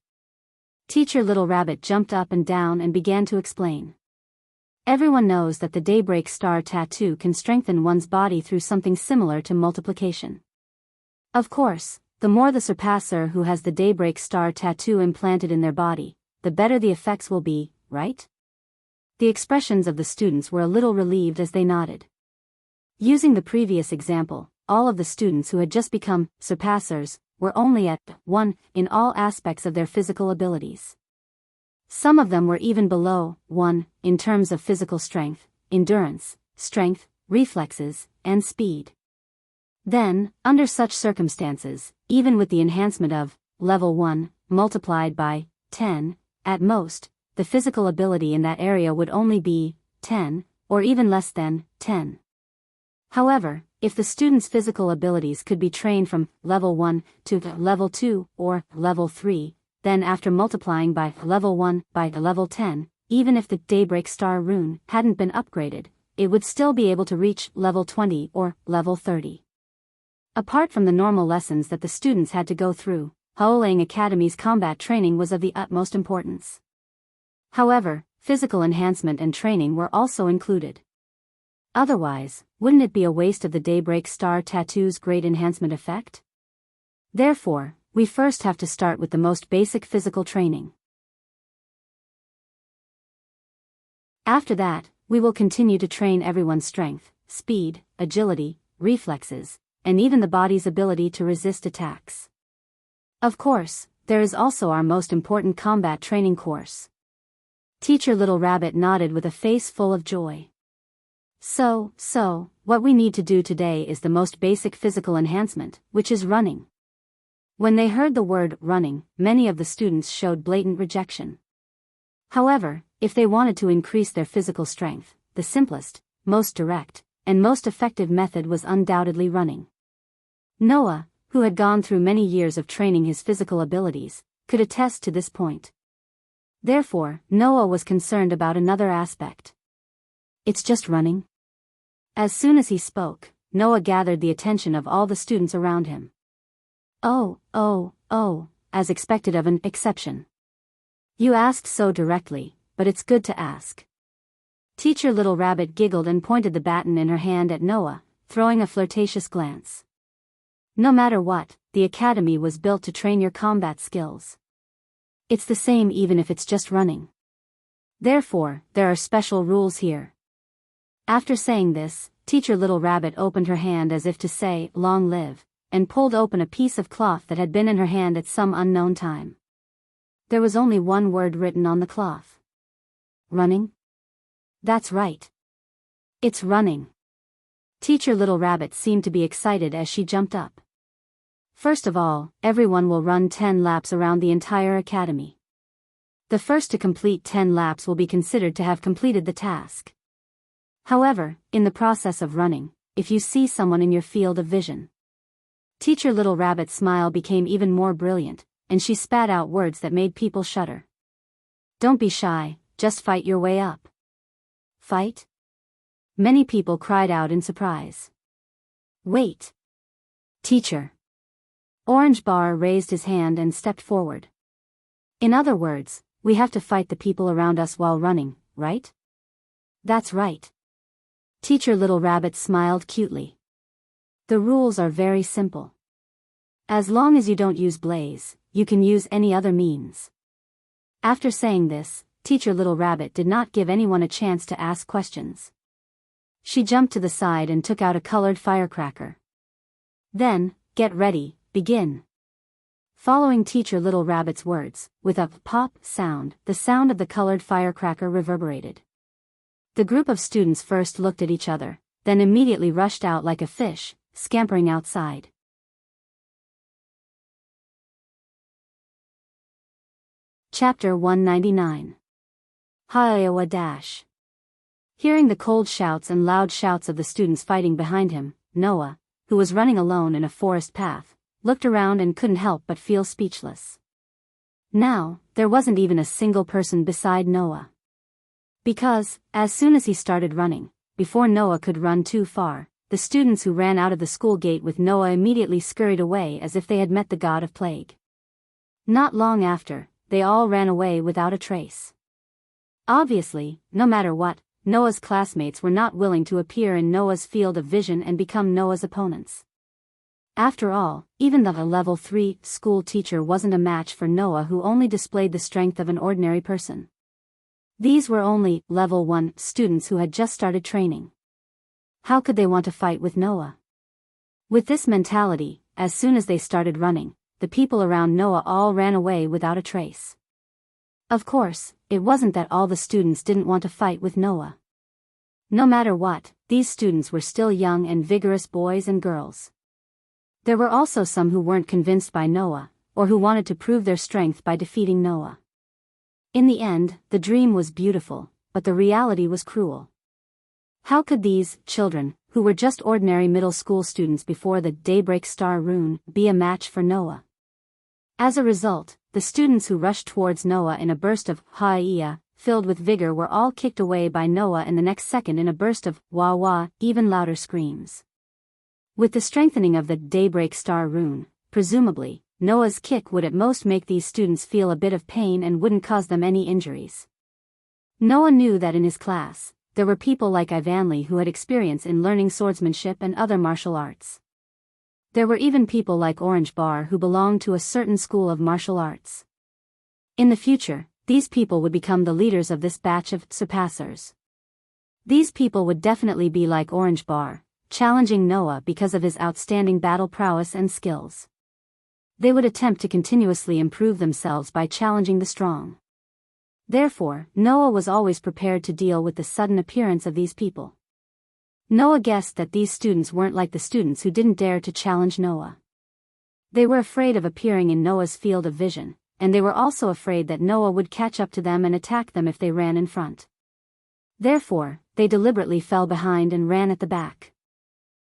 S1: Teacher Little Rabbit jumped up and down and began to explain. Everyone knows that the Daybreak Star tattoo can strengthen one's body through something similar to multiplication. Of course, the more the surpasser who has the Daybreak Star tattoo implanted in their body, the better the effects will be, right? The expressions of the students were a little relieved as they nodded. Using the previous example, all of the students who had just become surpassers were only at 1 in all aspects of their physical abilities. Some of them were even below 1 in terms of physical strength, endurance, strength, reflexes, and speed. Then, under such circumstances, even with the enhancement of level 1 multiplied by 10, at most, the physical ability in that area would only be 10, or even less than 10. However, if the student's physical abilities could be trained from level 1 to level 2 or level 3, then after multiplying by level 1 by level 10, even if the Daybreak Star rune hadn't been upgraded, it would still be able to reach level 20 or level 30. Apart from the normal lessons that the students had to go through, Haolang Academy's combat training was of the utmost importance. However, physical enhancement and training were also included. Otherwise, wouldn't it be a waste of the Daybreak Star tattoo's great enhancement effect? Therefore, we first have to start with the most basic physical training. After that, we will continue to train everyone's strength, speed, agility, reflexes, and even the body's ability to resist attacks. Of course, there is also our most important combat training course. Teacher Little Rabbit nodded with a face full of joy. So, what we need to do today is the most basic physical enhancement, which is running. When they heard the word running, many of the students showed blatant rejection. However, if they wanted to increase their physical strength, the simplest, most direct, and most effective method was undoubtedly running. Noah, who had gone through many years of training his physical abilities, could attest to this point. Therefore, Noah was concerned about another aspect. It's just running? As soon as he spoke, Noah gathered the attention of all the students around him. Oh, as expected of an exception. You asked so directly, but it's good to ask. Teacher Little Rabbit giggled and pointed the baton in her hand at Noah, throwing a flirtatious glance. No matter what, the academy was built to train your combat skills. It's the same even if it's just running. Therefore, there are special rules here. After saying this, Teacher Little Rabbit opened her hand as if to say, "Long live," and pulled open a piece of cloth that had been in her hand at some unknown time. There was only one word written on the cloth. Running? That's right. It's running. Teacher Little Rabbit seemed to be excited as she jumped up. First of all, everyone will run 10 laps around the entire academy. The first to complete 10 laps will be considered to have completed the task. However, in the process of running, if you see someone in your field of vision. Teacher Little Rabbit's smile became even more brilliant, and she spat out words that made people shudder. Don't be shy, just fight your way up. Fight? Many people cried out in surprise. Wait. Teacher. Orange Bar raised his hand and stepped forward. In other words, we have to fight the people around us while running, right? That's right. Teacher Little Rabbit smiled cutely. The rules are very simple. As long as you don't use blaze, you can use any other means. After saying this, Teacher Little Rabbit did not give anyone a chance to ask questions. She jumped to the side and took out a colored firecracker. Then, get ready, begin. Following Teacher Little Rabbit's words, with a pop sound, the sound of the colored firecracker reverberated. The group of students first looked at each other, then immediately rushed out like a fish, scampering outside. Chapter 199. Iowa Dash. Hearing the cold shouts and loud shouts of the students fighting behind him, Noah, who was running alone in a forest path, looked around and couldn't help but feel speechless. Now, there wasn't even a single person beside Noah. Because, as soon as he started running, before Noah could run too far, the students who ran out of the school gate with Noah immediately scurried away as if they had met the god of plague. Not long after, they all ran away without a trace. Obviously, no matter what, Noah's classmates were not willing to appear in Noah's field of vision and become Noah's opponents. After all, even the level 3 school teacher wasn't a match for Noah, who only displayed the strength of an ordinary person. These were only level 1 students who had just started training. How could they want to fight with Noah? With this mentality, as soon as they started running, the people around Noah all ran away without a trace. Of course, it wasn't that all the students didn't want to fight with Noah. No matter what, these students were still young and vigorous boys and girls. There were also some who weren't convinced by Noah, or who wanted to prove their strength by defeating Noah. In the end, the dream was beautiful, but the reality was cruel. How could these children, who were just ordinary middle school students before the Daybreak Star Rune, be a match for Noah? As a result, the students who rushed towards Noah in a burst of "Hi-ya," filled with vigor, were all kicked away by Noah in the next second in a burst of "Wah-wah," even louder screams. With the strengthening of the Daybreak Star Rune, presumably, Noah's kick would at most make these students feel a bit of pain and wouldn't cause them any injuries. Noah knew that in his class, there were people like Ivanley who had experience in learning swordsmanship and other martial arts. There were even people like Orange Bar who belonged to a certain school of martial arts. In the future, these people would become the leaders of this batch of surpassers. These people would definitely be like Orange Bar, challenging Noah because of his outstanding battle prowess and skills. They would attempt to continuously improve themselves by challenging the strong. Therefore, Noah was always prepared to deal with the sudden appearance of these people. Noah guessed that these students weren't like the students who didn't dare to challenge Noah. They were afraid of appearing in Noah's field of vision, and they were also afraid that Noah would catch up to them and attack them if they ran in front. Therefore, they deliberately fell behind and ran at the back.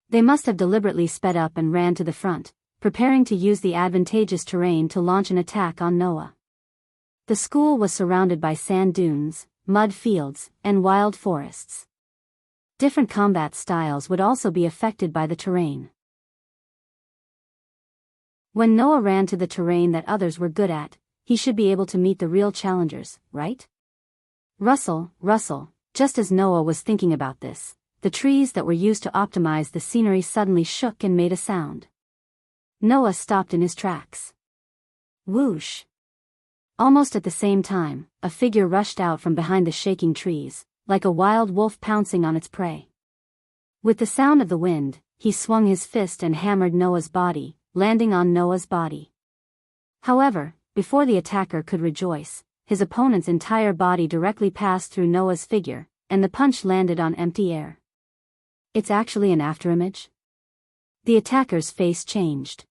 S1: They must have deliberately sped up and ran to the front, preparing to use the advantageous terrain to launch an attack on Noah. The school was surrounded by sand dunes, mud fields, and wild forests. Different combat styles would also be affected by the terrain. When Noah ran to the terrain that others were good at, he should be able to meet the real challengers, right? Rustle, just as Noah was thinking about this, the trees that were used to optimize the scenery suddenly shook and made a sound. Noah stopped in his tracks. Whoosh! Almost at the same time, a figure rushed out from behind the shaking trees, like a wild wolf pouncing on its prey. With the sound of the wind, he swung his fist and hammered Noah's body, landing on Noah's body. However, before the attacker could rejoice, his opponent's entire body directly passed through Noah's figure, and the punch landed on empty air. It's actually an afterimage? The attacker's face changed.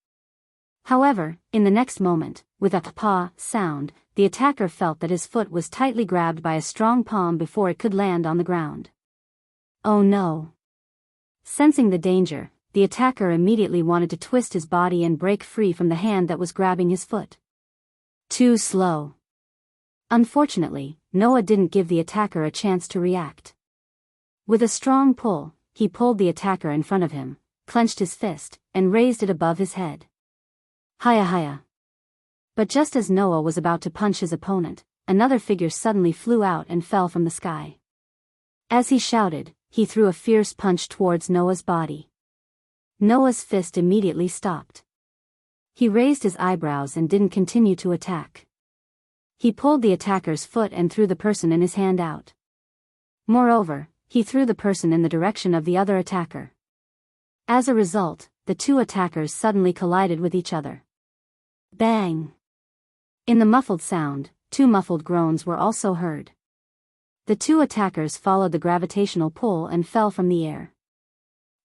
S1: However, in the next moment, with a "pa" sound, the attacker felt that his foot was tightly grabbed by a strong palm before it could land on the ground. Oh no! Sensing the danger, the attacker immediately wanted to twist his body and break free from the hand that was grabbing his foot. Too slow. Unfortunately, Noah didn't give the attacker a chance to react. With a strong pull, he pulled the attacker in front of him, clenched his fist, and raised it above his head. Hiya hiya. But just as Noah was about to punch his opponent, another figure suddenly flew out and fell from the sky. As he shouted, he threw a fierce punch towards Noah's body. Noah's fist immediately stopped. He raised his eyebrows and didn't continue to attack. He pulled the attacker's foot and threw the person in his hand out. Moreover, he threw the person in the direction of the other attacker. As a result, the two attackers suddenly collided with each other. Bang! In the muffled sound, two muffled groans were also heard. The two attackers followed the gravitational pull and fell from the air.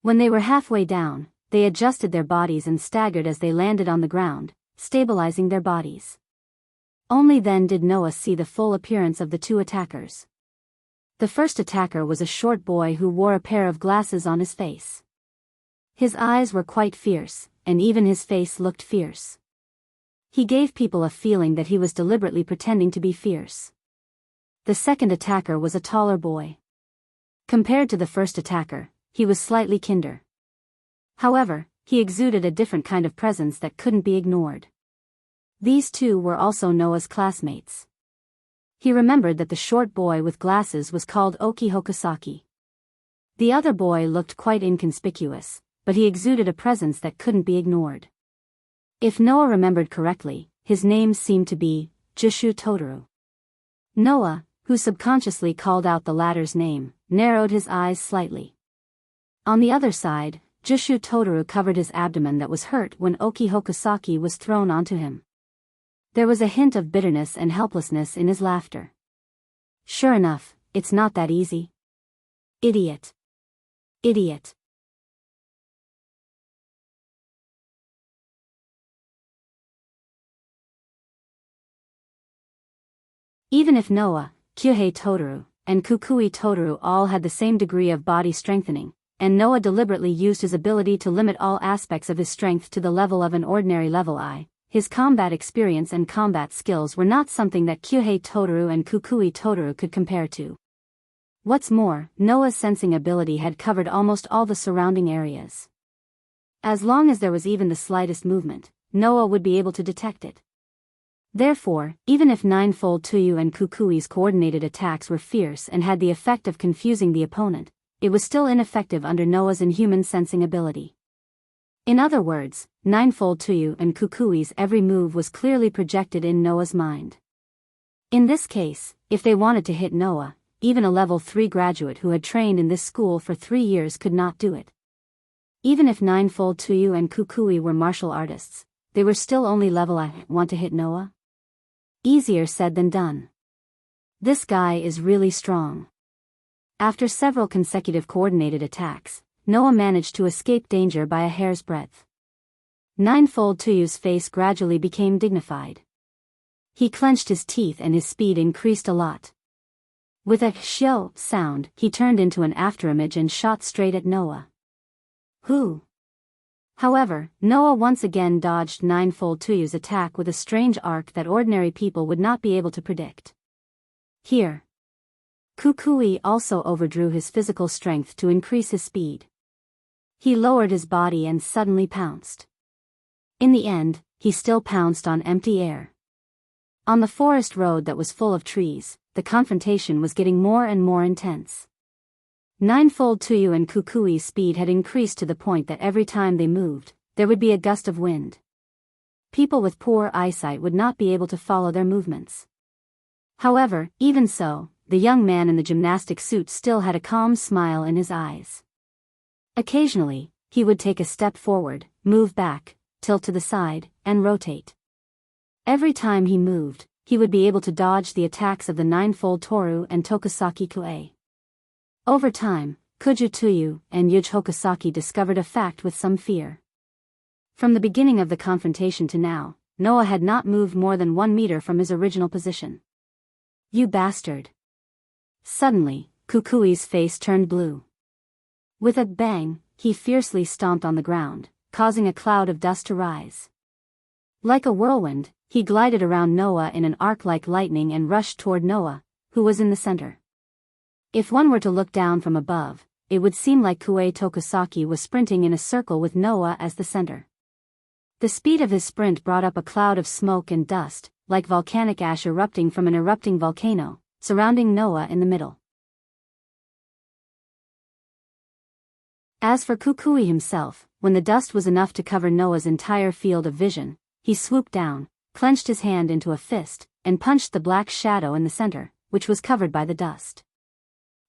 S1: When they were halfway down, they adjusted their bodies and staggered as they landed on the ground, stabilizing their bodies. Only then did Noah see the full appearance of the two attackers. The first attacker was a short boy who wore a pair of glasses on his face. His eyes were quite fierce, and even his face looked fierce. He gave people a feeling that he was deliberately pretending to be fierce. The second attacker was a taller boy. Compared to the first attacker, he was slightly kinder. However, he exuded a different kind of presence that couldn't be ignored. These two were also Noah's classmates. He remembered that the short boy with glasses was called Oki Hokusaki. The other boy looked quite inconspicuous, but he exuded a presence that couldn't be ignored. If Noah remembered correctly, his name seemed to be Jushu Totoro. Noah, who subconsciously called out the latter's name, narrowed his eyes slightly. On the other side, Jushu Totoro covered his abdomen that was hurt when Oki Hokusaki was thrown onto him. There was a hint of bitterness and helplessness in his laughter. Sure enough, it's not that easy. Idiot. Idiot. Even if Noah, Kyuhei Totoro, and Kukui Totoro all had the same degree of body strengthening, and Noah deliberately used his ability to limit all aspects of his strength to the level of an ordinary level I, his combat experience and combat skills were not something that Kyuhei Totoro and Kukui Totoro could compare to. What's more, Noah's sensing ability had covered almost all the surrounding areas. As long as there was even the slightest movement, Noah would be able to detect it. Therefore, even if Ninefold Tuyu and Kukui's coordinated attacks were fierce and had the effect of confusing the opponent, it was still ineffective under Noah's inhuman sensing ability. In other words, Ninefold Tuyu and Kukui's every move was clearly projected in Noah's mind. In this case, if they wanted to hit Noah, even a level 3 graduate who had trained in this school for 3 years could not do it. Even if Ninefold Tuyu and Kukui were martial artists, they were still only level I. Want to hit Noah? Easier said than done. This guy is really strong. After several consecutive coordinated attacks, Noah managed to escape danger by a hair's breadth. Ninefold Tuyu's face gradually became dignified. He clenched his teeth and his speed increased a lot. With a shyo sound, he turned into an afterimage and shot straight at Noah. Who? However, Noah once again dodged Ninefold Tuyu's attack with a strange arc that ordinary people would not be able to predict. Here. Kukui also overdrew his physical strength to increase his speed. He lowered his body and suddenly pounced. In the end, he still pounced on empty air. On the forest road that was full of trees, the confrontation was getting more and more intense. Ninefold Tuyu and Kukui's speed had increased to the point that every time they moved, there would be a gust of wind. People with poor eyesight would not be able to follow their movements. However, even so, the young man in the gymnastic suit still had a calm smile in his eyes. Occasionally, he would take a step forward, move back, tilt to the side, and rotate. Every time he moved, he would be able to dodge the attacks of the Ninefold Toru and Tokusaki Kue. Over time, Kuju Tuyu and Yuji Hokusaki discovered a fact with some fear. From the beginning of the confrontation to now, Noah had not moved more than 1 meter from his original position. "You bastard." Suddenly, Kukui's face turned blue. With a bang, he fiercely stomped on the ground, causing a cloud of dust to rise. Like a whirlwind, he glided around Noah in an arc like lightning and rushed toward Noah, who was in the center. If one were to look down from above, it would seem like Kue Tokusaki was sprinting in a circle with Noah as the center. The speed of his sprint brought up a cloud of smoke and dust, like volcanic ash erupting from an erupting volcano, surrounding Noah in the middle. As for Kukui himself, when the dust was enough to cover Noah's entire field of vision, he swooped down, clenched his hand into a fist, and punched the black shadow in the center, which was covered by the dust.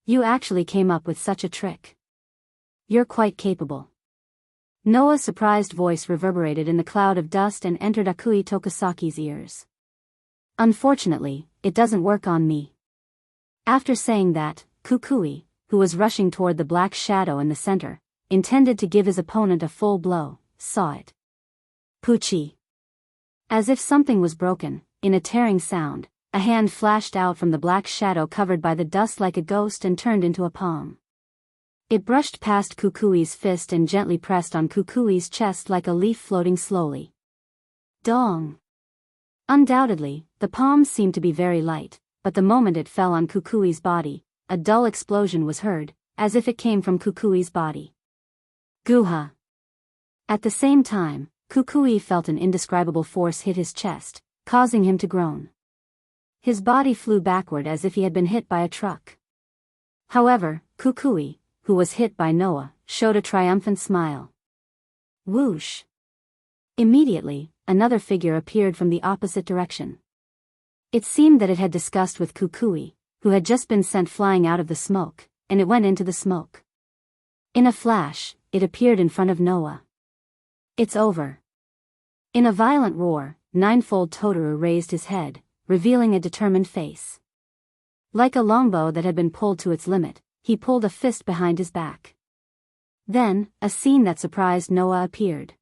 S1: "You actually came up with such a trick. You're quite capable." Noah's surprised voice reverberated in the cloud of dust and entered Akui Tokusaki's ears. "Unfortunately, it doesn't work on me." After saying that, Kukui, who was rushing toward the black shadow in the center, intended to give his opponent a full blow, saw it. Poochie. As if something was broken, in a tearing sound, a hand flashed out from the black shadow covered by the dust like a ghost and turned into a palm. It brushed past Kukui's fist and gently pressed on Kukui's chest like a leaf floating slowly. Dong! Undoubtedly, the palm seemed to be very light, but the moment it fell on Kukui's body, a dull explosion was heard, as if it came from Kukui's body. Guha! At the same time, Kukui felt an indescribable force hit his chest, causing him to groan. His body flew backward as if he had been hit by a truck. However, Kukui, who was hit by Noah, showed a triumphant smile. Whoosh! Immediately, another figure appeared from the opposite direction. It seemed that it had discussed with Kukui, who had just been sent flying out of the smoke, and it went into the smoke. In a flash, it appeared in front of Noah. "It's over." In a violent roar, Ninefold Totaru raised his head, revealing a determined face. Like a longbow that had been pulled to its limit, he pulled a fist behind his back. Then, a scene that surprised Noah appeared.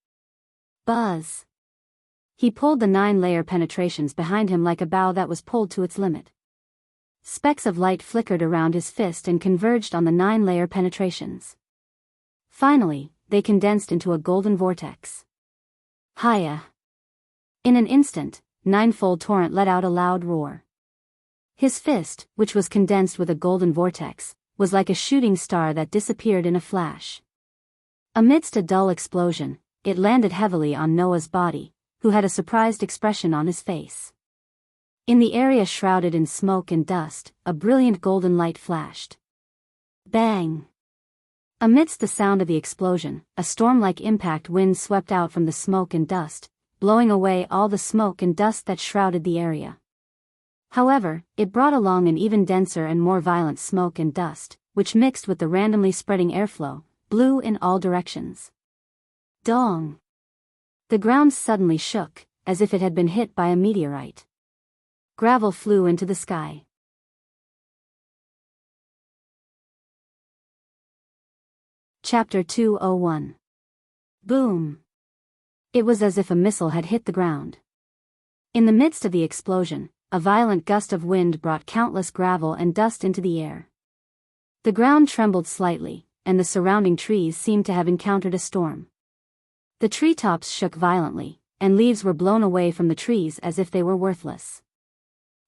S1: Buzz! He pulled the 9-layer penetrations behind him like a bow that was pulled to its limit. Specks of light flickered around his fist and converged on the 9-layer penetrations. Finally, they condensed into a golden vortex. Hiya! In an instant, Ninefold Torrent let out a loud roar. His fist, which was condensed with a golden vortex, was like a shooting star that disappeared in a flash. Amidst a dull explosion, it landed heavily on Noah's body, who had a surprised expression on his face. In the area shrouded in smoke and dust, a brilliant golden light flashed. Bang! Amidst the sound of the explosion, a storm-like impact wind swept out from the smoke and dust, blowing away all the smoke and dust that shrouded the area. However, it brought along an even denser and more violent smoke and dust, which mixed with the randomly spreading airflow, blew in all directions. Dong! The ground suddenly shook, as if it had been hit by a meteorite. Gravel flew into the sky. Chapter 201. Boom! It was as if a missile had hit the ground. In the midst of the explosion, a violent gust of wind brought countless gravel and dust into the air. The ground trembled slightly, and the surrounding trees seemed to have encountered a storm. The treetops shook violently, and leaves were blown away from the trees as if they were worthless.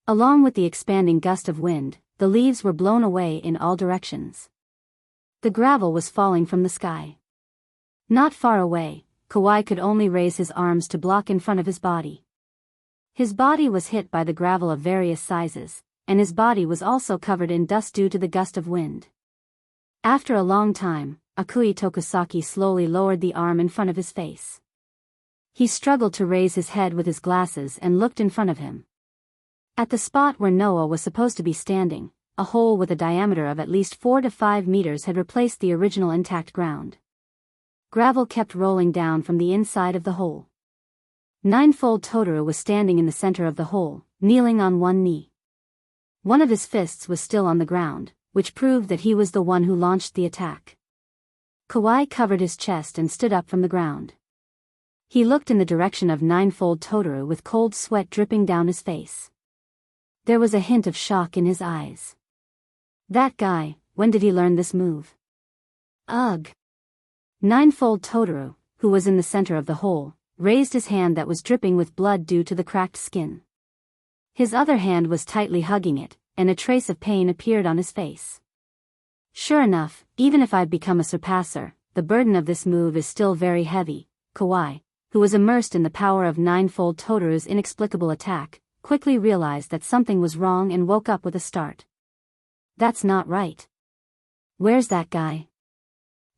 S1: Along with the expanding gust of wind, the leaves were blown away in all directions. The gravel was falling from the sky. Not far away, Kawhi could only raise his arms to block in front of his body. His body was hit by the gravel of various sizes, and his body was also covered in dust due to the gust of wind. After a long time, Akui Tokusaki slowly lowered the arm in front of his face. He struggled to raise his head with his glasses and looked in front of him. At the spot where Noah was supposed to be standing, a hole with a diameter of at least 4 to 5 meters had replaced the original intact ground. Gravel kept rolling down from the inside of the hole. Ninefold Totoro was standing in the center of the hole, kneeling on one knee. One of his fists was still on the ground, which proved that he was the one who launched the attack. Kawai covered his chest and stood up from the ground. He looked in the direction of Ninefold Totoro with cold sweat dripping down his face. There was a hint of shock in his eyes. That guy, when did he learn this move? Ugh! Ninefold Totoro, who was in the center of the hole, raised his hand that was dripping with blood due to the cracked skin. His other hand was tightly hugging it, and a trace of pain appeared on his face. Sure enough, even if I've become a surpasser, the burden of this move is still very heavy. Kawai, who was immersed in the power of Ninefold Totoro's inexplicable attack, quickly realized that something was wrong and woke up with a start. That's not right. Where's that guy?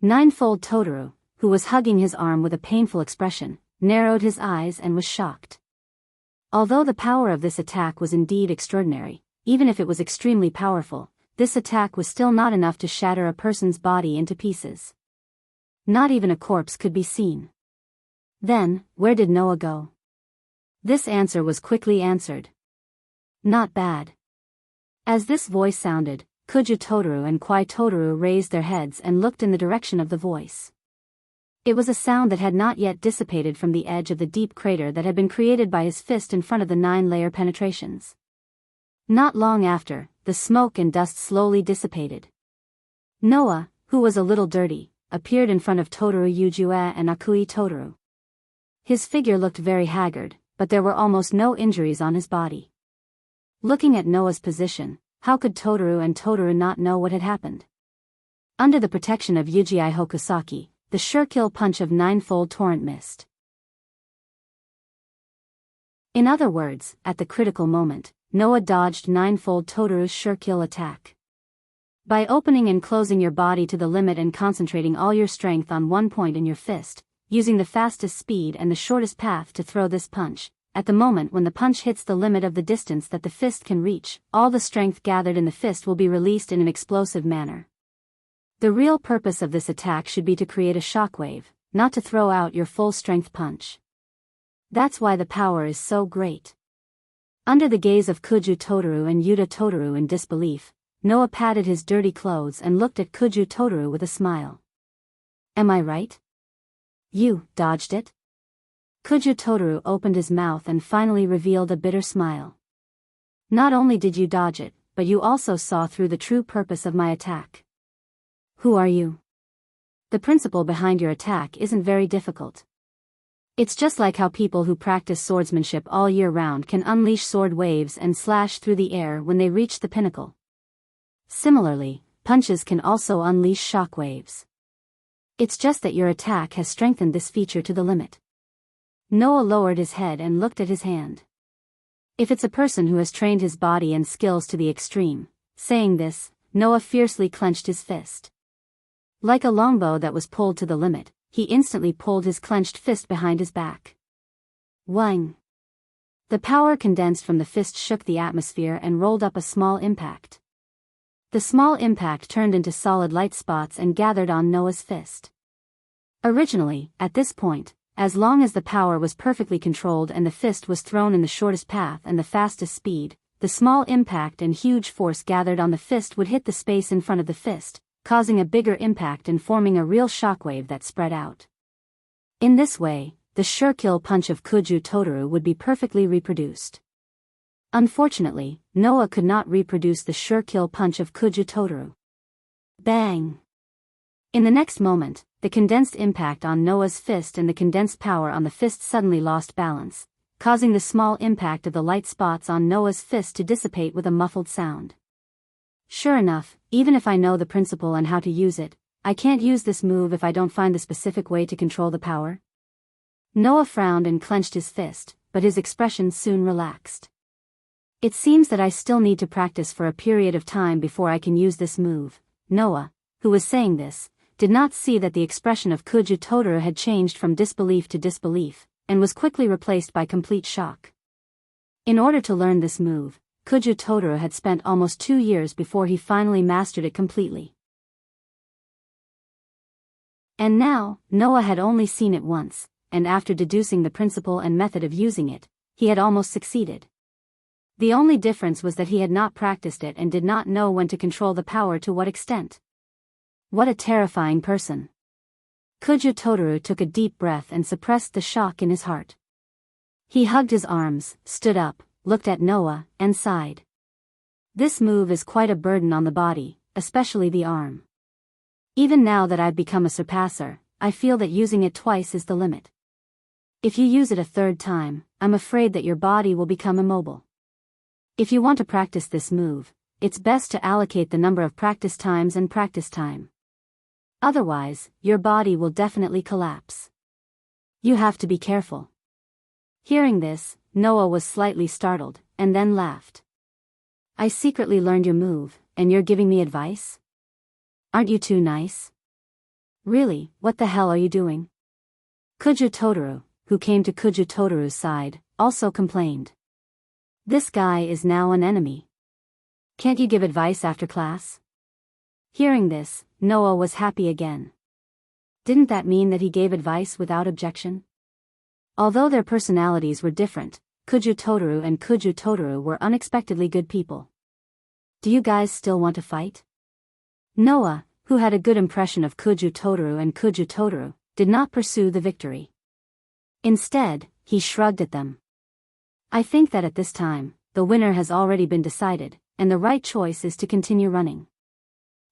S1: Ninefold Totoro, who was hugging his arm with a painful expression, narrowed his eyes and was shocked. Although the power of this attack was indeed extraordinary, even if it was extremely powerful, this attack was still not enough to shatter a person's body into pieces. Not even a corpse could be seen. Then, where did Noah go? This answer was quickly answered. Not bad. As this voice sounded, Kuju Totoro and Kwai Totoro raised their heads and looked in the direction of the voice. It was a sound that had not yet dissipated from the edge of the deep crater that had been created by his fist in front of the 9-layer penetrations. Not long after, the smoke and dust slowly dissipated. Noah, who was a little dirty, appeared in front of Totoro Yujue and Akui Totoro. His figure looked very haggard, but there were almost no injuries on his body. Looking at Noah's position, how could Totoro and Totoro not know what had happened? Under the protection of Yujie Hokusaki, the sure-kill punch of Ninefold Torrent missed. In other words, at the critical moment, Noah dodged Ninefold Totoro's sure-kill attack. By opening and closing your body to the limit and concentrating all your strength on one point in your fist, using the fastest speed and the shortest path to throw this punch, at the moment when the punch hits the limit of the distance that the fist can reach, all the strength gathered in the fist will be released in an explosive manner. The real purpose of this attack should be to create a shockwave, not to throw out your full-strength punch. That's why the power is so great. Under the gaze of Kuju Totoro and Yuta Totoro in disbelief, Noah patted his dirty clothes and looked at Kuju Totoro with a smile. Am I right? You dodged it? Kuju Totoro opened his mouth and finally revealed a bitter smile. Not only did you dodge it, but you also saw through the true purpose of my attack. Who are you? The principle behind your attack isn't very difficult. It's just like how people who practice swordsmanship all year round can unleash sword waves and slash through the air when they reach the pinnacle. Similarly, punches can also unleash shock waves. It's just that your attack has strengthened this feature to the limit. Noah lowered his head and looked at his hand. If it's a person who has trained his body and skills to the extreme, saying this, Noah fiercely clenched his fist. Like a longbow that was pulled to the limit, he instantly pulled his clenched fist behind his back. Whang! The power condensed from the fist shook the atmosphere and rolled up a small impact. The small impact turned into solid light spots and gathered on Noah's fist. Originally, at this point, as long as the power was perfectly controlled and the fist was thrown in the shortest path and the fastest speed, the small impact and huge force gathered on the fist would hit the space in front of the fist, causing a bigger impact and forming a real shockwave that spread out. In this way, the sure-kill punch of Kuju Totoro would be perfectly reproduced. Unfortunately, Noah could not reproduce the sure-kill punch of Kuju Totoro. Bang! In the next moment, the condensed impact on Noah's fist and the condensed power on the fist suddenly lost balance, causing the small impact of the light spots on Noah's fist to dissipate with a muffled sound. Sure enough, even if I know the principle and how to use it, I can't use this move if I don't find the specific way to control the power. Noah frowned and clenched his fist, but his expression soon relaxed. It seems that I still need to practice for a period of time before I can use this move, Noah, who was saying this, did not see that the expression of Kuju Totoro had changed from disbelief to disbelief, and was quickly replaced by complete shock. In order to learn this move, Kuju Totoro had spent almost 2 years before he finally mastered it completely. And now, Noah had only seen it once, and after deducing the principle and method of using it, he had almost succeeded. The only difference was that he had not practiced it and did not know when to control the power to what extent. What a terrifying person. Kuju Totoro took a deep breath and suppressed the shock in his heart. He hugged his arms, stood up, looked at Noah, and sighed. This move is quite a burden on the body, especially the arm. Even now that I've become a surpasser, I feel that using it twice is the limit. If you use it a third time, I'm afraid that your body will become immobile. If you want to practice this move, it's best to allocate the number of practice times and practice time. Otherwise, your body will definitely collapse. You have to be careful. Hearing this, Noah was slightly startled, and then laughed. I secretly learned your move, and you're giving me advice? Aren't you too nice? Really, what the hell are you doing? Kuju Totoro, who came to Kuju Totoro's side, also complained. This guy is now an enemy. Can't you give advice after class? Hearing this, Noah was happy again. Didn't that mean that he gave advice without objection? Although their personalities were different, Kuju Totoro and Kuju Totoro were unexpectedly good people. Do you guys still want to fight? Noah, who had a good impression of Kuju Totoro and Kuju Totoro, did not pursue the victory. Instead, he shrugged at them. I think that at this time, the winner has already been decided, and the right choice is to continue running.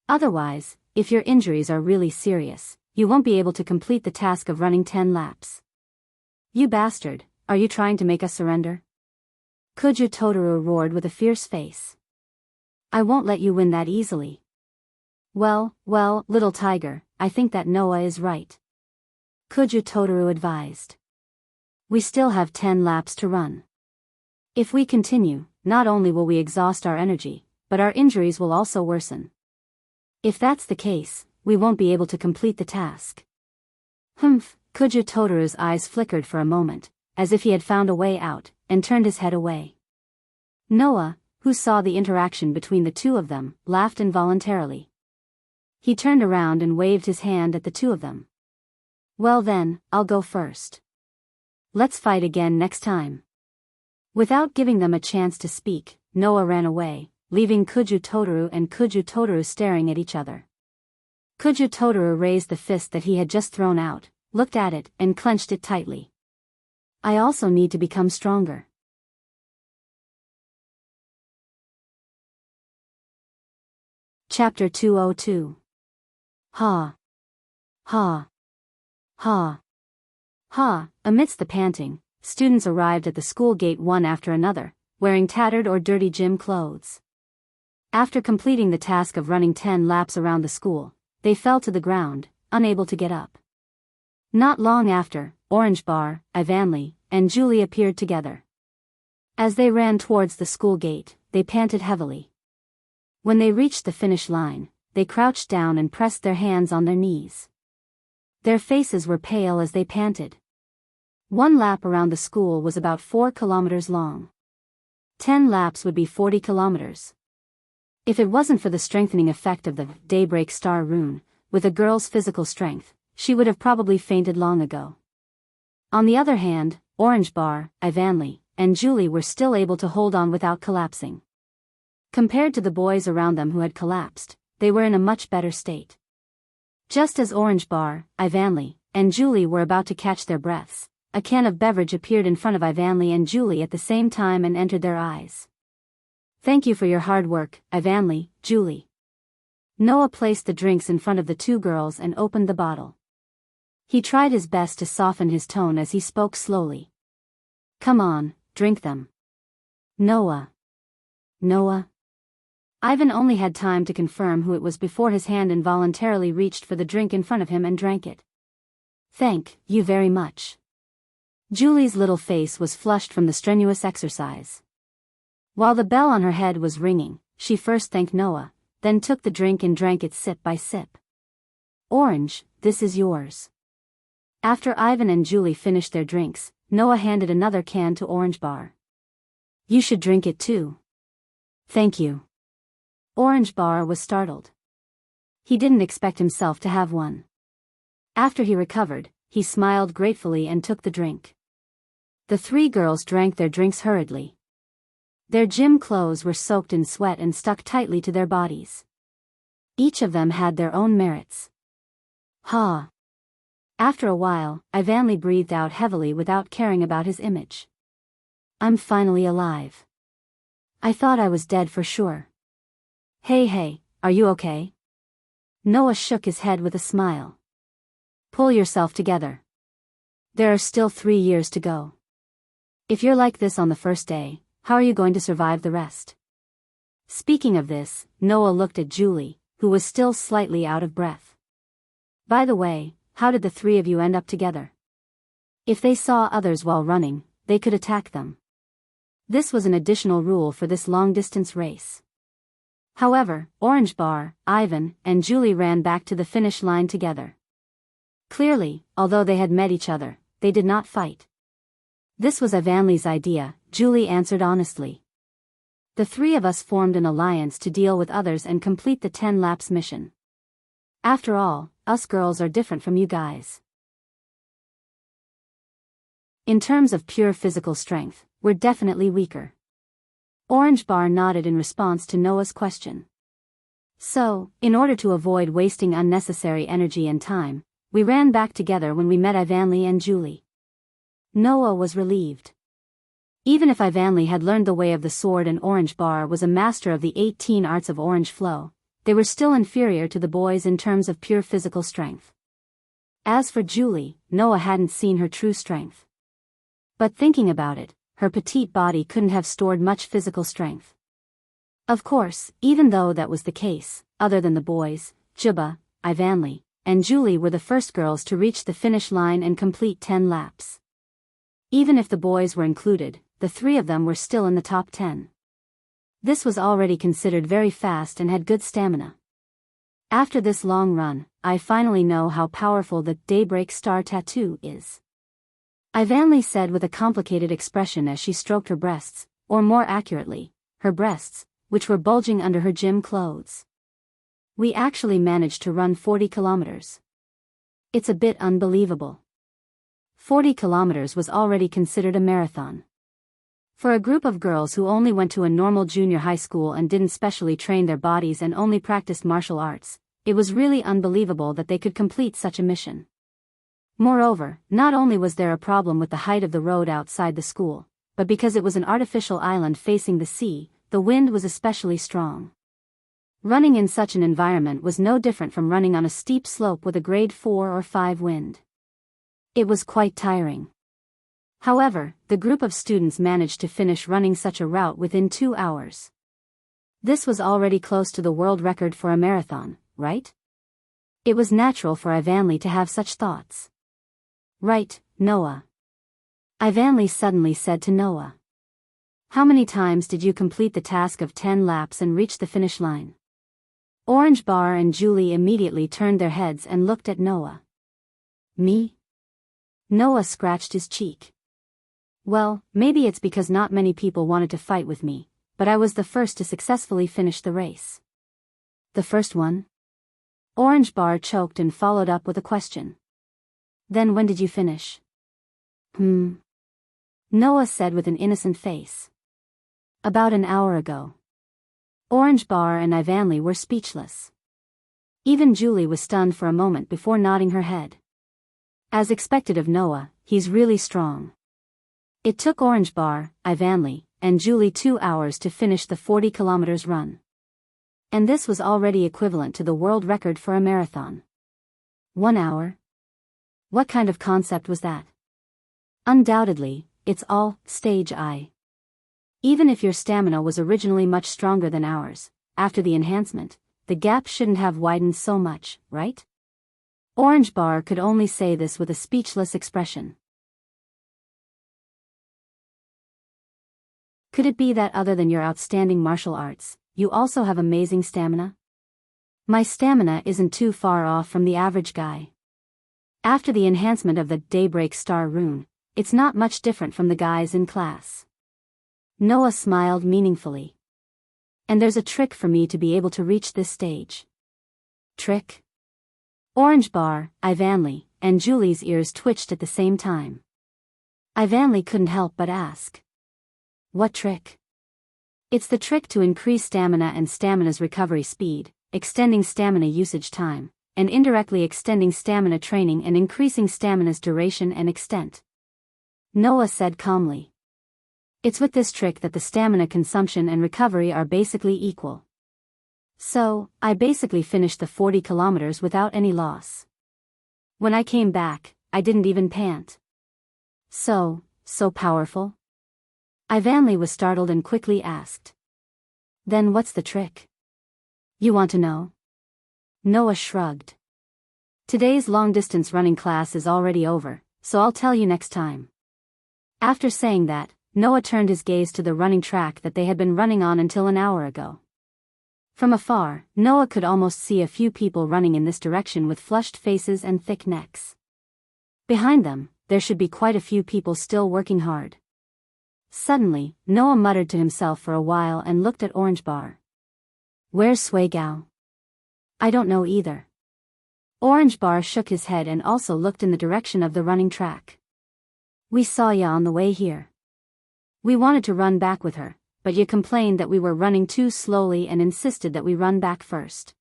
S1: Otherwise, if your injuries are really serious, you won't be able to complete the task of running 10 laps. You bastard, are you trying to make us surrender? Kuju Totoro roared with a fierce face. I won't let you win that easily. Well, little tiger, I think that Noah is right. Kuju Totoro advised. We still have 10 laps to run. If we continue, not only will we exhaust our energy, but our injuries will also worsen. If that's the case, we won't be able to complete the task. Humph, Kuju Totoro's eyes flickered for a moment, as if he had found a way out, and turned his head away. Noah, who saw the interaction between the two of them, laughed involuntarily. He turned around and waved his hand at the two of them. Well then, I'll go first. Let's fight again next time. Without giving them a chance to speak, Noah ran away, leaving Kuju Totoro and Kuju Totoro staring at each other. Kuju Totoro raised the fist that he had just thrown out, looked at it, and clenched it tightly. I also need to become stronger. Chapter 202. Ha. Ha. Ha. Ha. Amidst the panting, students arrived at the school gate one after another, wearing tattered or dirty gym clothes. After completing the task of running 10 laps around the school, they fell to the ground, unable to get up. Not long after, Orange Bar, Ivanley, and Julie appeared together. As they ran towards the school gate, they panted heavily. When they reached the finish line, they crouched down and pressed their hands on their knees. Their faces were pale as they panted. 1 lap around the school was about 4 kilometers long. 10 laps would be 40 kilometers. If it wasn't for the strengthening effect of the Daybreak Star rune, with a girl's physical strength, she would have probably fainted long ago. On the other hand, Orange Bar, Ivanley, and Julie were still able to hold on without collapsing. Compared to the boys around them who had collapsed, they were in a much better state. Just as Orange Bar, Ivanley, and Julie were about to catch their breaths, a can of beverage appeared in front of Ivanley and Julie at the same time and entered their eyes. Thank you for your hard work, Ivanley, Julie. Noah placed the drinks in front of the two girls and opened the bottle. He tried his best to soften his tone as he spoke slowly. Come on, drink them. Noah. Ivan only had time to confirm who it was before his hand involuntarily reached for the drink in front of him and drank it. Thank you very much. Julie's little face was flushed from the strenuous exercise. While the bell on her head was ringing, she first thanked Noah, then took the drink and drank it sip by sip. "Orange, this is yours." After Ivan and Julie finished their drinks, Noah handed another can to Orange Bar. "You should drink it too." "Thank you." Orange Bar was startled. He didn't expect himself to have one. After he recovered, he smiled gratefully and took the drink. The three girls drank their drinks hurriedly. Their gym clothes were soaked in sweat and stuck tightly to their bodies. Each of them had their own merits. Ha! After a while, Ivanli breathed out heavily without caring about his image. "I'm finally alive. I thought I was dead for sure." Hey, are you okay?" Noah shook his head with a smile. "Pull yourself together. There are still 3 years to go. If you're like this on the first day, how are you going to survive the rest?" Speaking of this, Noah looked at Julie, who was still slightly out of breath. "By the way, how did the three of you end up together?" If they saw others while running, they could attack them. This was an additional rule for this long-distance race. However, Orange Bar, Ivan, and Julie ran back to the finish line together. Clearly, although they had met each other, they did not fight. "This was Ivanli's idea," Julie answered honestly. "The three of us formed an alliance to deal with others and complete the 10 laps mission. After all, us girls are different from you guys. In terms of pure physical strength, we're definitely weaker." Orange Bar nodded in response to Noah's question. "So, in order to avoid wasting unnecessary energy and time, we ran back together when we met Ivanli and Julie." Noah was relieved. Even if Ivanli had learned the way of the sword and Orange Bar was a master of the 18 arts of orange flow, they were still inferior to the boys in terms of pure physical strength. As for Julie, Noah hadn't seen her true strength. But thinking about it, her petite body couldn't have stored much physical strength. Of course, even though that was the case, other than the boys, Juba, Ivanli, and Julie were the first girls to reach the finish line and complete 10 laps. Even if the boys were included, the three of them were still in the top 10. This was already considered very fast and had good stamina. "After this long run, I finally know how powerful the Daybreak Star tattoo is," Ivanli said with a complicated expression as she stroked her breasts, or more accurately, her breasts, which were bulging under her gym clothes. "We actually managed to run 40 kilometers. It's a bit unbelievable." 40 kilometers was already considered a marathon. For a group of girls who only went to a normal junior high school and didn't specially train their bodies and only practiced martial arts, it was really unbelievable that they could complete such a mission. Moreover, not only was there a problem with the height of the road outside the school, but because it was an artificial island facing the sea, the wind was especially strong. Running in such an environment was no different from running on a steep slope with a grade 4 or 5 wind. It was quite tiring. However, the group of students managed to finish running such a route within 2 hours. This was already close to the world record for a marathon, right? It was natural for Ivanli to have such thoughts. "Right, Noah." Ivanli suddenly said to Noah. "How many times did you complete the task of 10 laps and reach the finish line?" Orange Bar and Julie immediately turned their heads and looked at Noah. "Me?" Noah scratched his cheek. "Well, maybe it's because not many people wanted to fight with me, but I was the first to successfully finish the race." "The first one?" Orange Bar choked and followed up with a question. "Then when did you finish?" Noah said with an innocent face. "About an hour ago." Orange Bar and Ivanli were speechless. Even Julie was stunned for a moment before nodding her head. As expected of Noah, he's really strong. It took Orange Bar, Ivanli, and Julie 2 hours to finish the 40 kilometers run. And this was already equivalent to the world record for a marathon. 1 hour? What kind of concept was that? Undoubtedly, it's all stage I. Even if your stamina was originally much stronger than ours, after the enhancement, the gap shouldn't have widened so much, right? Orange Bar could only say this with a speechless expression. Could it be that other than your outstanding martial arts, you also have amazing stamina? My stamina isn't too far off from the average guy. After the enhancement of the Daybreak Star rune, it's not much different from the guys in class. Noah smiled meaningfully. And there's a trick for me to be able to reach this stage. Trick? Orange Bar, Ivanley, and Julie's ears twitched at the same time. Ivanley couldn't help but ask. What trick? It's the trick to increase stamina and stamina's recovery speed, extending stamina usage time, and indirectly extending stamina training and increasing stamina's duration and extent. Noah said calmly. It's with this trick that the stamina consumption and recovery are basically equal. So, I basically finished the 40 kilometers without any loss. When I came back, I didn't even pant. So powerful? Ivanley was startled and quickly asked. Then what's the trick? You want to know? Noah shrugged. Today's long-distance running class is already over, so I'll tell you next time. After saying that, Noah turned his gaze to the running track that they had been running on until an hour ago. From afar, Noah could almost see a few people running in this direction with flushed faces and thick necks. Behind them, there should be quite a few people still working hard. Suddenly, Noah muttered to himself for a while and looked at Orange Bar. Where's Sui Gao? I don't know either. Orange Bar shook his head and also looked in the direction of the running track. We saw ya on the way here. We wanted to run back with her, but you complained that we were running too slowly and insisted that we run back first.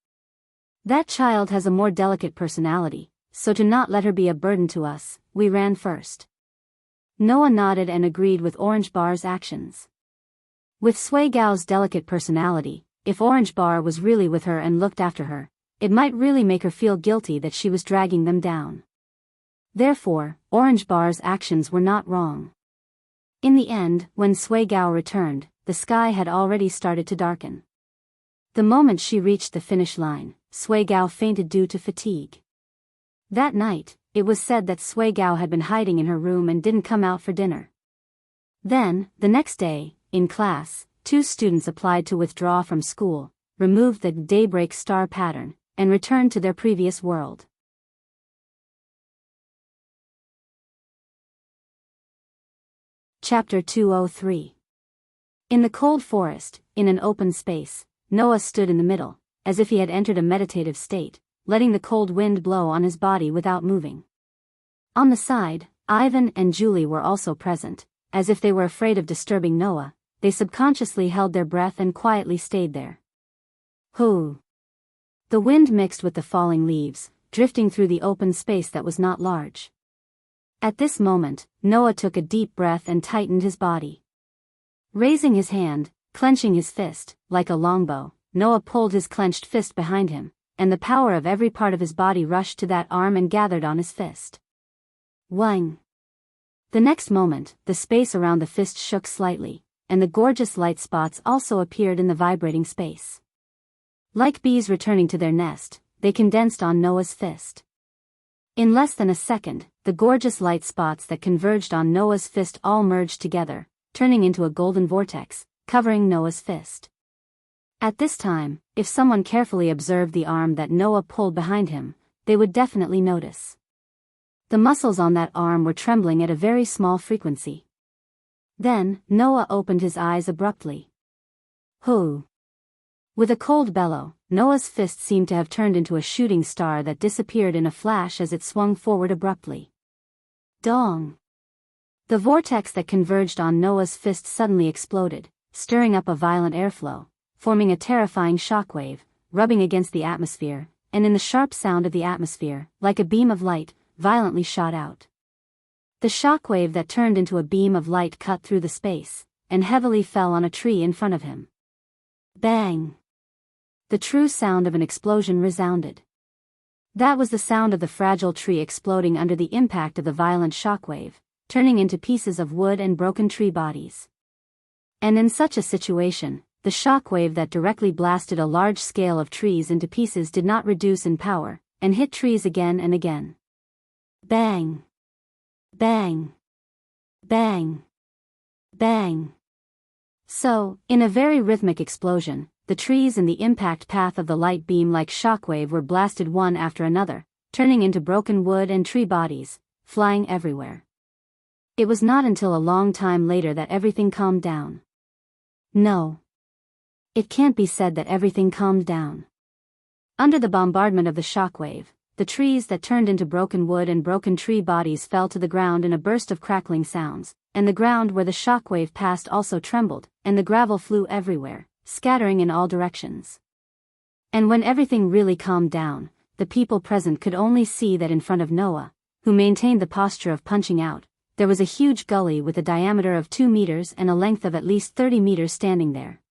S1: That child has a more delicate personality, so to not let her be a burden to us, we ran first. Noah nodded and agreed with Orange Bar's actions. With Sui Gao's delicate personality, if Orange Bar was really with her and looked after her, it might really make her feel guilty that she was dragging them down. Therefore, Orange Bar's actions were not wrong. In the end, when Sui Gao returned, the sky had already started to darken. The moment she reached the finish line, Sui Gao fainted due to fatigue. That night, it was said that Sui Gao had been hiding in her room and didn't come out for dinner. Then, the next day, in class, 2 students applied to withdraw from school, removed the Daybreak Star pattern, and returned to their previous world. Chapter 203. In the cold forest, in an open space, Noah stood in the middle, as if he had entered a meditative state, letting the cold wind blow on his body without moving. On the side, Ivan and Julie were also present. As if they were afraid of disturbing Noah, they subconsciously held their breath and quietly stayed there. Hoo! The wind mixed with the falling leaves, drifting through the open space that was not large. At this moment, Noah took a deep breath and tightened his body. Raising his hand, clenching his fist, like a longbow, Noah pulled his clenched fist behind him, and the power of every part of his body rushed to that arm and gathered on his fist. Whang! The next moment, the space around the fist shook slightly, and the gorgeous light spots also appeared in the vibrating space. Like bees returning to their nest, they condensed on Noah's fist. In less than a second, the gorgeous light spots that converged on Noah's fist all merged together, turning into a golden vortex, covering Noah's fist. At this time, if someone carefully observed the arm that Noah pulled behind him, they would definitely notice. The muscles on that arm were trembling at a very small frequency. Then, Noah opened his eyes abruptly. Hoo! With a cold bellow, Noah's fist seemed to have turned into a shooting star that disappeared in a flash as it swung forward abruptly. Dong! The vortex that converged on Noah's fist suddenly exploded, stirring up a violent airflow, forming a terrifying shockwave, rubbing against the atmosphere, and in the sharp sound of the atmosphere, like a beam of light, violently shot out. The shockwave that turned into a beam of light cut through the space, and heavily fell on a tree in front of him. Bang! The true sound of an explosion resounded. That was the sound of the fragile tree exploding under the impact of the violent shockwave, turning into pieces of wood and broken tree bodies. And in such a situation, the shockwave that directly blasted a large scale of trees into pieces did not reduce in power, and hit trees again and again. Bang! Bang! Bang! Bang! So, in a very rhythmic explosion, the trees in the impact path of the light beam like shockwave were blasted one after another, turning into broken wood and tree bodies, flying everywhere. It was not until a long time later that everything calmed down. No. It can't be said that everything calmed down. Under the bombardment of the shockwave, the trees that turned into broken wood and broken tree bodies fell to the ground in a burst of crackling sounds, and the ground where the shockwave passed also trembled, and the gravel flew everywhere, scattering in all directions. And when everything really calmed down, the people present could only see that in front of Noah, who maintained the posture of punching out, there was a huge gully with a diameter of 2 meters and a length of at least 30 meters standing there.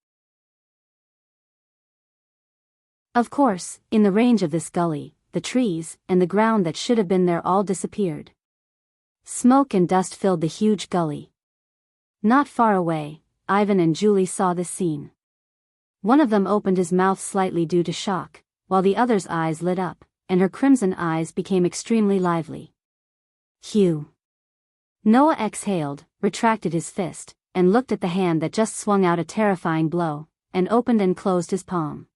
S1: Of course, in the range of this gully, the trees and the ground that should have been there all disappeared. Smoke and dust filled the huge gully. Not far away, Ivan and Julie saw this scene. One of them opened his mouth slightly due to shock, while the other's eyes lit up, and her crimson eyes became extremely lively. Phew. Noah exhaled, retracted his fist, and looked at the hand that just swung out a terrifying blow, and opened and closed his palm.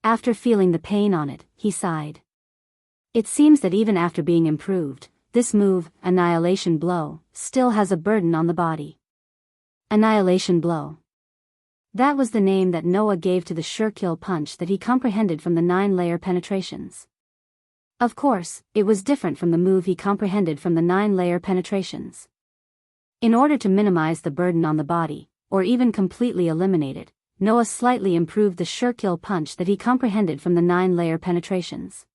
S1: After feeling the pain on it, he sighed. It seems that even after being improved, this move, Annihilation Blow, still has a burden on the body. Annihilation Blow. That was the name that Noah gave to the sure-kill punch that he comprehended from the 9-layer penetrations. Of course, it was different from the move he comprehended from the 9-layer penetrations. In order to minimize the burden on the body, or even completely eliminate it, Noah slightly improved the sure-kill punch that he comprehended from the 9-layer penetrations.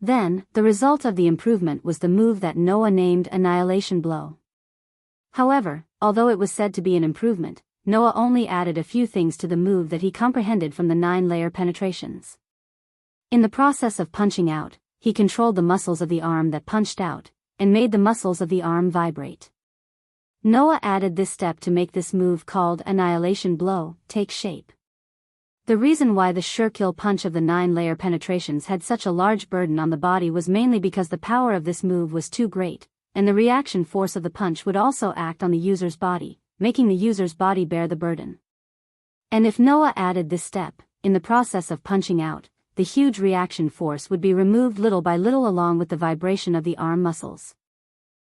S1: Then, the result of the improvement was the move that Noah named Annihilation Blow. However, although it was said to be an improvement, Noah only added a few things to the move that he comprehended from the 9-layer penetrations. In the process of punching out, he controlled the muscles of the arm that punched out, and made the muscles of the arm vibrate. Noah added this step to make this move called Annihilation Blow take shape. The reason why the sure-kill punch of the 9-layer penetrations had such a large burden on the body was mainly because the power of this move was too great, and the reaction force of the punch would also act on the user's body, making the user's body bear the burden. And if Noah added this step, in the process of punching out, the huge reaction force would be removed little by little along with the vibration of the arm muscles.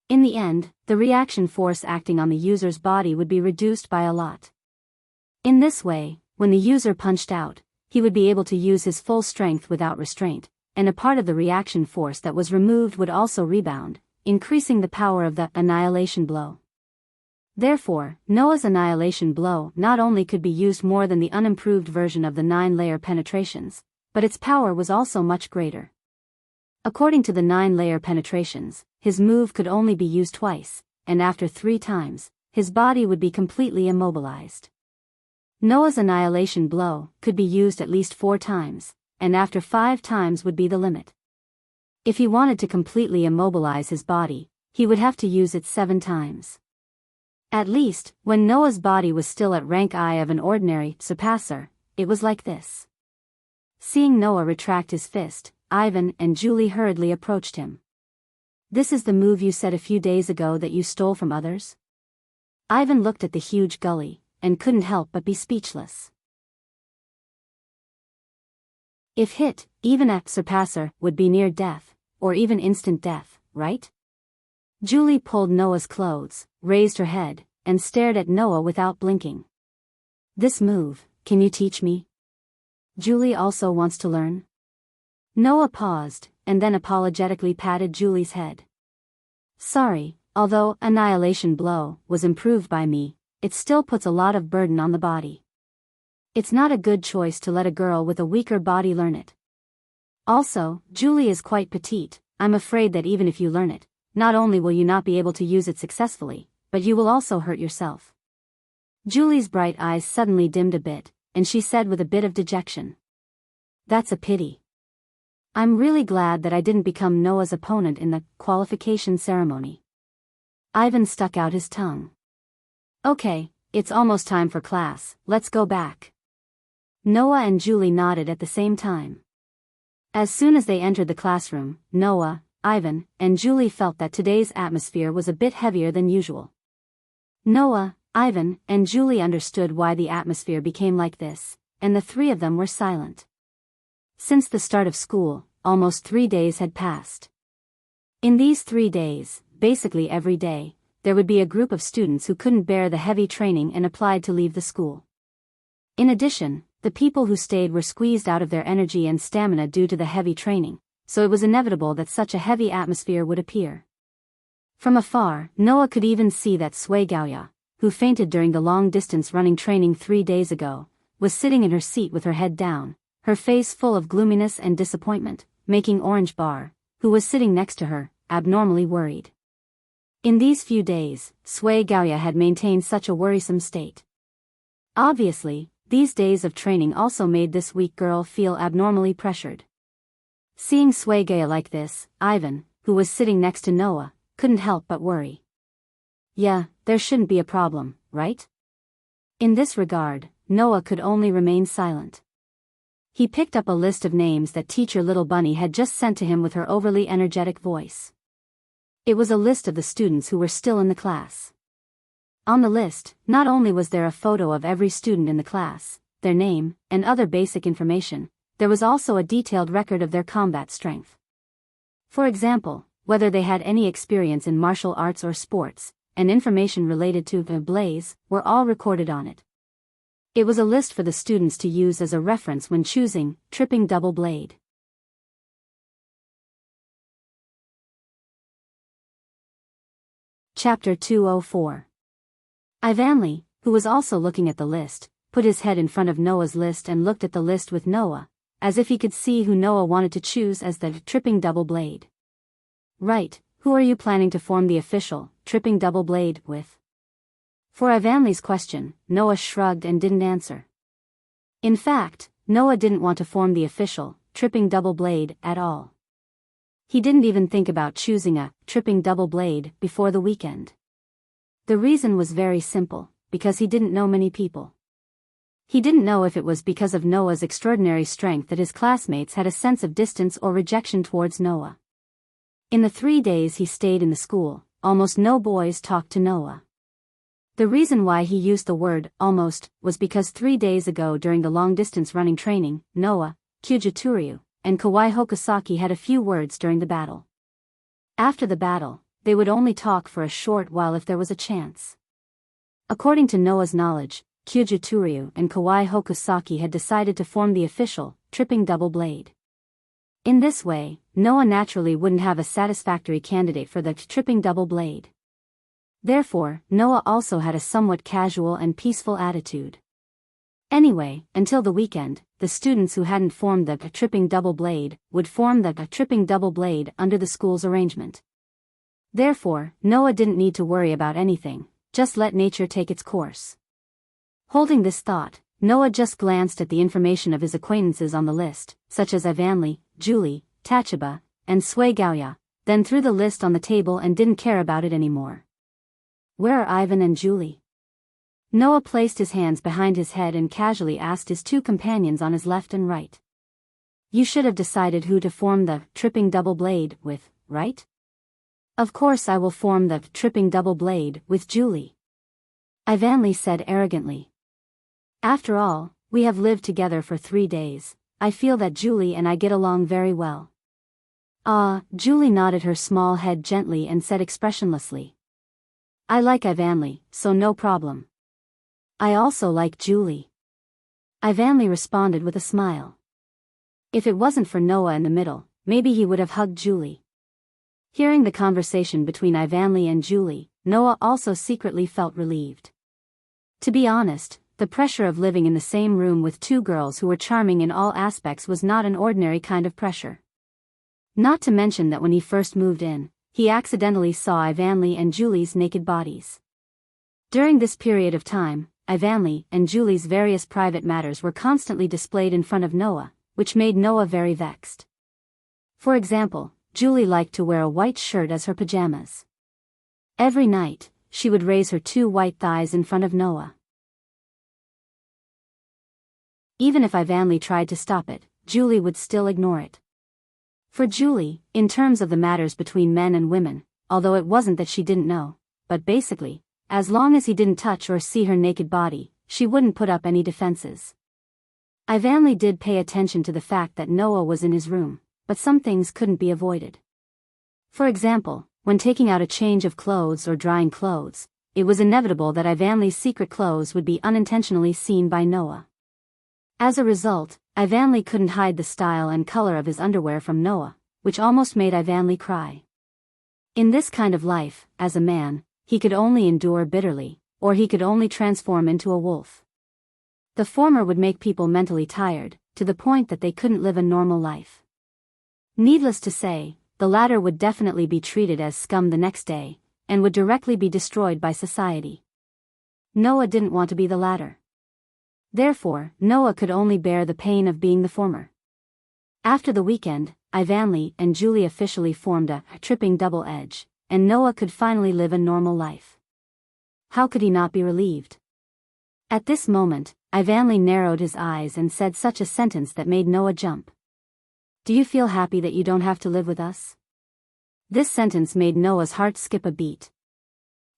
S1: In the end, the reaction force acting on the user's body would be reduced by a lot. In this way, when the user punched out, he would be able to use his full strength without restraint, and a part of the reaction force that was removed would also rebound, increasing the power of the Annihilation Blow. Therefore, Noah's Annihilation Blow not only could be used more than the unimproved version of the 9-layer penetrations, but its power was also much greater. According to the 9-layer penetrations, his move could only be used twice, and after 3 times, his body would be completely immobilized. Noah's Annihilation Blow could be used at least 4 times, and after 5 times would be the limit. If he wanted to completely immobilize his body, he would have to use it 7 times. At least, when Noah's body was still at rank I of an ordinary surpasser, it was like this. Seeing Noah retract his fist, Ivan and Julie hurriedly approached him. "This is the move you said a few days ago that you stole from others?" Ivan looked at the huge gully, and couldn't help but be speechless. If hit, even a surpasser would be near death, or even instant death, right? Julie pulled Noah's clothes, raised her head, and stared at Noah without blinking. "This move, can you teach me?" Julie also wants to learn. Noah paused, and then apologetically patted Julie's head. "Sorry, although Annihilation Blow was improved by me, it still puts a lot of burden on the body. It's not a good choice to let a girl with a weaker body learn it. Also, Julie is quite petite. I'm afraid that even if you learn it, not only will you not be able to use it successfully, but you will also hurt yourself." Julie's bright eyes suddenly dimmed a bit, and she said with a bit of dejection, "That's a pity. I'm really glad that I didn't become Noah's opponent in the qualification ceremony." Ivan stuck out his tongue. "Okay, it's almost time for class, let's go back." Noah and Julie nodded at the same time. As soon as they entered the classroom, Noah, Ivan, and Julie felt that today's atmosphere was a bit heavier than usual. Noah, Ivan, and Julie understood why the atmosphere became like this, and the three of them were silent. Since the start of school, almost 3 days had passed. In these 3 days, basically every day, there would be a group of students who couldn't bear the heavy training and applied to leave the school. In addition, the people who stayed were squeezed out of their energy and stamina due to the heavy training, so it was inevitable that such a heavy atmosphere would appear. From afar, Noah could even see that Sui Gaoya, who fainted during the long-distance running training 3 days ago, was sitting in her seat with her head down, her face full of gloominess and disappointment, making Orange Bar, who was sitting next to her, abnormally worried. In these few days, Sui Gaoya had maintained such a worrisome state. Obviously, these days of training also made this weak girl feel abnormally pressured. Seeing Sui Gaoya like this, Ivan, who was sitting next to Noah, couldn't help but worry. Yeah, there shouldn't be a problem, right? In this regard, Noah could only remain silent. He picked up a list of names that teacher Little Bunny had just sent to him with her overly energetic voice. It was a list of the students who were still in the class. On the list, not only was there a photo of every student in the class, their name, and other basic information, there was also a detailed record of their combat strength. For example, whether they had any experience in martial arts or sports, and information related to the blaze, were all recorded on it. It was a list for the students to use as a reference when choosing tripping double blade. Chapter 204. Ivanli, who was also looking at the list, put his head in front of Noah's list and looked at the list with Noah, as if he could see who Noah wanted to choose as the tripping double blade. Right, who are you planning to form the official tripping double blade with? For Ivanli's question, Noah shrugged and didn't answer. In fact, Noah didn't want to form the official tripping double blade at all. He didn't even think about choosing a tripping double blade before the weekend. The reason was very simple, because he didn't know many people. He didn't know if it was because of Noah's extraordinary strength that his classmates had a sense of distance or rejection towards Noah. In the 3 days he stayed in the school, almost no boys talked to Noah. The reason why he used the word almost was because 3 days ago during the long-distance running training, Noah, Kyujituryu, and Kawai Hokusaki had a few words during the battle. After the battle, they would only talk for a short while if there was a chance. According to Noah's knowledge, Kyujituryu and Kawai Hokusaki had decided to form the official tripping double blade. In this way, Noah naturally wouldn't have a satisfactory candidate for the tripping double blade. Therefore, Noah also had a somewhat casual and peaceful attitude. Anyway, until the weekend, the students who hadn't formed the tripping double blade would form the tripping double blade under the school's arrangement. Therefore, Noah didn't need to worry about anything, just let nature take its course. Holding this thought, Noah just glanced at the information of his acquaintances on the list, such as Ivanli, Julie, Tachaba, and Sui Gaoya, then threw the list on the table and didn't care about it anymore. Where are Ivan and Julie? Noah placed his hands behind his head and casually asked his two companions on his left and right. You should have decided who to form the tripping double blade with, right? Of course I will form the tripping double blade with Julie. Ivanli said arrogantly. After all, we have lived together for 3 days, I feel that Julie and I get along very well. Julie nodded her small head gently and said expressionlessly. I like Ivanli, so no problem. I also like Julie. Ivanli responded with a smile. If it wasn't for Noah in the middle, maybe he would have hugged Julie. Hearing the conversation between Ivanli and Julie, Noah also secretly felt relieved. To be honest, the pressure of living in the same room with two girls who were charming in all aspects was not an ordinary kind of pressure. Not to mention that when he first moved in, he accidentally saw Ivanli and Julie's naked bodies. During this period of time, Ivanli and Julie's various private matters were constantly displayed in front of Noah, which made Noah very vexed. For example, Julie liked to wear a white shirt as her pajamas. Every night, she would raise her 2 white thighs in front of Noah. Even if Ivanli tried to stop it, Julie would still ignore it. For Julie, in terms of the matters between men and women, although it wasn't that she didn't know, but basically, as long as he didn't touch or see her naked body, she wouldn't put up any defenses. Ivanli did pay attention to the fact that Noah was in his room, but some things couldn't be avoided. For example, when taking out a change of clothes or drying clothes, it was inevitable that Ivanli's secret clothes would be unintentionally seen by Noah. As a result, Ivanli couldn't hide the style and color of his underwear from Noah, which almost made Ivanli cry. In this kind of life, as a man, he could only endure bitterly, or he could only transform into a wolf. The former would make people mentally tired, to the point that they couldn't live a normal life. Needless to say, the latter would definitely be treated as scum the next day, and would directly be destroyed by society. Noah didn't want to be the latter. Therefore, Noah could only bear the pain of being the former. After the weekend, Ivanli and Julie officially formed a tripping double edge, and Noah could finally live a normal life. How could he not be relieved? At this moment, Ivanli narrowed his eyes and said such a sentence that made Noah jump. "Do you feel happy that you don't have to live with us?" This sentence made Noah's heart skip a beat.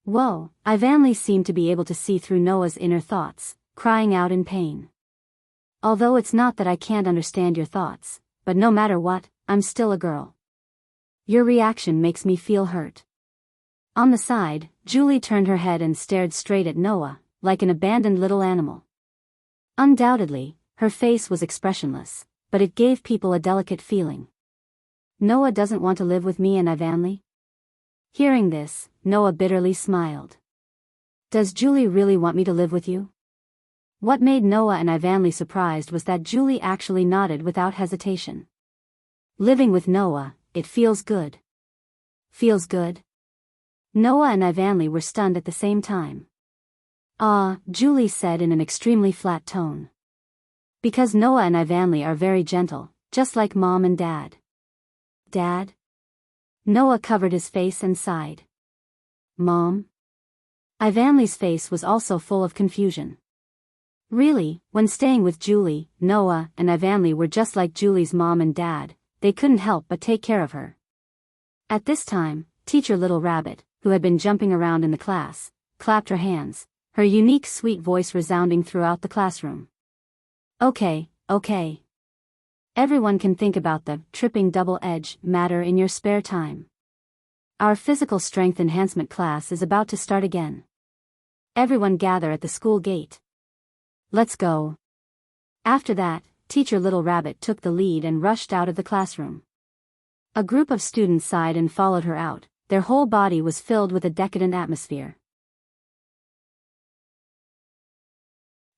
S1: Whoa, Ivanli seemed to be able to see through Noah's inner thoughts, crying out in pain. "Although it's not that I can't understand your thoughts, but no matter what, I'm still a girl. Your reaction makes me feel hurt." On the side, Julie turned her head and stared straight at Noah, like an abandoned little animal. Undoubtedly, her face was expressionless, but it gave people a delicate feeling. "Noah doesn't want to live with me and Ivanli?" Hearing this, Noah bitterly smiled. "Does Julie really want me to live with you?" What made Noah and Ivanli surprised was that Julie actually nodded without hesitation. "Living with Noah, it feels good." "Feels good?" Noah and Ivanli were stunned at the same time. Julie said in an extremely flat tone. "Because Noah and Ivanli are very gentle, just like Mom and Dad." "Dad?" Noah covered his face and sighed. "Mom?" Ivanli's face was also full of confusion. Really, when staying with Julie, Noah and Ivanli were just like Julie's mom and dad, they couldn't help but take care of her. At this time, Teacher Little Rabbit, who had been jumping around in the class, clapped her hands, her unique sweet voice resounding throughout the classroom. Okay. Everyone can think about the tripping double edge matter in your spare time. Our physical strength enhancement class is about to start again. Everyone gather at the school gate. Let's go. After that, Teacher Little Rabbit took the lead and rushed out of the classroom. A group of students sighed and followed her out. Their whole body was filled with a decadent atmosphere.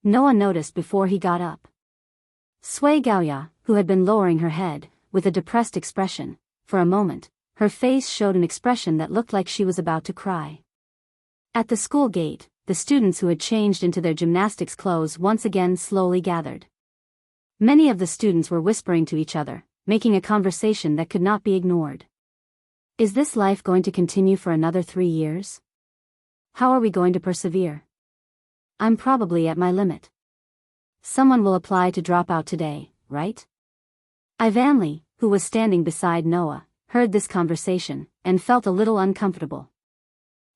S1: Noah noticed before he got up. Sui Gaoya, who had been lowering her head, with a depressed expression, for a moment, her face showed an expression that looked like she was about to cry. At the school gate, the students who had changed into their gymnastics clothes once again slowly gathered. Many of the students were whispering to each other, making a conversation that could not be ignored. Is this life going to continue for another 3 years? How are we going to persevere? I'm probably at my limit. Someone will apply to drop out today, right? Ivanli, who was standing beside Noah, heard this conversation, and felt a little uncomfortable.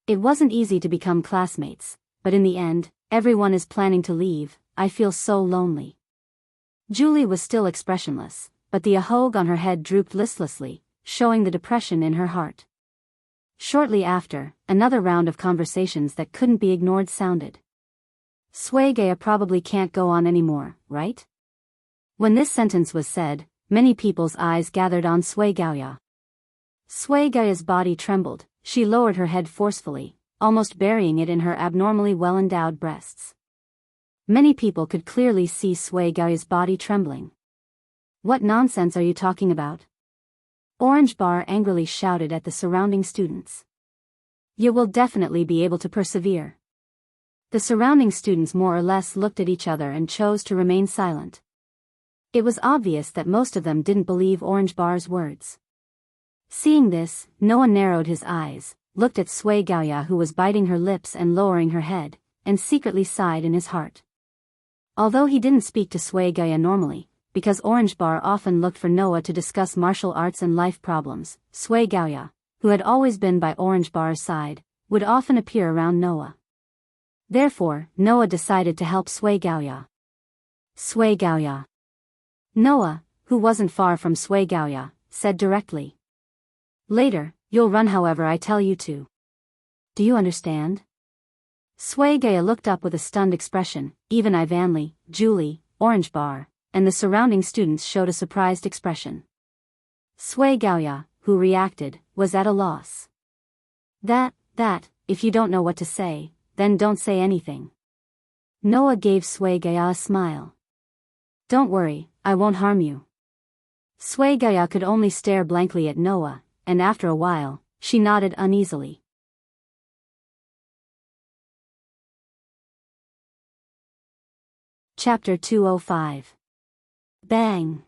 S1: It wasn't easy to become classmates, but in the end, everyone is planning to leave. I feel so lonely. Julie was still expressionless, but the ahog on her head drooped listlessly, showing the depression in her heart. Shortly after, another round of conversations that couldn't be ignored sounded. Suegaya probably can't go on anymore, right? When this sentence was said, many people's eyes gathered on Suegaya. Suegaya's body trembled, she lowered her head forcefully, almost burying it in her abnormally well-endowed breasts. Many people could clearly see Suegaya's body trembling. What nonsense are you talking about? Orange Bar angrily shouted at the surrounding students. You will definitely be able to persevere. The surrounding students more or less looked at each other and chose to remain silent. It was obvious that most of them didn't believe Orange Bar's words. Seeing this, Noah narrowed his eyes, looked at Suegaya who was biting her lips and lowering her head, and secretly sighed in his heart. Although he didn't speak to Suegaya normally, because Orange Bar often looked for Noah to discuss martial arts and life problems, Suegaya, who had always been by Orange Bar's side, would often appear around Noah. Therefore, Noah decided to help Suegaya. Sui Gaoya. Noah, who wasn't far from Sui Gaoya, said directly. Later, you'll run however I tell you to. Do you understand? Sui Gaoya looked up with a stunned expression. Even Ivanli, Julie, Orange Bar, and the surrounding students showed a surprised expression. Sui Gaoya, who reacted, was at a loss. That, if you don't know what to say, then don't say anything. Noah gave Sui Gaoya a smile. Don't worry, I won't harm you. Sui Gaoya could only stare blankly at Noah, and after a while, she nodded uneasily. Chapter 205. Bang!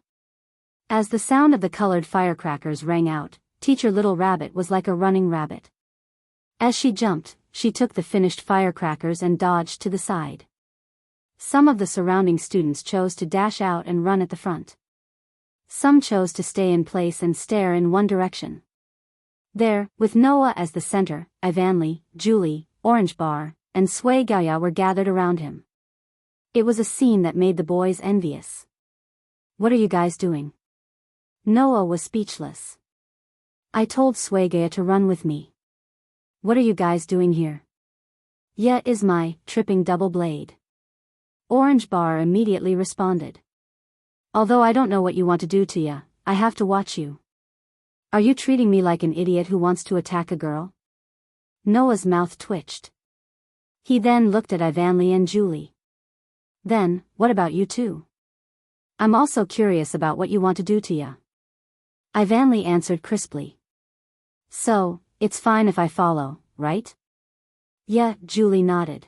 S1: As the sound of the colored firecrackers rang out, Teacher Little Rabbit was like a running rabbit. As she jumped, she took the finished firecrackers and dodged to the side. Some of the surrounding students chose to dash out and run at the front. Some chose to stay in place and stare in one direction. There, with Noah as the center, Ivanli, Julie, Orange Bar, and Sui Gaoya were gathered around him. It was a scene that made the boys envious. What are you guys doing? Noah was speechless. I told Sui Gaoya to run with me. What are you guys doing here? Yeah, is my tripping double blade. Orange Bar immediately responded. Although I don't know what you want to do to ya, I have to watch you. Are you treating me like an idiot who wants to attack a girl? Noah's mouth twitched. He then looked at Ivanli and Julie. Then, what about you two? I'm also curious about what you want to do to ya. Ivanli answered crisply. So, it's fine if I follow, right? Yeah, Julie nodded.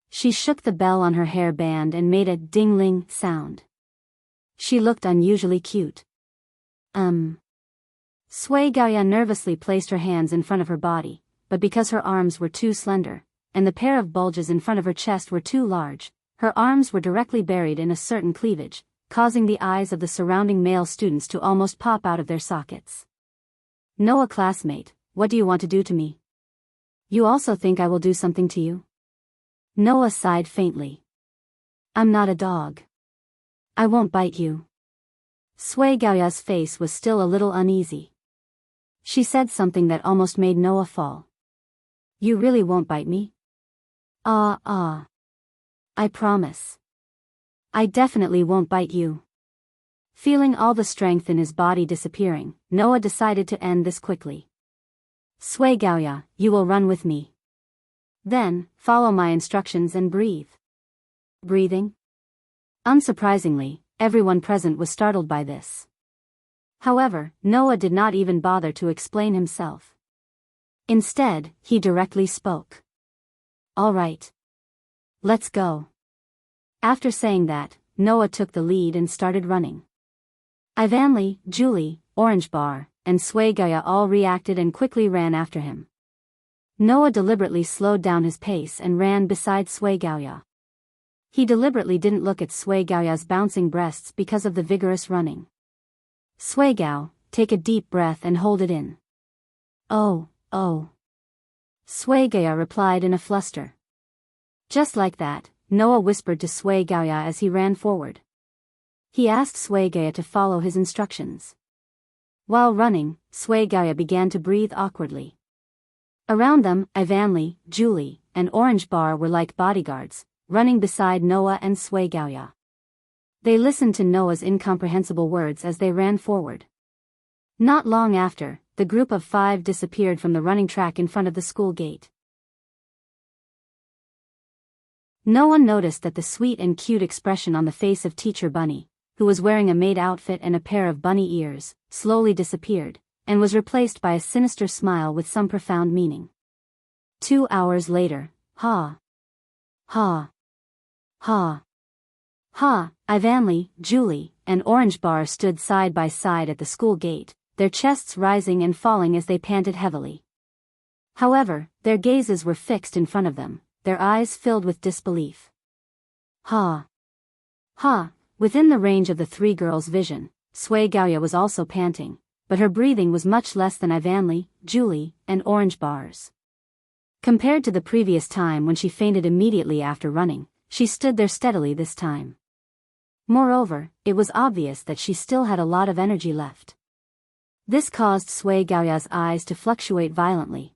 S1: She shook the bell on her hair band and made a ding-ling sound. She looked unusually cute. Sui Gaoya nervously placed her hands in front of her body, but because her arms were too slender, and the pair of bulges in front of her chest were too large, her arms were directly buried in a certain cleavage, causing the eyes of the surrounding male students to almost pop out of their sockets. Noah classmate, what do you want to do to me? You also think I will do something to you? Noah sighed faintly. I'm not a dog. I won't bite you. Sui Gaoya's face was still a little uneasy. She said something that almost made Noah fall. You really won't bite me? I promise. I definitely won't bite you. Feeling all the strength in his body disappearing, Noah decided to end this quickly. Sui Gaoya, you will run with me. Then, follow my instructions and breathe. Breathing? Unsurprisingly, everyone present was startled by this. However, Noah did not even bother to explain himself. Instead, he directly spoke. All right. Let's go. After saying that, Noah took the lead and started running. Ivanli, Julie, Orange Bar, and Sui Gaoya all reacted and quickly ran after him. Noah deliberately slowed down his pace and ran beside Sui Gaoya. He deliberately didn't look at Sui Gaoya's bouncing breasts because of the vigorous running. Sui Gao, take a deep breath and hold it in. Oh. Sui Gaoya replied in a fluster. Just like that, Noah whispered to Sui Gaoya as he ran forward. He asked Sui Gaoya to follow his instructions. While running, Sui Gaoya began to breathe awkwardly. Around them, Ivanli, Julie, and Orange Bar were like bodyguards, running beside Noah and Sui Gaoya. They listened to Noah's incomprehensible words as they ran forward. Not long after, the group of 5 disappeared from the running track in front of the school gate. No one noticed that the sweet and cute expression on the face of Teacher Bunny, who was wearing a maid outfit and a pair of bunny ears, slowly disappeared, and was replaced by a sinister smile with some profound meaning. 2 hours later, Ivanli, Julie, and Orange Bar stood side by side at the school gate, their chests rising and falling as they panted heavily. However, their gazes were fixed in front of them, their eyes filled with disbelief. Within the range of the 3 girls' vision, Sui Gaoya was also panting, but her breathing was much less than Ivanli, Julie, and Orange Bar's. Compared to the previous time when she fainted immediately after running, she stood there steadily this time. Moreover, it was obvious that she still had a lot of energy left. This caused Sui Gaoya's eyes to fluctuate violently.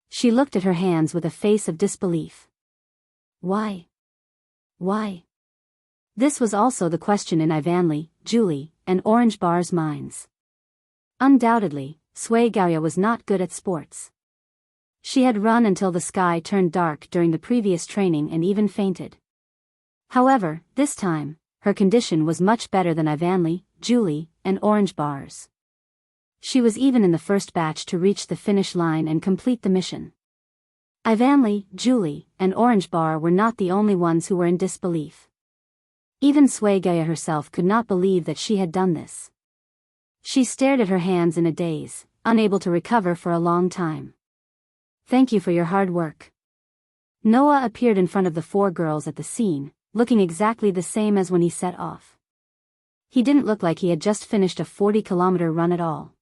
S1: She looked at her hands with a face of disbelief. Why? Why? This was also the question in Ivanli, Julie, and Orange Bar's minds. Undoubtedly, Sui Gaoya was not good at sports. She had run until the sky turned dark during the previous training and even fainted. However, this time, her condition was much better than Ivanli, Julie, and Orange Bar's. She was even in the first batch to reach the finish line and complete the mission. Ivanli, Julie, and Orange Bar were not the only ones who were in disbelief. Even Sui Gaoya herself could not believe that she had done this. She stared at her hands in a daze, unable to recover for a long time. Thank you for your hard work. Noah appeared in front of the 4 girls at the scene, looking exactly the same as when he set off. He didn't look like he had just finished a 40-kilometer run at all.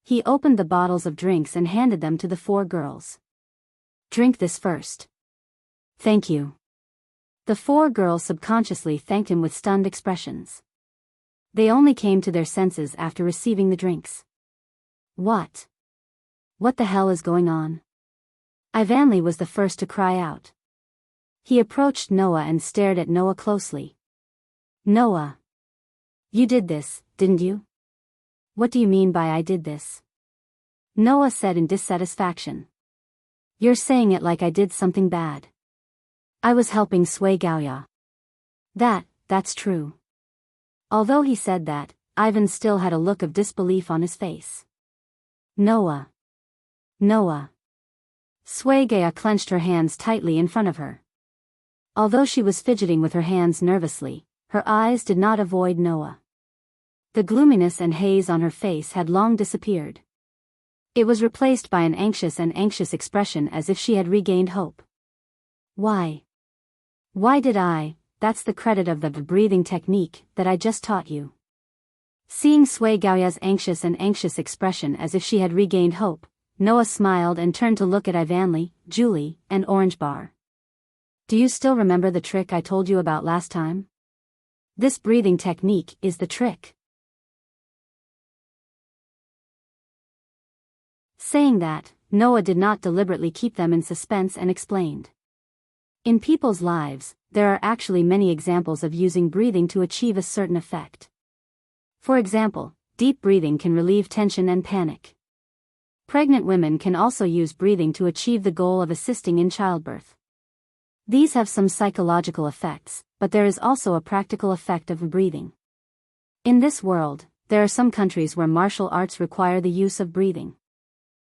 S1: He opened the bottles of drinks and handed them to the 4 girls. Drink this first. Thank you. The 4 girls subconsciously thanked him with stunned expressions. They only came to their senses after receiving the drinks. What? What the hell is going on? Ivanli was the first to cry out. He approached Noah and stared at Noah closely. Noah. You did this, didn't you? What do you mean by I did this? Noah said in dissatisfaction. You're saying it like I did something bad. I was helping Sui Gaoya. That's true. Although he said that, Ivan still had a look of disbelief on his face. Noah. Sui Gaoya clenched her hands tightly in front of her. Although she was fidgeting with her hands nervously, her eyes did not avoid Noah. The gloominess and haze on her face had long disappeared. It was replaced by an anxious expression as if she had regained hope. Why? Why did I? That's the credit of the breathing technique that I just taught you. Seeing Sui Gaoya's anxious expression as if she had regained hope, Noah smiled and turned to look at Ivanli, Julie, and Orange Bar. Do you still remember the trick I told you about last time? This breathing technique is the trick. Saying that, Noah did not deliberately keep them in suspense and explained. In people's lives, there are actually many examples of using breathing to achieve a certain effect. For example, deep breathing can relieve tension and panic. Pregnant women can also use breathing to achieve the goal of assisting in childbirth. These have some psychological effects, but there is also a practical effect of breathing. In this world, there are some countries where martial arts require the use of breathing.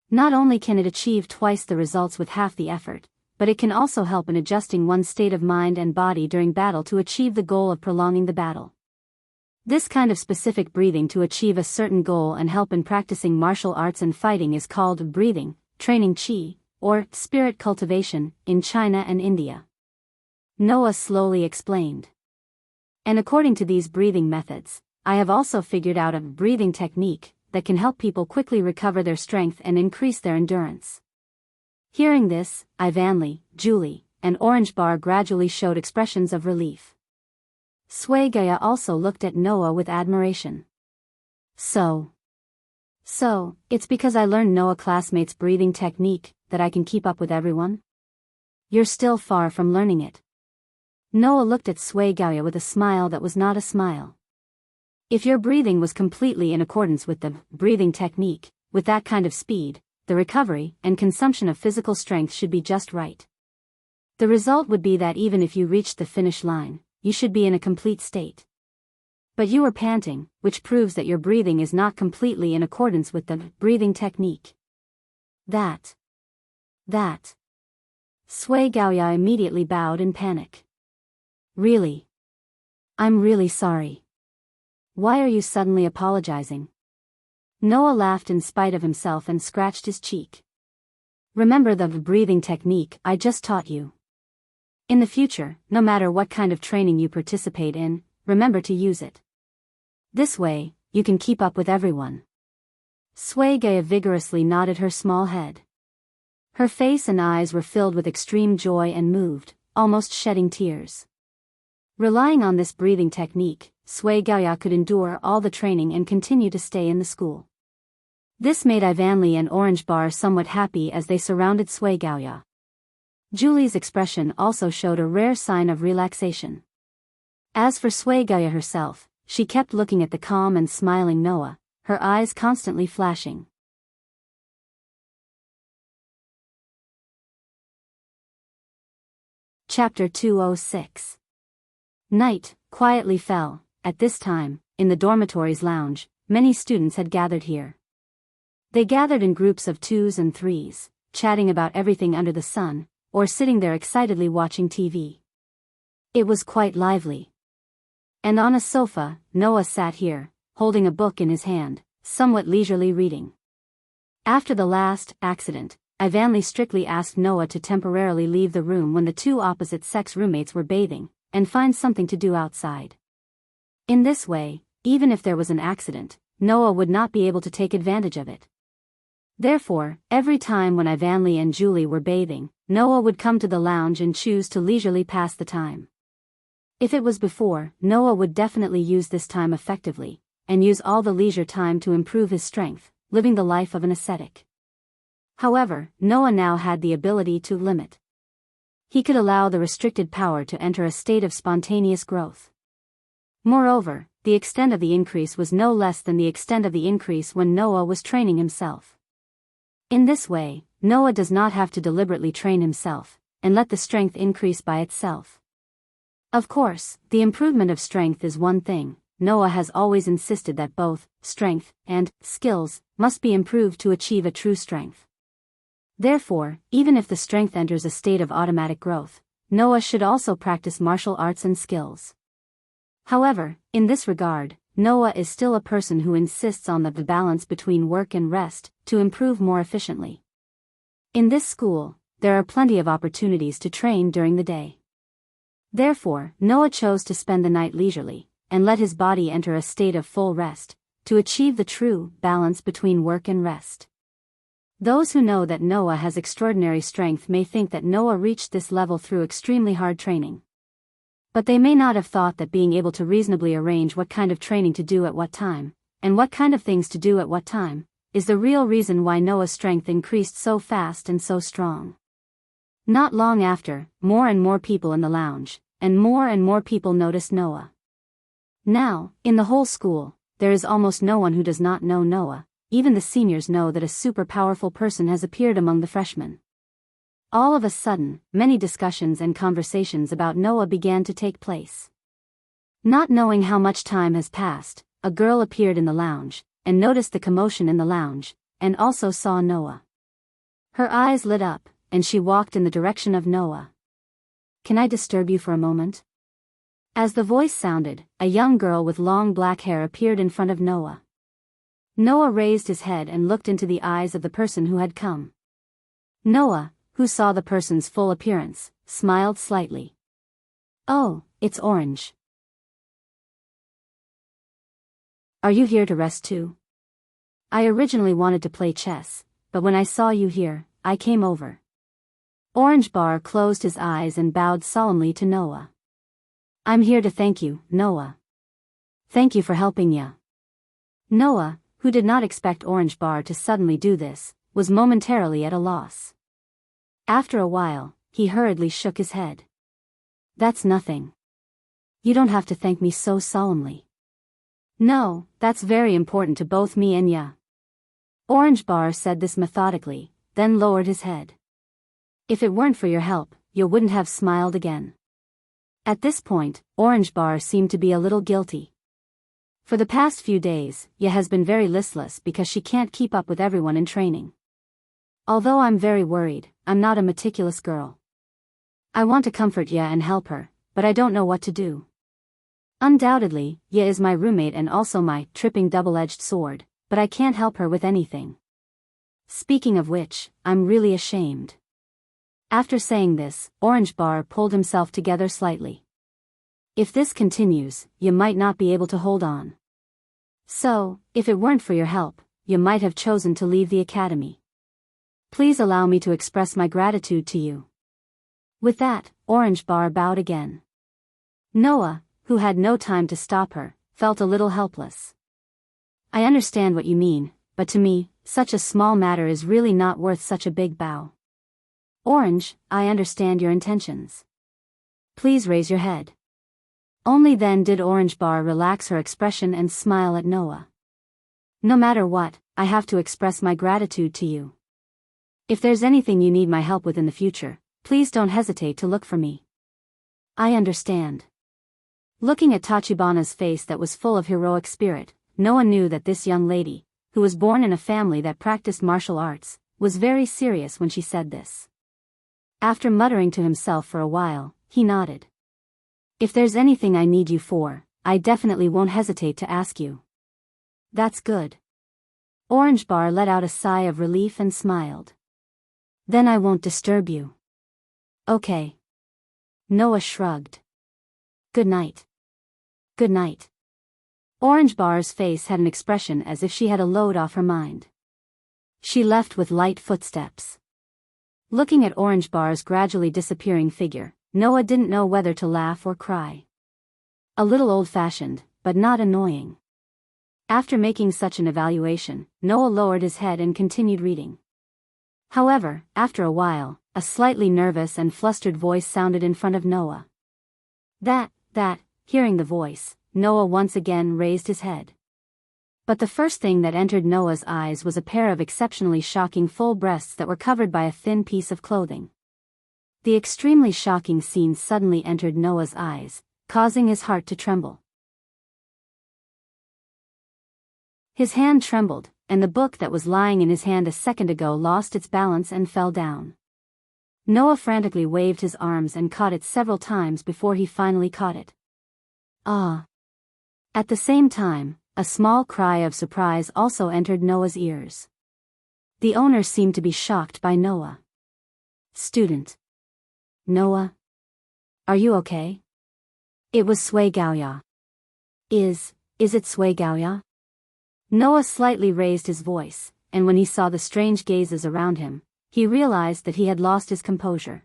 S1: Not only can it achieve twice the results with half the effort, but it can also help in adjusting one's state of mind and body during battle to achieve the goal of prolonging the battle. This kind of specific breathing to achieve a certain goal and help in practicing martial arts and fighting is called breathing, training qi, or spirit cultivation, in China and India. Noah slowly explained. And according to these breathing methods, I have also figured out a breathing technique that can help people quickly recover their strength and increase their endurance. Hearing this, Ivanli, Julie, and Orange Bar gradually showed expressions of relief. Sui Gaoya also looked at Noah with admiration. So, it's because I learned Noah classmates' breathing technique that I can keep up with everyone? You're still far from learning it. Noah looked at Sui Gaoya with a smile that was not a smile. If your breathing was completely in accordance with the breathing technique, with that kind of speed, the recovery and consumption of physical strength should be just right. The result would be that even if you reached the finish line, you should be in a complete state. But you were panting, which proves that your breathing is not completely in accordance with the breathing technique. That. Sui Gaoya immediately bowed in panic. Really? I'm really sorry. Why are you suddenly apologizing? Noah laughed in spite of himself and scratched his cheek. Remember the breathing technique I just taught you. In the future, no matter what kind of training you participate in, remember to use it. This way, you can keep up with everyone. Sui Gaoya vigorously nodded her small head. Her face and eyes were filled with extreme joy and moved, almost shedding tears. Relying on this breathing technique, Sui Gaoya could endure all the training and continue to stay in the school. This made Ivanli and Orange Bar somewhat happy as they surrounded Sui Gaoya. Julie's expression also showed a rare sign of relaxation. As for Sui Gaoya herself, she kept looking at the calm and smiling Noah, her eyes constantly flashing. Chapter 206. Night quietly fell. At this time, in the dormitory's lounge, many students had gathered here. They gathered in groups of 2s and 3s, chatting about everything under the sun, or sitting there excitedly watching TV. It was quite lively. And on a sofa, Noah sat here, holding a book in his hand, somewhat leisurely reading. After the last accident, Ivanli strictly asked Noah to temporarily leave the room when the two opposite-sex roommates were bathing, and find something to do outside. In this way, even if there was an accident, Noah would not be able to take advantage of it. Therefore, every time when Ivanli and Julie were bathing, Noah would come to the lounge and choose to leisurely pass the time. If it was before, Noah would definitely use this time effectively, and use all the leisure time to improve his strength, living the life of an ascetic. However, Noah now had the ability to limit. He could allow the restricted power to enter a state of spontaneous growth. Moreover, the extent of the increase was no less than the extent of the increase when Noah was training himself. In this way, Noah does not have to deliberately train himself, and let the strength increase by itself. Of course, the improvement of strength is one thing. Noah has always insisted that both strength and skills must be improved to achieve a true strength. Therefore, even if the strength enters a state of automatic growth, Noah should also practice martial arts and skills. However, in this regard, Noah is still a person who insists on the balance between work and rest, to improve more efficiently. In this school, there are plenty of opportunities to train during the day. Therefore, Noah chose to spend the night leisurely, and let his body enter a state of full rest, to achieve the true balance between work and rest. Those who know that Noah has extraordinary strength may think that Noah reached this level through extremely hard training. But they may not have thought that being able to reasonably arrange what kind of training to do at what time, and what kind of things to do at what time, is the real reason why Noah's strength increased so fast and so strong. Not long after, more and more people in the lounge, and more people noticed Noah. Now, in the whole school, there is almost no one who does not know Noah. Even the seniors know that a super powerful person has appeared among the freshmen. All of a sudden, many discussions and conversations about Noah began to take place. Not knowing how much time has passed, a girl appeared in the lounge, and noticed the commotion in the lounge, and also saw Noah. Her eyes lit up, and she walked in the direction of Noah. "Can I disturb you for a moment?" As the voice sounded, a young girl with long black hair appeared in front of Noah. Noah raised his head and looked into the eyes of the person who had come. Noah, who saw the person's full appearance, smiled slightly. "Oh, it's Orange. Are you here to rest too? I originally wanted to play chess, but when I saw you here, I came over." Orange Bar closed his eyes and bowed solemnly to Noah. "I'm here to thank you, Noah. Thank you for helping ya." Noah, who did not expect Orange Bar to suddenly do this, was momentarily at a loss. After a while, he hurriedly shook his head. "That's nothing. You don't have to thank me so solemnly." "No, that's very important to both me and ya." Orange Bar said this methodically, then lowered his head. "If it weren't for your help, you wouldn't have smiled again." At this point, Orange Bar seemed to be a little guilty. For the past few days, Ya has been very listless because she can't keep up with everyone in training. "Although I'm very worried, I'm not a meticulous girl. I want to comfort Ya and help her, but I don't know what to do. Undoubtedly, Ya is my roommate and also my tripping double-edged sword, but I can't help her with anything. Speaking of which, I'm really ashamed." After saying this, Orange Bar pulled himself together slightly. "If this continues, you might not be able to hold on. So, if it weren't for your help, you might have chosen to leave the academy. Please allow me to express my gratitude to you." With that, Orange Bar bowed again. Noah, who had no time to stop her, felt a little helpless. I understand what you mean, but to me, such a small matter is really not worth such a big bow. Orange, I understand your intentions. Please raise your head. Only then did Orange Bar relax her expression and smile at Noah. No matter what, I have to express my gratitude to you. If there's anything you need my help with in the future, please don't hesitate to look for me. I understand. Looking at Tachibana's face that was full of heroic spirit, Noah knew that this young lady, who was born in a family that practiced martial arts, was very serious when she said this. After muttering to himself for a while, he nodded. If there's anything I need you for, I definitely won't hesitate to ask you. That's good. Orange Bar let out a sigh of relief and smiled. Then I won't disturb you. Okay. Noah shrugged. Good night. Good night. Orange Bar's face had an expression as if she had a load off her mind. She left with light footsteps. Looking at Orange Bar's gradually disappearing figure, Noah didn't know whether to laugh or cry. A little old-fashioned, but not annoying. After making such an evaluation, Noah lowered his head and continued reading. However, after a while, a slightly nervous and flustered voice sounded in front of Noah. Hearing the voice, Noah once again raised his head. But the first thing that entered Noah's eyes was a pair of exceptionally shocking full breasts that were covered by a thin piece of clothing. The extremely shocking scene suddenly entered Noah's eyes, causing his heart to tremble. His hand trembled, and the book that was lying in his hand a second ago lost its balance and fell down. Noah frantically waved his arms and caught it several times before he finally caught it. Ah! At the same time, a small cry of surprise also entered Noah's ears. The owner seemed to be shocked by Noah. Student. Noah? Are you okay? It was Sui Gaoya. Is it Sui Gaoya? Noah slightly raised his voice, and when he saw the strange gazes around him, he realized that he had lost his composure.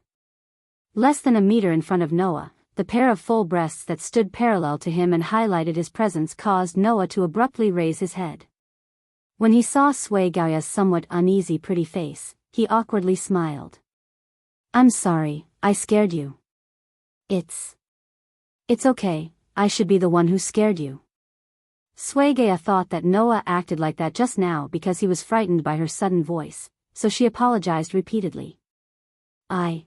S1: Less than a meter in front of Noah, the pair of full breasts that stood parallel to him and highlighted his presence caused Noah to abruptly raise his head. When he saw Sui Gaoya's somewhat uneasy pretty face, he awkwardly smiled. I'm sorry, I scared you. It's okay, I should be the one who scared you. Sui Gaoya thought that Noah acted like that just now because he was frightened by her sudden voice, so she apologized repeatedly. I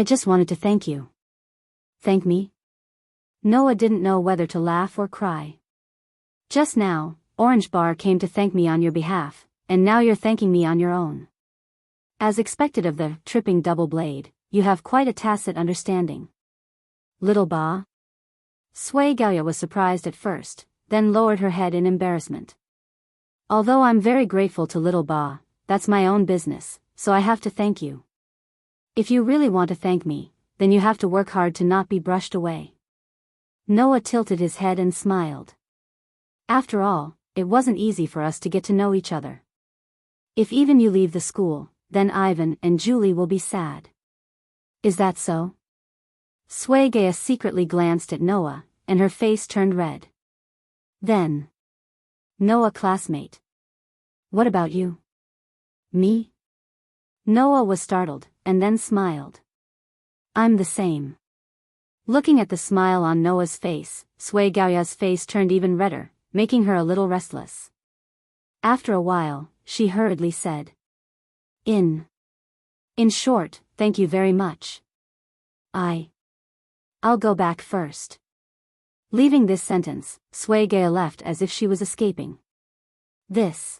S1: just wanted to thank you. Thank me? Noah didn't know whether to laugh or cry. Just now, Orange Bar came to thank me on your behalf, and now you're thanking me on your own. As expected of the tripping double blade, you have quite a tacit understanding. Little Ba? Sui Gaoya was surprised at first, then lowered her head in embarrassment. Although I'm very grateful to Little Ba, that's my own business, so I have to thank you. If you really want to thank me, then you have to work hard to not be brushed away. Noah tilted his head and smiled. After all, it wasn't easy for us to get to know each other. If even you leave the school, then Ivan and Julie will be sad. Is that so? Sui Gaoya secretly glanced at Noah, and her face turned red. Then. Noah classmate. What about you? Me? Noah was startled, and then smiled. I'm the same. Looking at the smile on Noah's face, Sui Gaoya's face turned even redder, making her a little restless. After a while, she hurriedly said. In short, thank you very much. I'll go back first. Leaving this sentence, Sui Gaoya left as if she was escaping. This.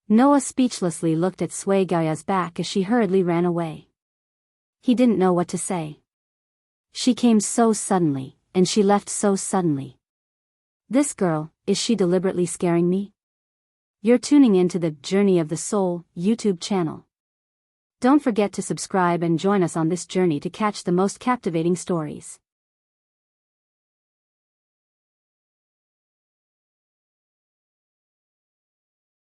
S1: Noah speechlessly looked at Sui Gaoya's back as she hurriedly ran away. He didn't know what to say. She came so suddenly, and she left so suddenly. This girl, is she deliberately scaring me? You're tuning into the Journey of the Soul YouTube channel. Don't forget to subscribe and join us on this journey to catch the most captivating stories.